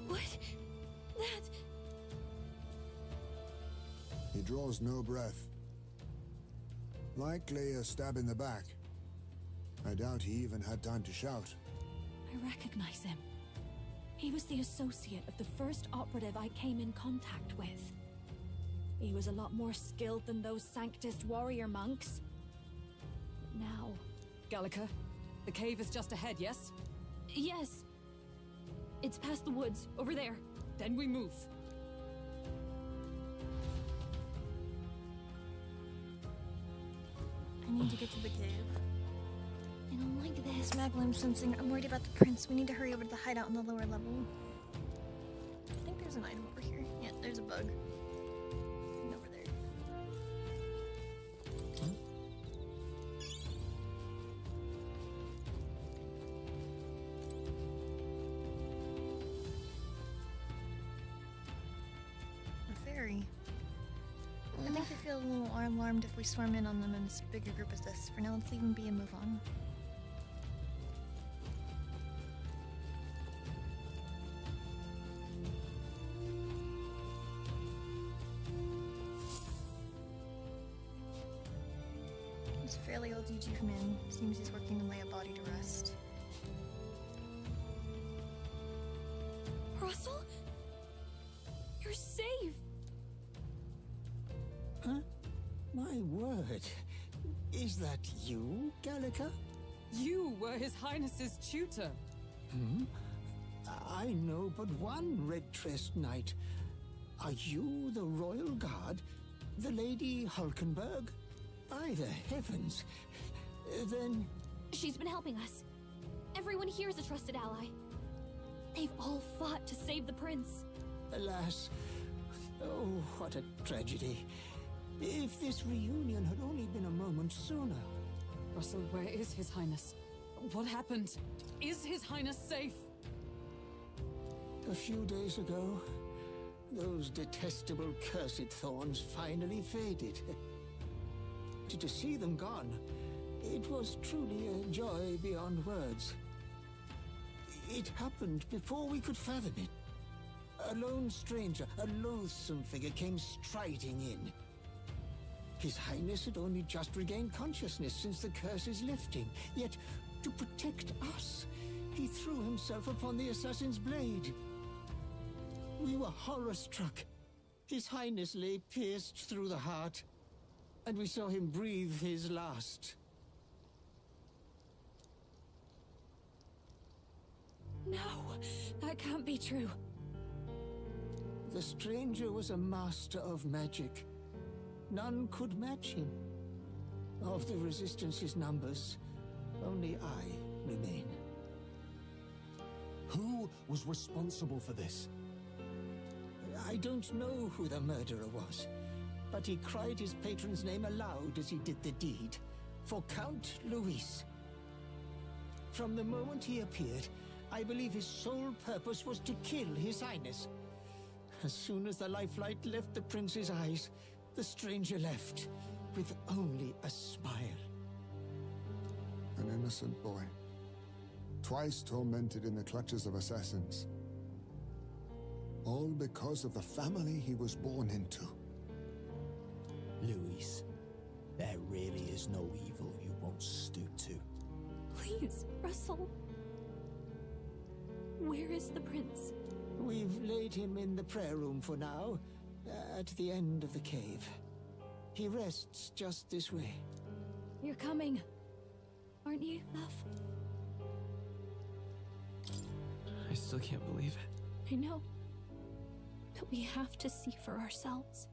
What? That... He draws no breath. Likely a stab in the back. I doubt he even had time to shout. I recognize him. He was the associate of the first operative I came in contact with. He was a lot more skilled than those Sanctist warrior monks. But now... Gallica, the cave is just ahead, yes? Yes. It's past the woods, over there. Then we move. I need to get to the cave. I don't like this. Magla, I'm sensing. I'm worried about the prince. We need to hurry over to the hideout on the lower level. I think there's an item over here. Yeah, there's a bug. And over there. A fairy. I think they feel a little alarmed if we swarm in on them in as big a group as this. For now, let's leave them be and move on. LDG come in. Seems he's working to lay a body to rest. Russell? You're safe! Huh? My word. Is that you, Gallica? You were His Highness's tutor. Hmm? I know but one red-tressed knight. Are you the Royal Guard? The Lady Hulkenberg? By the heavens. Then... She's been helping us. Everyone here is a trusted ally. They've all fought to save the prince. Alas. Oh, what a tragedy. If this reunion had only been a moment sooner. Russell, where is His Highness? What happened? Is His Highness safe? A few days ago, those detestable cursed thorns finally faded. To see them gone, it was truly a joy beyond words. It happened before we could fathom it. A lone stranger, a loathsome figure came striding in. His Highness had only just regained consciousness since the curse's lifting, yet to protect us, he threw himself upon the assassin's blade. We were horror-struck. His Highness lay pierced through the heart, and we saw him breathe his last. No, that can't be true. The stranger was a master of magic. None could match him. Of the Resistance's numbers, only I remain. Who was responsible for this? I don't know who the murderer was, but he cried his patron's name aloud as he did the deed. For Count Luis. From the moment he appeared, I believe his sole purpose was to kill His Highness. As soon as the lifelight left the prince's eyes, the stranger left, with only a smile. An innocent boy, twice tormented in the clutches of assassins. All because of the family he was born into. Luis, there really is no evil you won't stoop to. Please, Russell. Where is the prince? We've laid him in the prayer room for now, at the end of the cave. He rests just this way. You're coming, aren't you, love? I still can't believe it. I know. But we have to see for ourselves.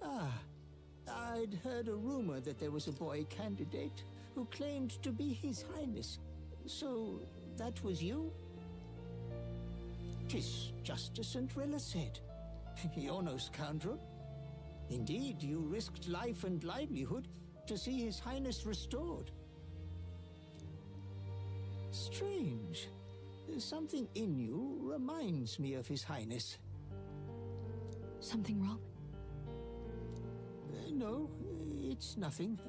Ah, I'd heard a rumor that there was a boy candidate who claimed to be His Highness. So, that was you? 'Tis just as St. Rilla said. You're no scoundrel. Indeed, you risked life and livelihood to see His Highness restored. Strange. Something in you reminds me of His Highness. Something wrong? No, it's nothing.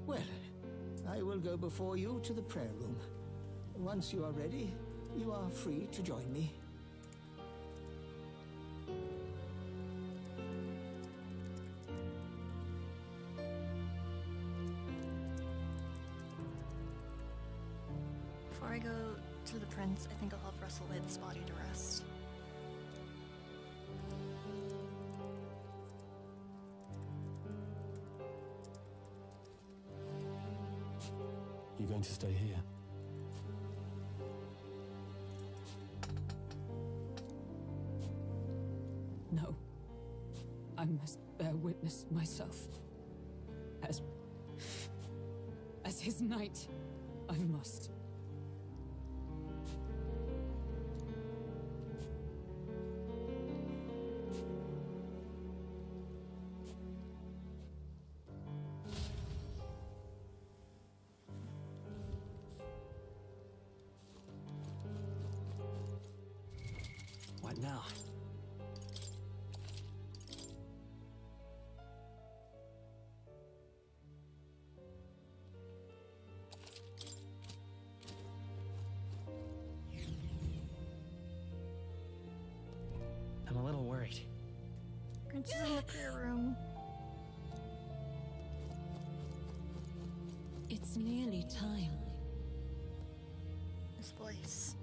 Well, I will go before you to the prayer room. Once you are ready, you are free to join me. Before I go to the prince, I think I'll have Russell lay this body to rest. You going to stay here? No. I must bear witness myself. As his knight, I must. What now? I'm a little worried. Prince is in the prayer room. It's nearly time. This voice.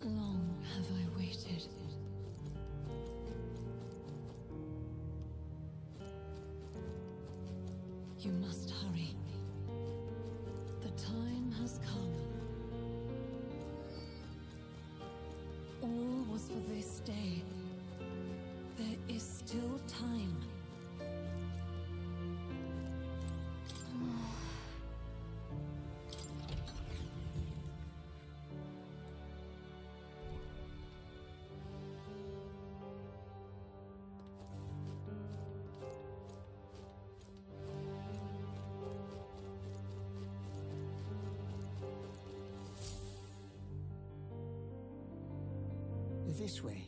Long have I waited. You must hurry. The time has come. All was for this day. There is still time. This way.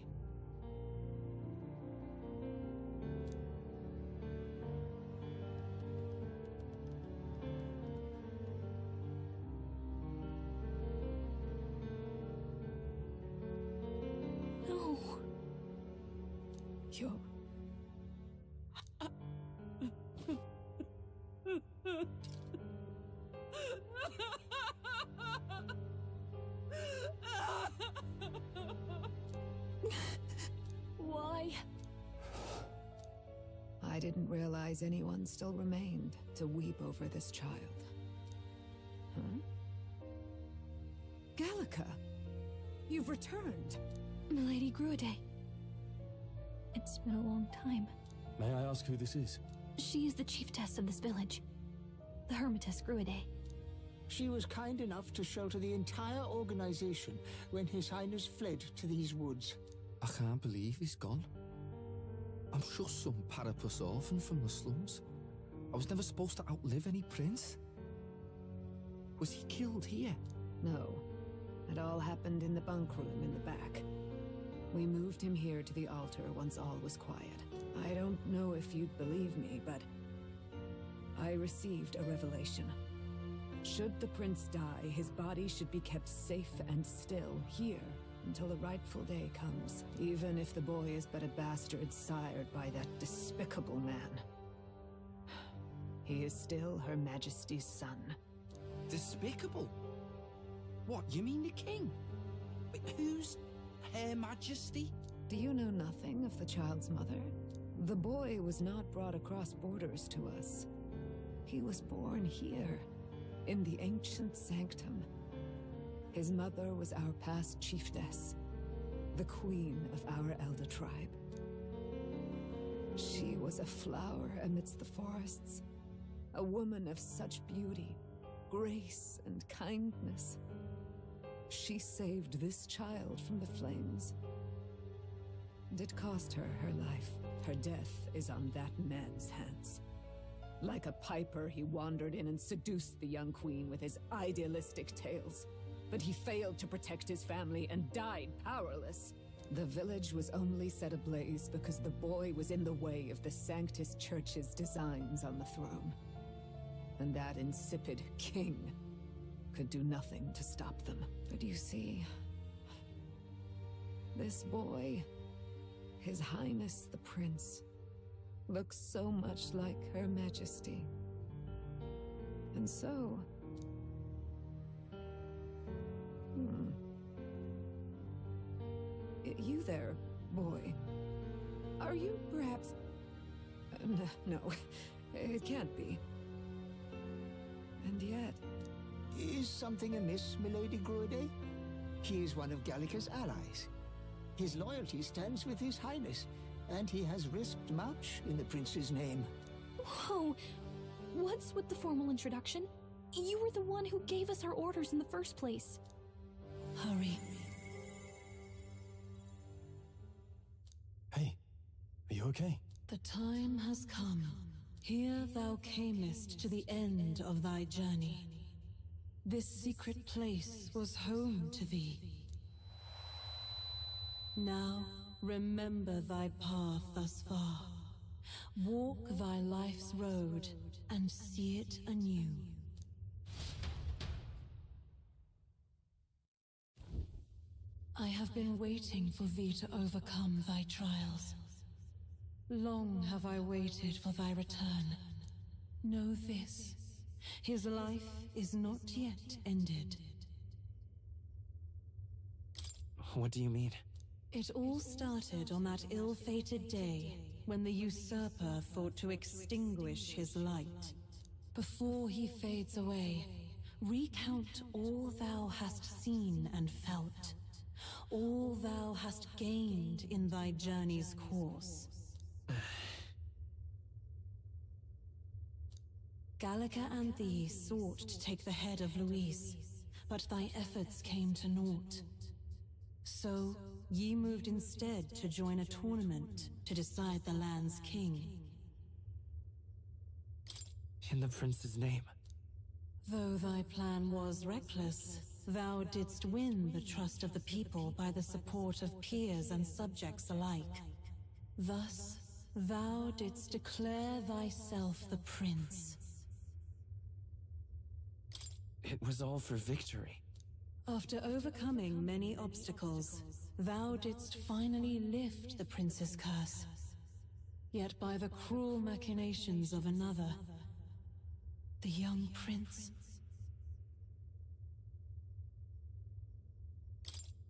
No. You're... Why? I didn't realize anyone still remained to weep over this child. Huh? Gallica! You've returned! Milady Gruide. It's been a long time. May I ask who this is? She is the chiefess of this village. The Hermitess Gruide. She was kind enough to shelter the entire organization when His Highness fled to these woods. I can't believe he's gone. I'm just some parapus orphan from the slums. I was never supposed to outlive any prince. Was he killed here? No. It all happened in the bunk room in the back. We moved him here to the altar once all was quiet. I don't know if you'd believe me, but I received a revelation. Should the prince die, his body should be kept safe and still here until the rightful day comes, even if the boy is but a bastard sired by that despicable man. He is still Her Majesty's son. Despicable? What, you mean the king? Wait, who's Her Majesty? Do you know nothing of the child's mother? The boy was not brought across borders to us. He was born here, in the ancient sanctum. His mother was our past chiefess, the queen of our elder tribe. She was a flower amidst the forests, a woman of such beauty, grace, and kindness. She saved this child from the flames. And it cost her her life. Her death is on that man's hands. Like a piper, he wandered in and seduced the young queen with his idealistic tales. But he failed to protect his family and died powerless. The village was only set ablaze because the boy was in the way of the Sanctus Church's designs on the throne. And that insipid king could do nothing to stop them. But you see, this boy, His Highness the Prince, looks so much like Her Majesty. And so... You there, boy. Are you perhaps... no, it can't be. And yet... Is something amiss, Milady Gruide? He is one of Gallica's allies. His loyalty stands with His Highness, and he has risked much in the prince's name. Whoa! What's with the formal introduction? You were the one who gave us our orders in the first place. Hurry. Hey, are you okay? The time has come. Here thou camest to the end of thy journey. This secret place was home to thee. Now remember thy path thus far. Walk thy life's road and see it anew. I have been waiting for thee to overcome thy trials. Long have I waited for thy return. Know this, his life is not yet ended. What do you mean? It all started on that ill-fated day when the usurper thought to extinguish his light. Before he fades away, recount all thou hast seen and felt, all thou hast gained in thy journey's course. Gallica and thee sought to take the head of Luis, but thy efforts came to naught. So, ye moved instead to join a tournament to decide the land's king. In the prince's name. Though thy plan was reckless, thou didst win the trust of the people by the support of peers and subjects alike. Thus, thou didst declare thyself the prince. It was all for victory. After overcoming many obstacles, thou didst finally lift the prince's curse. Yet by the cruel machinations of another, the young prince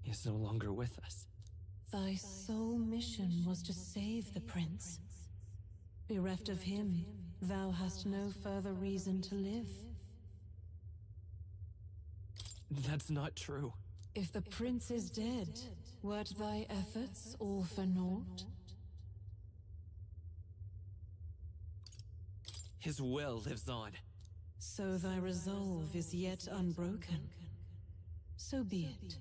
is no longer with us. Thy sole mission was to save the prince. Bereft of him, thou hast no further reason to live. That's not true. If the prince is dead, wert thy efforts all for naught? His will lives on. So thy resolve is yet unbroken. So be it.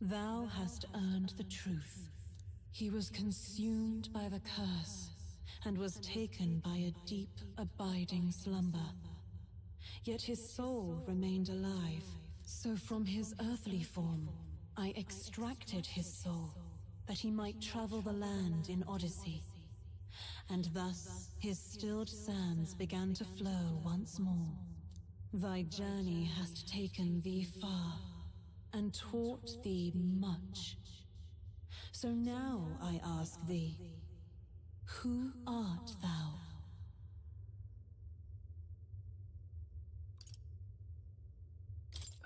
Thou hast earned the truth. He was consumed by the curse, and was taken by a deep, abiding slumber. Yet his soul remained alive. So from his earthly form, I extracted his soul, that he might travel the land in Odyssey. And thus his stilled sands began to flow once more. Thy journey hast taken thee far, and taught thee much. So now I ask thee, who art thou?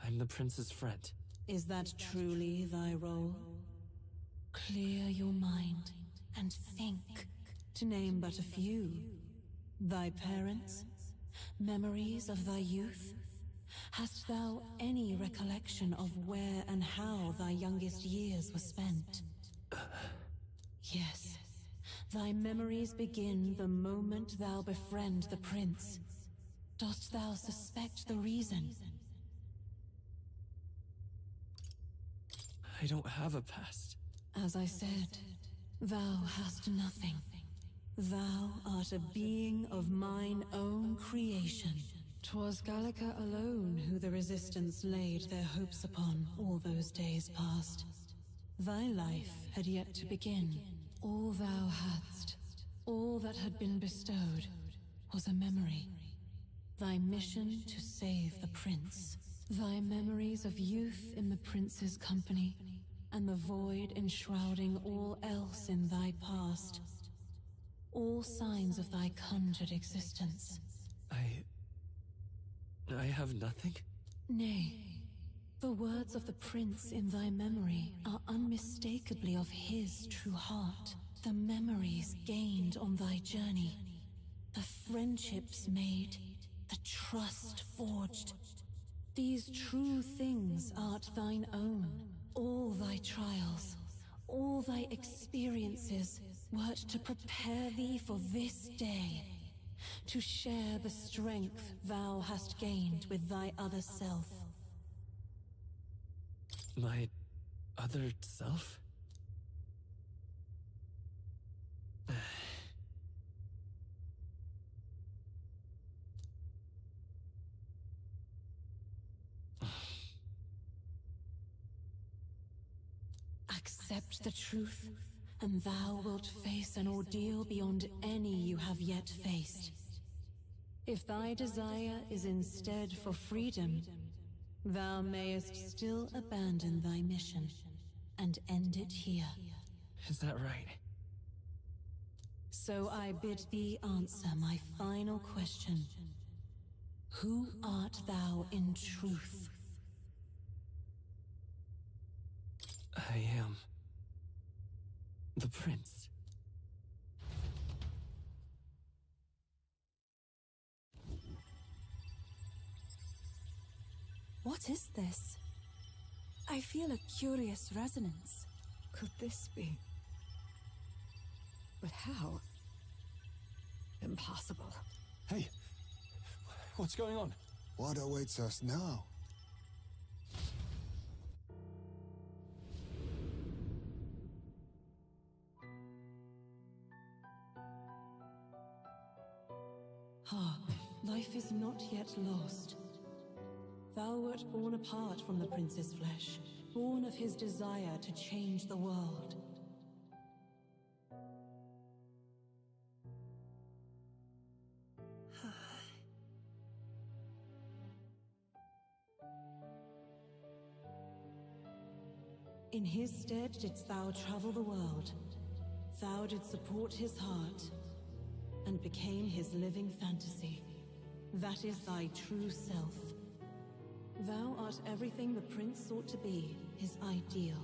I'm the prince's friend. Is that truly thy role? Clear your mind and think, to name but a few. Thy parents? Memories of thy youth? Hast thou any recollection of where and how thy youngest years were spent? Yes, thy memories begin the moment thou befriend the prince. Dost thou suspect the reason? I don't have a past. As I said, thou hast nothing. Thou art a being of mine own creation. 'Twas Gallica alone who the Resistance laid their hopes upon all those days past. Thy life had yet to begin. All thou hadst, all that had been bestowed, was a memory. Thy mission to save the prince. Thy memories of youth in the prince's company, and the void enshrouding all else in thy past. All signs of thy conjured existence. I have nothing? Nay, the words of the prince in thy memory are unmistakably of his true heart. The memories gained on thy journey, the friendships made, the trust forged. These true things art thine own. All thy trials, all thy experiences wert to prepare thee for this day, to share the strength thou hast gained with thy other self. My other self? Accept the truth, and thou wilt face an ordeal beyond any you have yet faced. If thy desire is instead for freedom, thou mayest still abandon thy mission, and end it here. Is that right? So I bid thee answer my final question. Who art thou in truth? I am... the prince. What is this? I feel a curious resonance. Could this be? But how? Impossible. Hey! What's going on? What awaits us now? Hark, life is not yet lost. Thou wert born apart from the prince's flesh, born of his desire to change the world. In his stead didst thou travel the world. Thou didst support his heart, and became his living fantasy. That is thy true self. Thou art everything the prince sought to be, his ideal.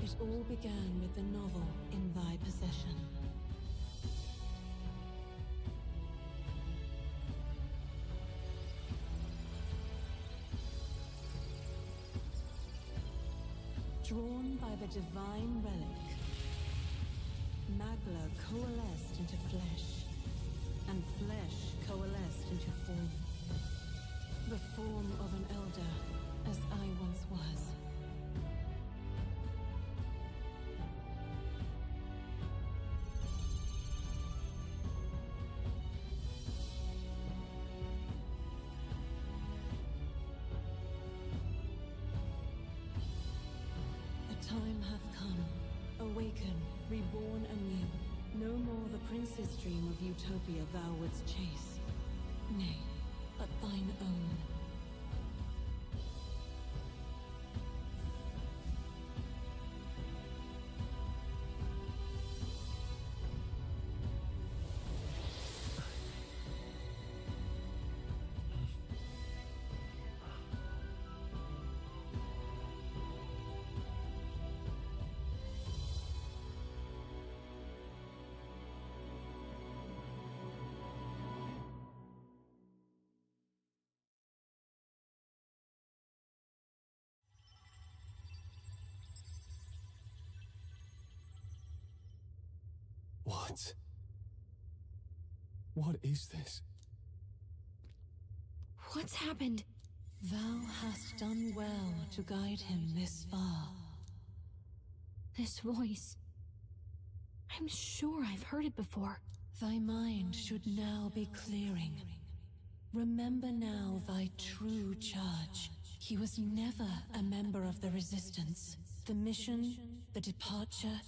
It all began with the novel in thy possession. Drawn by the divine relic, Magla coalesced into flesh, and flesh coalesced into form. The form of an elder, as I once was. Time hath come. Awaken, reborn anew. No more the prince's dream of utopia thou wouldst chase. Nay, but thine own. What? What is this? What's happened? Thou hast done well to guide him this far. This voice. I'm sure I've heard it before. Thy mind should now be clearing. Remember now thy true charge. He was never a member of the Resistance. The mission, the departure,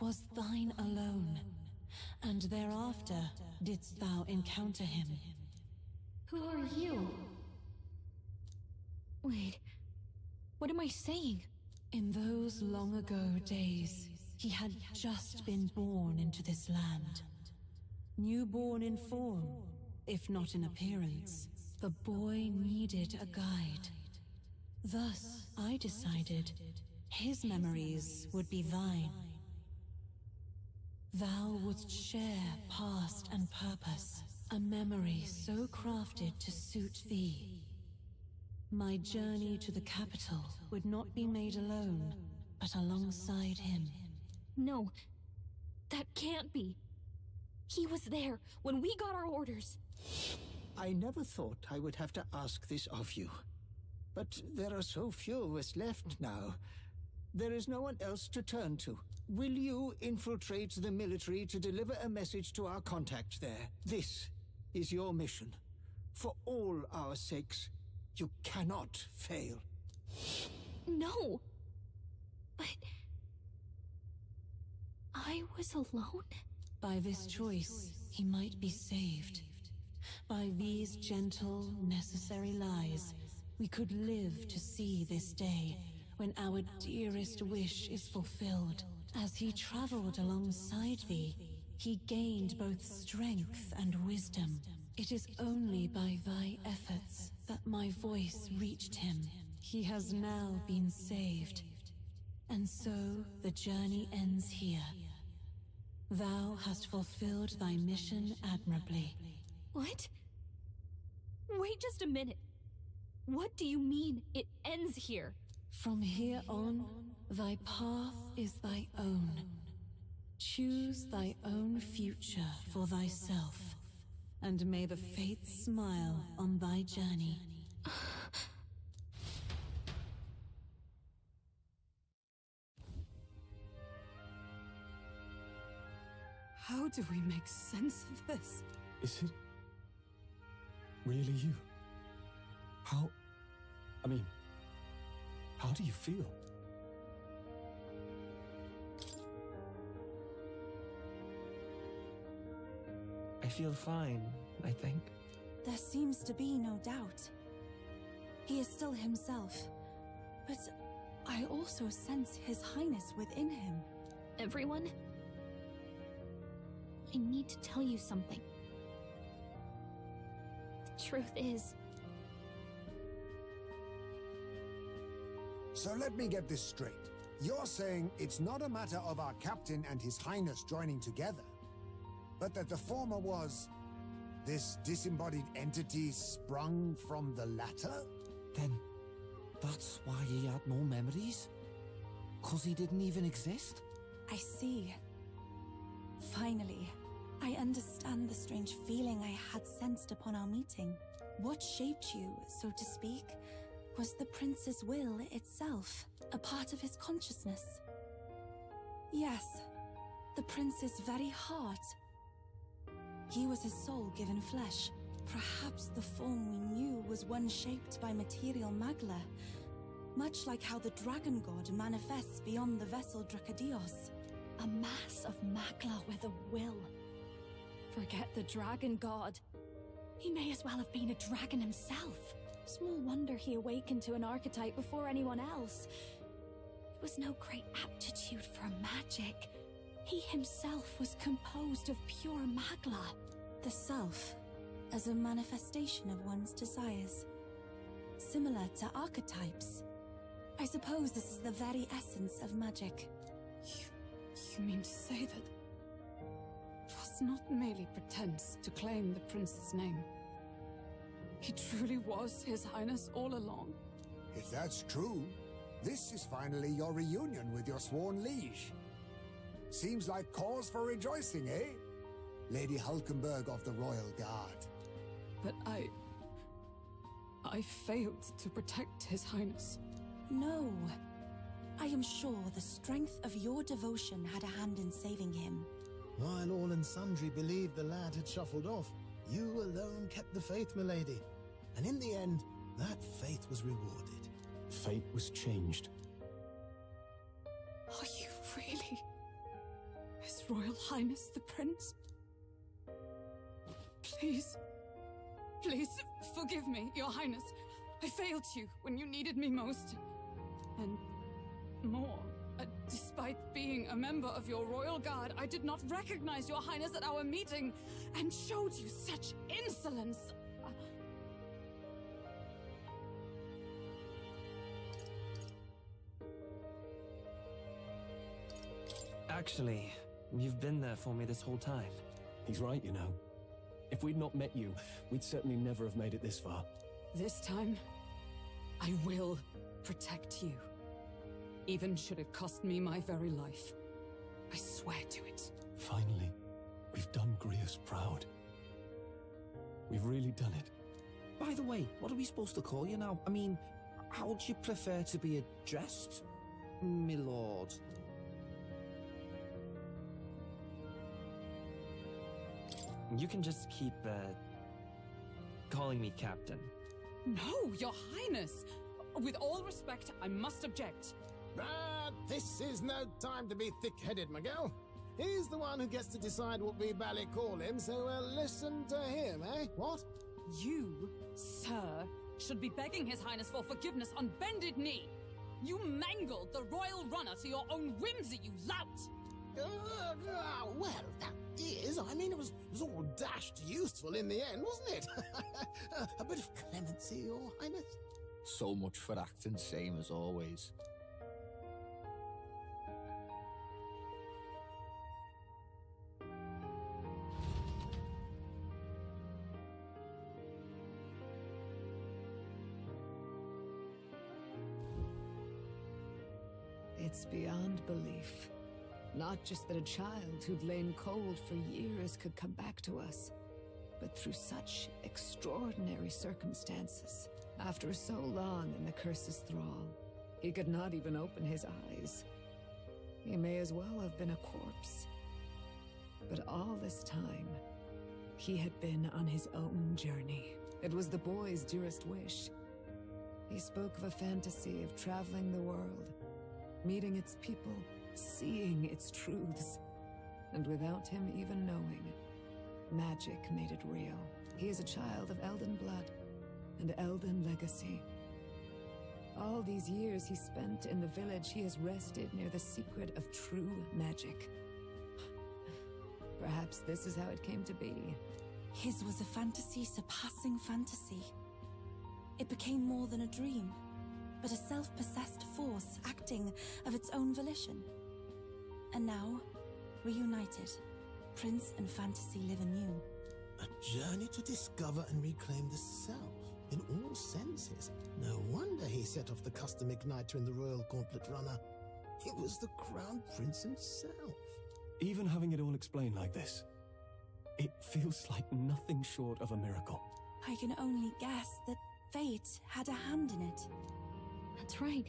was thine alone. And thereafter didst thou encounter him. Who are you? Wait, what am I saying? In those long ago days, he had just been born into this land. Newborn in form, if not in appearance, the boy needed a guide. Thus, I decided his memories would be thine. Thou wouldst share past and purpose, a memory so crafted to suit thee. My journey to the capital would not be made alone, but alongside him. No, that can't be. He was there when we got our orders. I never thought I would have to ask this of you. But there are so few of us left now. There is no one else to turn to. Will you infiltrate the military to deliver a message to our contact there? This is your mission. For all our sakes, You cannot fail. No! But... I was alone? By this choice, he might be saved. By these gentle, necessary lies, we could live to see this day, when our dearest wish is fulfilled. As he traveled alongside thee, he gained both strength and wisdom. It is only by thy efforts that my voice reached him. He has now been saved. And so the journey ends here. Thou hast fulfilled thy mission admirably. What? Wait just a minute. What do you mean, it ends here? From here on, thy path is thy own. Choose thy own future for thyself, and may the fates smile on thy journey. How do we make sense of this? Is it really you? How do you feel? I feel fine, I think. There seems to be no doubt. He is still himself, but I also sense His Highness within him. Everyone? I need to tell you something. The truth is... So let me get this straight. You're saying it's not a matter of our captain and His Highness joining together, but that the former was this disembodied entity sprung from the latter? Then that's why he had no memories? 'Cause he didn't even exist? I see. Finally, I understand the strange feeling I had sensed upon our meeting. What shaped you, so to speak, was the prince's will itself, a part of his consciousness. Yes, the prince's very heart. He was his soul given flesh. Perhaps the form we knew was one shaped by material magla, much like how the dragon god manifests beyond the vessel Drakadios. A mass of magla with a will. Forget the dragon god. He may as well have been a dragon himself. Small wonder he awakened to an archetype before anyone else. It was no great aptitude for magic. He himself was composed of pure magla. The self, as a manifestation of one's desires. Similar to archetypes. I suppose this is the very essence of magic. You mean to say that it was not merely pretense to claim the prince's name? He truly was His Highness all along? If that's true, this is finally your reunion with your sworn liege. Seems like cause for rejoicing, eh? Lady Hulkenberg of the Royal Guard. But I failed to protect His Highness. No. I am sure the strength of your devotion had a hand in saving him. While all and sundry believed the lad had shuffled off, you alone kept the faith, milady. And in the end, that faith was rewarded. Fate was changed. Are you really His Royal Highness the Prince? Please, please forgive me, Your Highness. I failed you when you needed me most. And more, despite being a member of your Royal Guard, I did not recognize Your Highness at our meeting and showed you such insolence. Actually, you've been there for me this whole time. He's right, you know. If we'd not met you, we'd certainly never have made it this far. This time, I will protect you. Even should it cost me my very life. I swear to it. Finally, we've done Grius proud. We've really done it. By the way, what are we supposed to call you now? I mean, how would you prefer to be addressed, my lord? You can just keep, calling me Captain. No, Your Highness! With all respect, I must object. But this is no time to be thick-headed, Miguel. He's the one who gets to decide what we bally call him, so listen to him, eh? What? You, sir, should be begging His Highness for forgiveness on bended knee. You mangled the royal runner to your own whimsy, you lout! Well, that is, I mean, it was all dashed useful in the end, wasn't it? A bit of clemency, Your Highness. So much for acting same as always. It's beyond belief. Not just that a child who'd lain cold for years could come back to us, but through such extraordinary circumstances. After so long in the curse's thrall, he could not even open his eyes. He may as well have been a corpse. But all this time, he had been on his own journey. It was the boy's dearest wish. He spoke of a fantasy of traveling the world, meeting its people, seeing its truths. And without him even knowing, magic made it real. He is a child of Elden blood and Elden legacy. All these years he spent in the village, he has rested near the secret of true magic. Perhaps this is how it came to be. His was a fantasy surpassing fantasy. It became more than a dream, but a self-possessed force acting of its own volition. And now, reunited, Prince and fantasy live anew. A journey to discover and reclaim the self, in all senses. No wonder he set off the custom igniter in the Royal Gauntlet Runner. It was the Crown Prince himself. Even having it all explained like this, it feels like nothing short of a miracle. I can only guess that fate had a hand in it. That's right.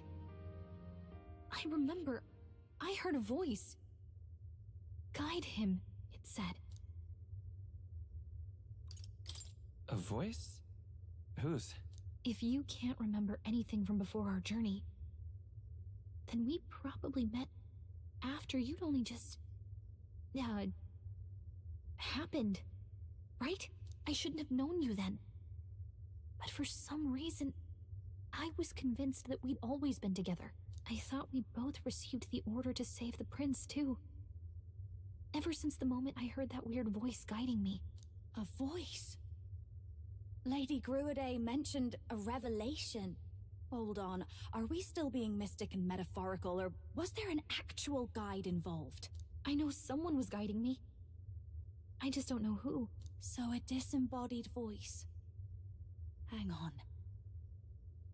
I remember, I heard a voice. Guide him, it said. A voice? Whose? If you can't remember anything from before our journey, then we probably met after you'd only just... happened, right? I shouldn't have known you then. But for some reason, I was convinced that we'd always been together. I thought we both received the order to save the prince, too. Ever since the moment I heard that weird voice guiding me. A voice? Lady Gruiday mentioned a revelation. Hold on, are we still being mystic and metaphorical, or was there an actual guide involved? I know someone was guiding me. I just don't know who. So a disembodied voice. Hang on.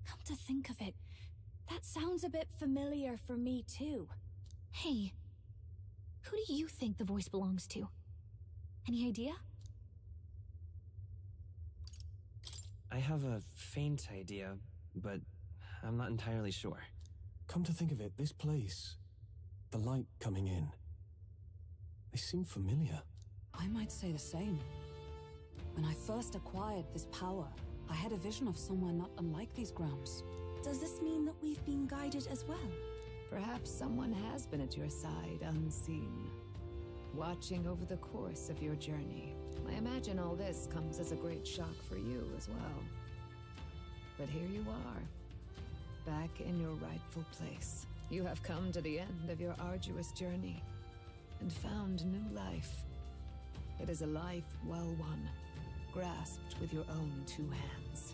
Come to think of it, that sounds a bit familiar for me too. Hey, who do you think the voice belongs to? Any idea? I have a faint idea, but I'm not entirely sure. Come to think of it, this place, the light coming in, they seem familiar. I might say the same. When I first acquired this power, I had a vision of somewhere not unlike these grounds. Does this mean that we've been guided as well? Perhaps someone has been at your side unseen, watching over the course of your journey. I imagine all this comes as a great shock for you as well. But here you are, back in your rightful place. You have come to the end of your arduous journey and found new life. It is a life well won, grasped with your own two hands.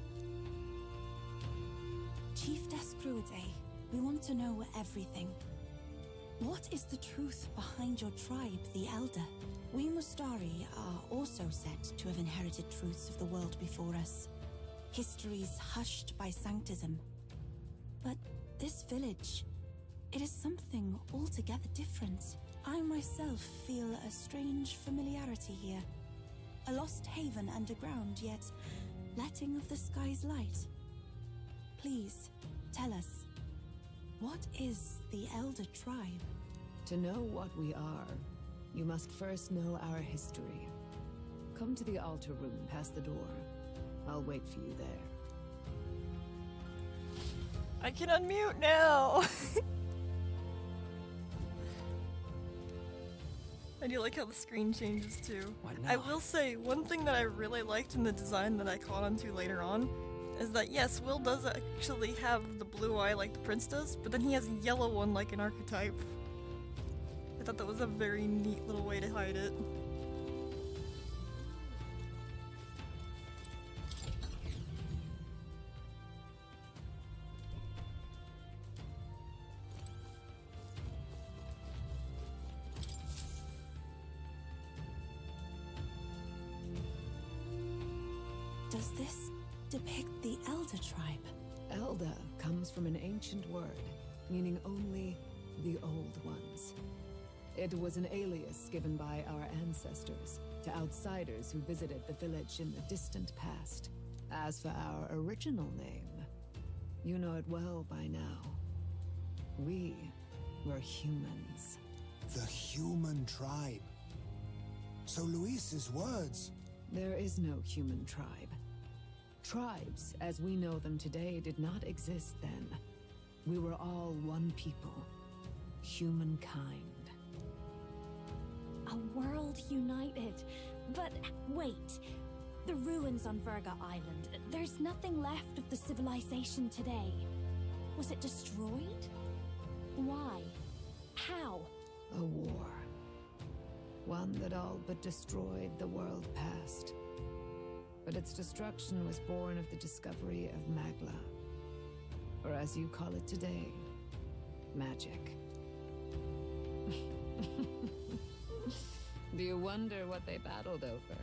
Chiefess Gruiday, we want to know everything. What is the truth behind your tribe, the Elder? We Mustari are also said to have inherited truths of the world before us. Histories hushed by sanctism. But this village, it is something altogether different. I myself feel a strange familiarity here. A lost haven underground, yet letting of the sky's light. Please, tell us, what is the Elder Tribe? To know what we are, you must first know our history. Come to the altar room past the door. I'll wait for you there. I can unmute now! I do like how the screen changes too. I will say, one thing that I really liked in the design that I caught onto later on is that yes, Will does actually have the blue eye like the prince does, but then he has a yellow one like an archetype. I thought that was a very neat little way to hide it. Does this depict the Elder tribe? Elder comes from an ancient word, meaning only the old ones. It was an alias given by our ancestors to outsiders who visited the village in the distant past. As for our original name, you know it well by now. We were humans. The human tribe. So Luis's words... There is no human tribe. Tribes, as we know them today, did not exist then. We were all one people. Humankind. A world united. But wait. The ruins on Virga Island. There's nothing left of the civilization today. Was it destroyed? Why? How? A war. One that all but destroyed the world past. But its destruction was born of the discovery of Magla. Or as you call it today, magic. Do you wonder what they battled over?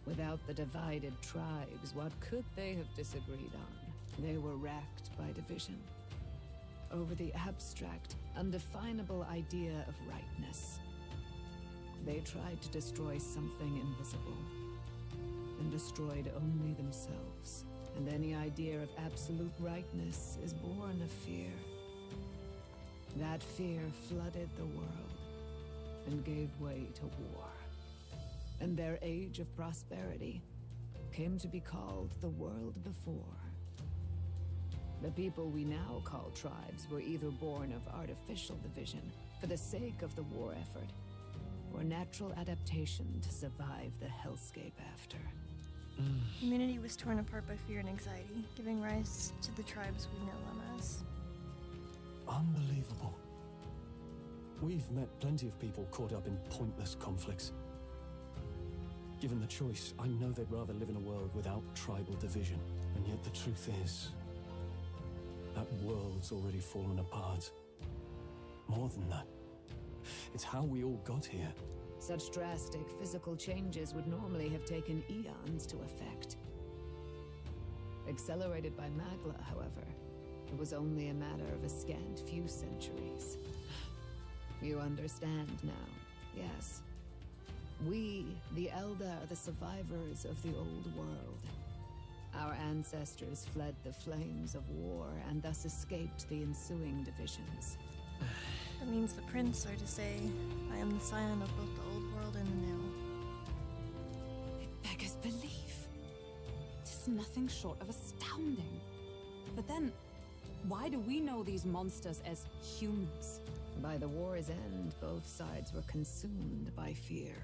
Without the divided tribes, what could they have disagreed on? They were racked by division. Over the abstract, undefinable idea of rightness. They tried to destroy something invisible, and destroyed only themselves. And any idea of absolute rightness is born of fear. That fear flooded the world, and gave way to war. And their age of prosperity came to be called the world before. The people we now call tribes were either born of artificial division for the sake of the war effort, or natural adaptation to survive the hellscape after. Humanity was torn apart by fear and anxiety, giving rise to the tribes we know them as. Unbelievable. We've met plenty of people caught up in pointless conflicts. Given the choice, I know they'd rather live in a world without tribal division. And yet the truth is, that world's already fallen apart. More than that, it's how we all got here. Such drastic physical changes would normally have taken eons to effect. Accelerated by Magla, however, it was only a matter of a scant few centuries. You understand now, yes? We, the Elder, are the survivors of the old world. Our ancestors fled the flames of war and thus escaped the ensuing divisions. That means the prince are to say, I am the scion of both the old world and the new. It beggars belief. It's nothing short of astounding. But then, why do we know these monsters as humans? By the war's end, both sides were consumed by fear.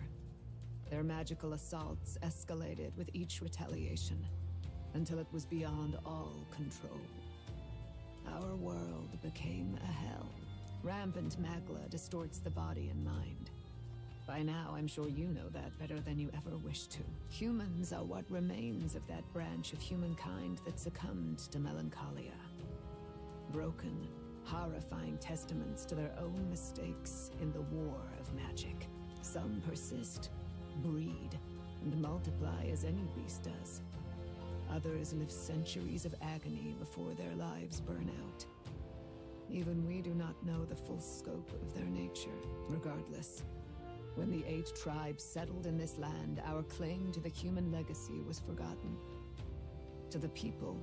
Their magical assaults escalated with each retaliation, until it was beyond all control. Our world became a hell. Rampant Magla distorts the body and mind. By now, I'm sure you know that better than you ever wished to. Humans are what remains of that branch of humankind that succumbed to melancholia. Broken, horrifying testaments to their own mistakes in the war of magic. Some persist, breed, and multiply as any beast does. Others live centuries of agony before their lives burn out. Even we do not know the full scope of their nature. Regardless, when the 8 tribes settled in this land, our claim to the human legacy was forgotten. To the people,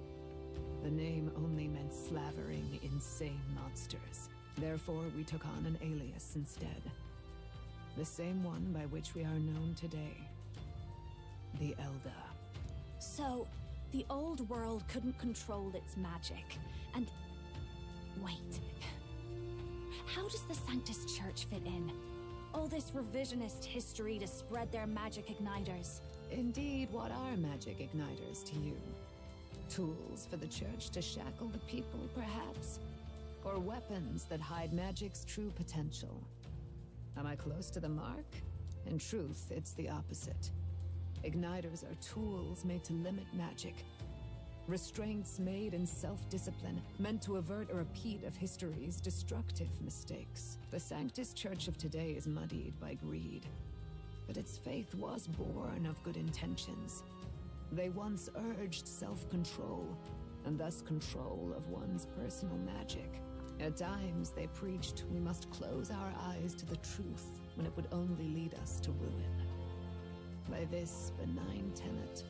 the name only meant slavering, insane monsters. Therefore, we took on an alias instead. The same one by which we are known today. The So, the old world couldn't control its magic, and Wait. How does the Sanctus Church fit in? All this revisionist history to spread their magic igniters. Indeed, what are magic igniters to you? Tools for the Church to shackle the people, perhaps? Or weapons that hide magic's true potential? Am I close to the mark? In truth, it's the opposite. Igniters are tools made to limit magic. Restraints made in self-discipline, meant to avert a repeat of history's destructive mistakes. The Sanctus Church of today is muddied by greed, but its faith was born of good intentions. They once urged self-control, and thus control of one's personal magic. At times, they preached we must close our eyes to the truth when it would only lead us to ruin. By this benign tenet,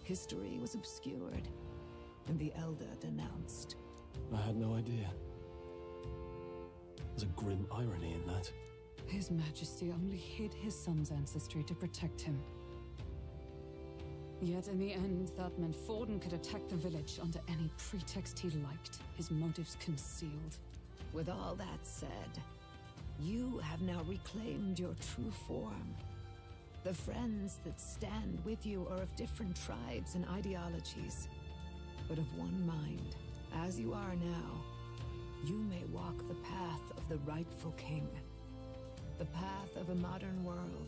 history was obscured, and the Elder denounced. I had no idea. There's a grim irony in that. His Majesty only hid his son's ancestry to protect him. Yet in the end, that meant Forden could attack the village under any pretext he liked, his motives concealed. With all that said, you have now reclaimed your true form. The friends that stand with you are of different tribes and ideologies, but of one mind. As you are now, you may walk the path of the rightful king. The path of a modern world,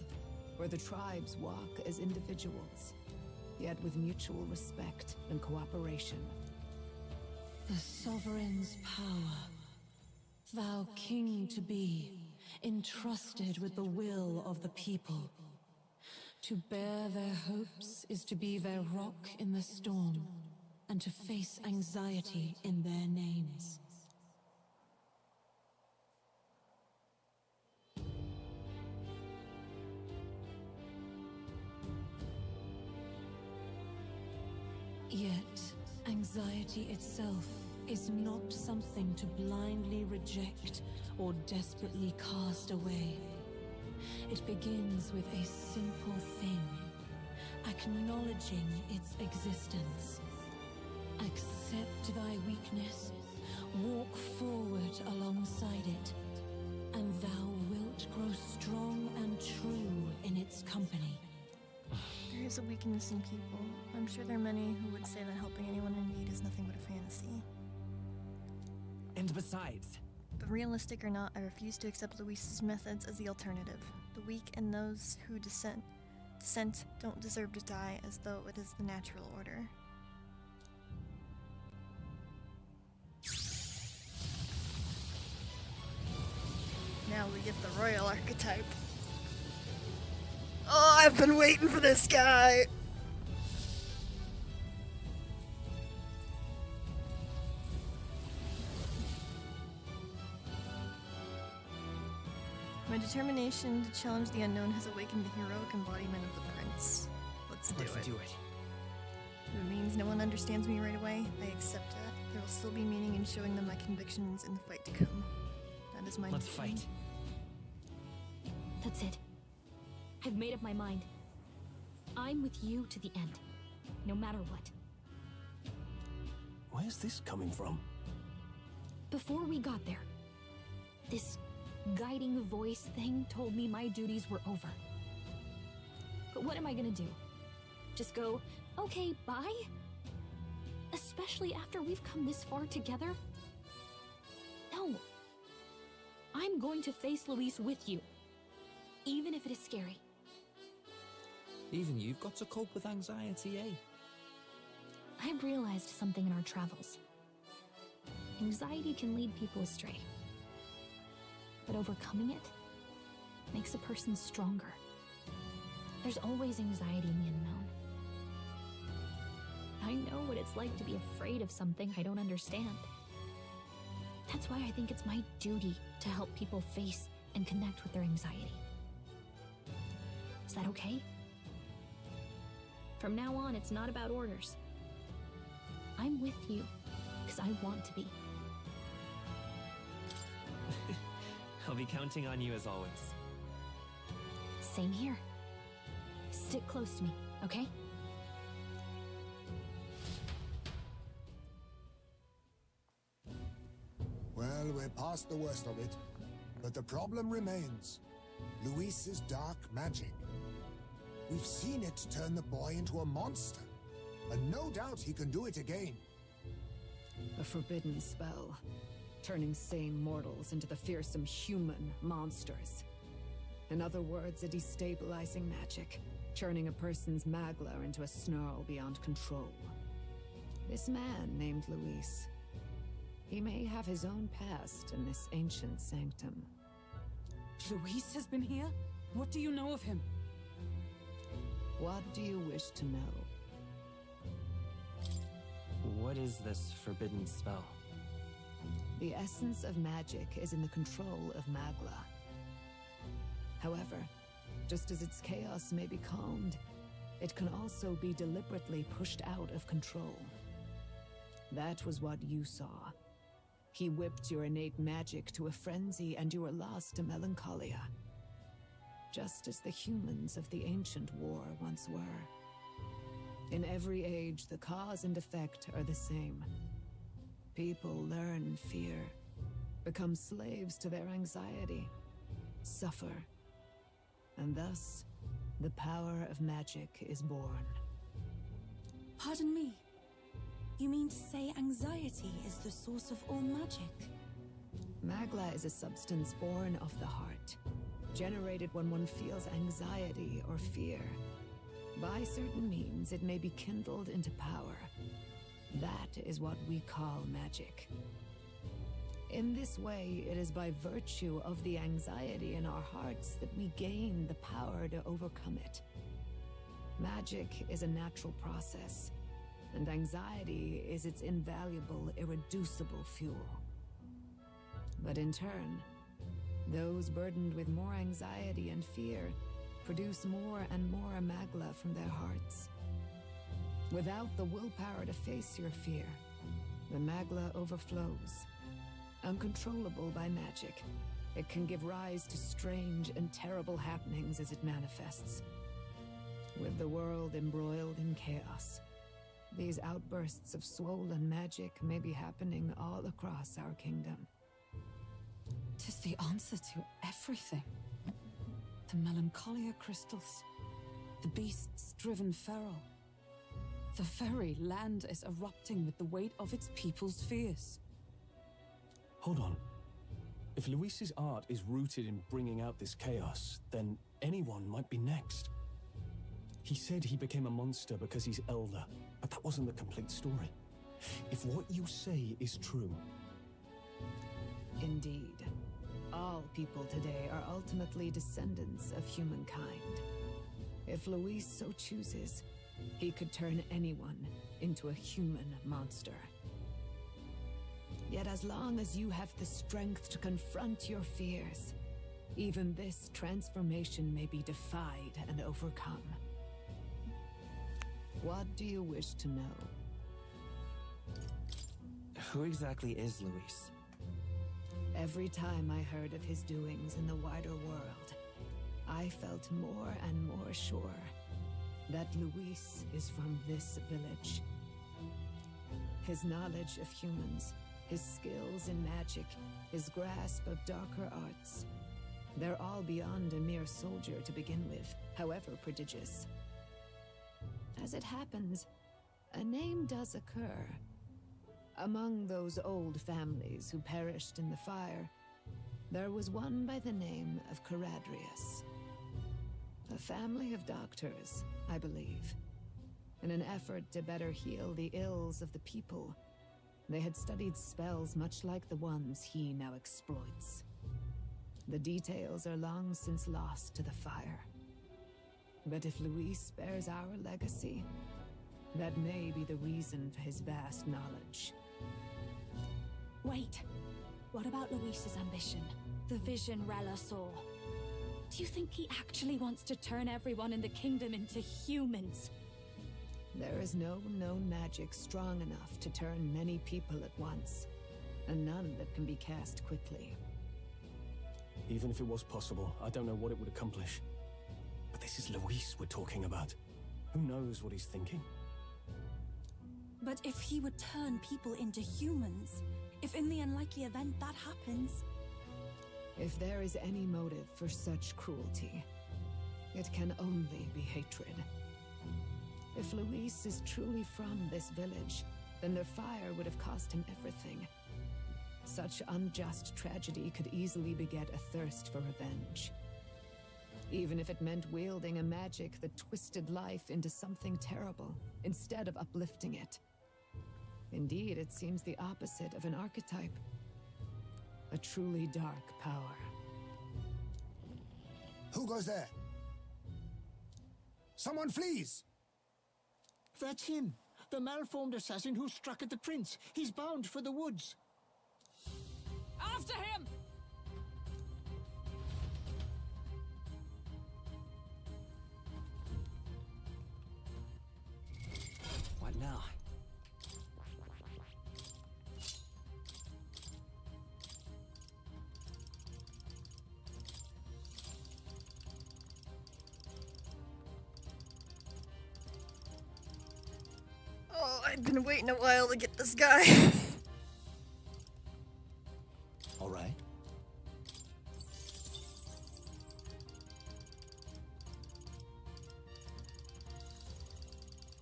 where the tribes walk as individuals, yet with mutual respect and cooperation. The sovereign's power, thou king to be, entrusted with the will of the people. To bear their hopes is to be their rock in the storm, and to face anxiety in their names. Yet, anxiety itself is not something to blindly reject or desperately cast away. It begins with a simple thing, acknowledging its existence. Accept thy weakness, walk forward alongside it, and thou wilt grow strong and true in its company. There is a weakness in people. I'm sure there are many who would say that helping anyone in need is nothing but a fantasy. And besides... But realistic or not, I refuse to accept Luis's methods as the alternative. The weak and those who dissent don't deserve to die as though it is the natural order. Now we get the royal archetype. Oh, I've been waiting for this guy! My determination to challenge the unknown has awakened the heroic embodiment of the prince. Let's do it. Let's do it. If it means no one understands me right away, I accept that. There will still be meaning in showing them my convictions in the fight to come. That is my Let's decision. fight. That's it. I've made up my mind. I'm with you to the end, no matter what. Where's this coming from? Before we got there, this guiding voice thing told me my duties were over. But what am I gonna do? Just go, okay, bye? Especially after we've come this far together? No. I'm going to face Luis with you, even if it is scary. Even you've got to cope with anxiety, eh? I've realized something in our travels. Anxiety can lead people astray. But overcoming it makes a person stronger. There's always anxiety in the unknown. I know what it's like to be afraid of something I don't understand. That's why I think it's my duty to help people face and connect with their anxiety. Is that okay? From now on, it's not about orders. I'm with you, because I want to be. I'll be counting on you as always. Same here. Stick close to me, okay? past the worst of it, but the problem remains. Luis's dark magic. We've seen it turn the boy into a monster, and no doubt he can do it again. A forbidden spell, turning sane mortals into the fearsome human monsters. In other words, a destabilizing magic, churning a person's magla into a snarl beyond control. This man named Luis, he may have his own past in this ancient sanctum. Luis has been here? What do you know of him? What do you wish to know? What is this forbidden spell? The essence of magic is in the control of Magla. However, just as its chaos may be calmed, it can also be deliberately pushed out of control. That was what you saw. He whipped your innate magic to a frenzy and you were lost to melancholia. Just as the humans of the ancient war once were. In every age, the cause and effect are the same. People learn fear, become slaves to their anxiety, suffer, and thus, the power of magic is born. Pardon me. You mean to say anxiety is the source of all magic? Magla is a substance born of the heart, generated when one feels anxiety or fear. By certain means, it may be kindled into power. That is what we call magic. In this way, it is by virtue of the anxiety in our hearts that we gain the power to overcome it. Magic is a natural process, and anxiety is its invaluable, irreducible fuel. But in turn, those burdened with more anxiety and fear produce more and more magla from their hearts. Without the willpower to face your fear, the magla overflows. Uncontrollable by magic, it can give rise to strange and terrible happenings as it manifests. With the world embroiled in chaos, these outbursts of swollen magic may be happening all across our kingdom. 'Tis the answer to everything. The melancholia crystals, the beasts driven feral. The very land is erupting with the weight of its people's fears. Hold on. If Luis's art is rooted in bringing out this chaos, then anyone might be next. He said he became a monster because he's elder, but that wasn't the complete story. If what you say is true... Indeed. All people today are ultimately descendants of humankind. If Luis so chooses, he could turn anyone into a human monster. Yet as long as you have the strength to confront your fears, even this transformation may be defied and overcome. What do you wish to know? Who exactly is Luis? Every time I heard of his doings in the wider world, I felt more and more sure that Luis is from this village. His knowledge of humans, his skills in magic, his grasp of darker arts, they're all beyond a mere soldier to begin with, however prodigious. As it happens, a name does occur. Among those old families who perished in the fire, there was one by the name of Caradrius. A family of doctors, I believe. In an effort to better heal the ills of the people, they had studied spells much like the ones he now exploits. The details are long since lost to the fire. But if Luis bears our legacy, that may be the reason for his vast knowledge. Wait, what about Luis's ambition? The vision Rella saw? Do you think he actually wants to turn everyone in the kingdom into humans? There is no known magic strong enough to turn many people at once, and none that can be cast quickly. Even if it was possible, I don't know what it would accomplish. But this is Luis we're talking about. Who knows what he's thinking? But if he would turn people into humans, If in the unlikely event that happens... If there is any motive for such cruelty, it can only be hatred. If Luis is truly from this village, then their fire would have cost him everything. Such unjust tragedy could easily beget a thirst for revenge. Even if it meant wielding a magic that twisted life into something terrible, instead of uplifting it. Indeed, it seems the opposite of an archetype. A truly dark power. Who goes there? Someone flees! That's him. The malformed assassin who struck at the prince. He's bound for the woods. After him! What now? Oh, I've been waiting a while to get this guy. All right.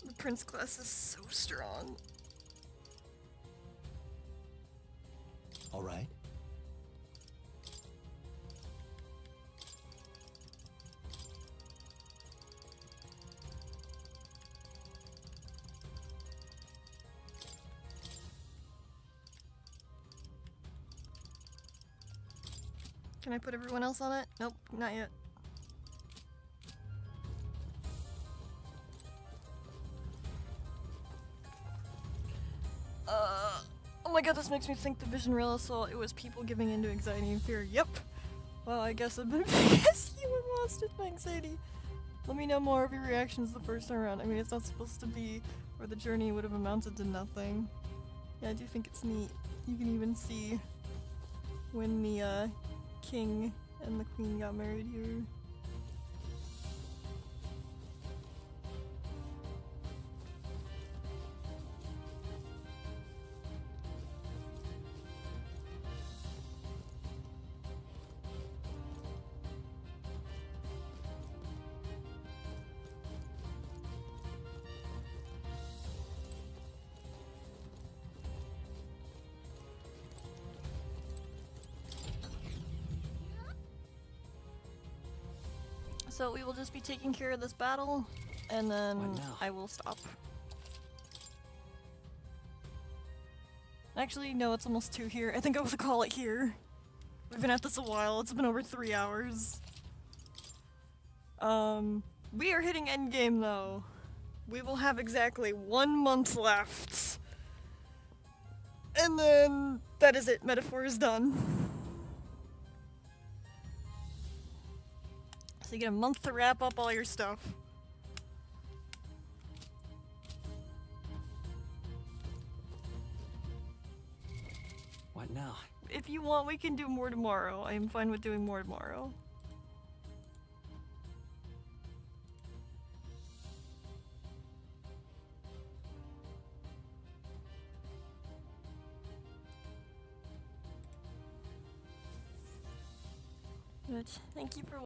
The prince class is so strong. All right. Can I put everyone else on it? Nope, not yet. Oh my god, this makes me think the Vision Rail Assault, it was people giving into anxiety and fear. Yep. Well, I guess I've been human monsters with anxiety. Let me know more of your reactions the first time around. I mean, it's not supposed to be where the journey would have amounted to nothing. Yeah, I do think it's neat. You can even see when the king and the queen got married here. So we will just be taking care of this battle, and then I will stop. Actually, no, it's almost 2 here. I think I will call it here. We've been at this a while. It's been over 3 hours. We are hitting endgame though. We will have exactly 1 month left. And then that is it. Metaphor is done. So you get a month to wrap up all your stuff. What now? If you want, we can do more tomorrow. I am fine with doing more tomorrow. Good. Thank you for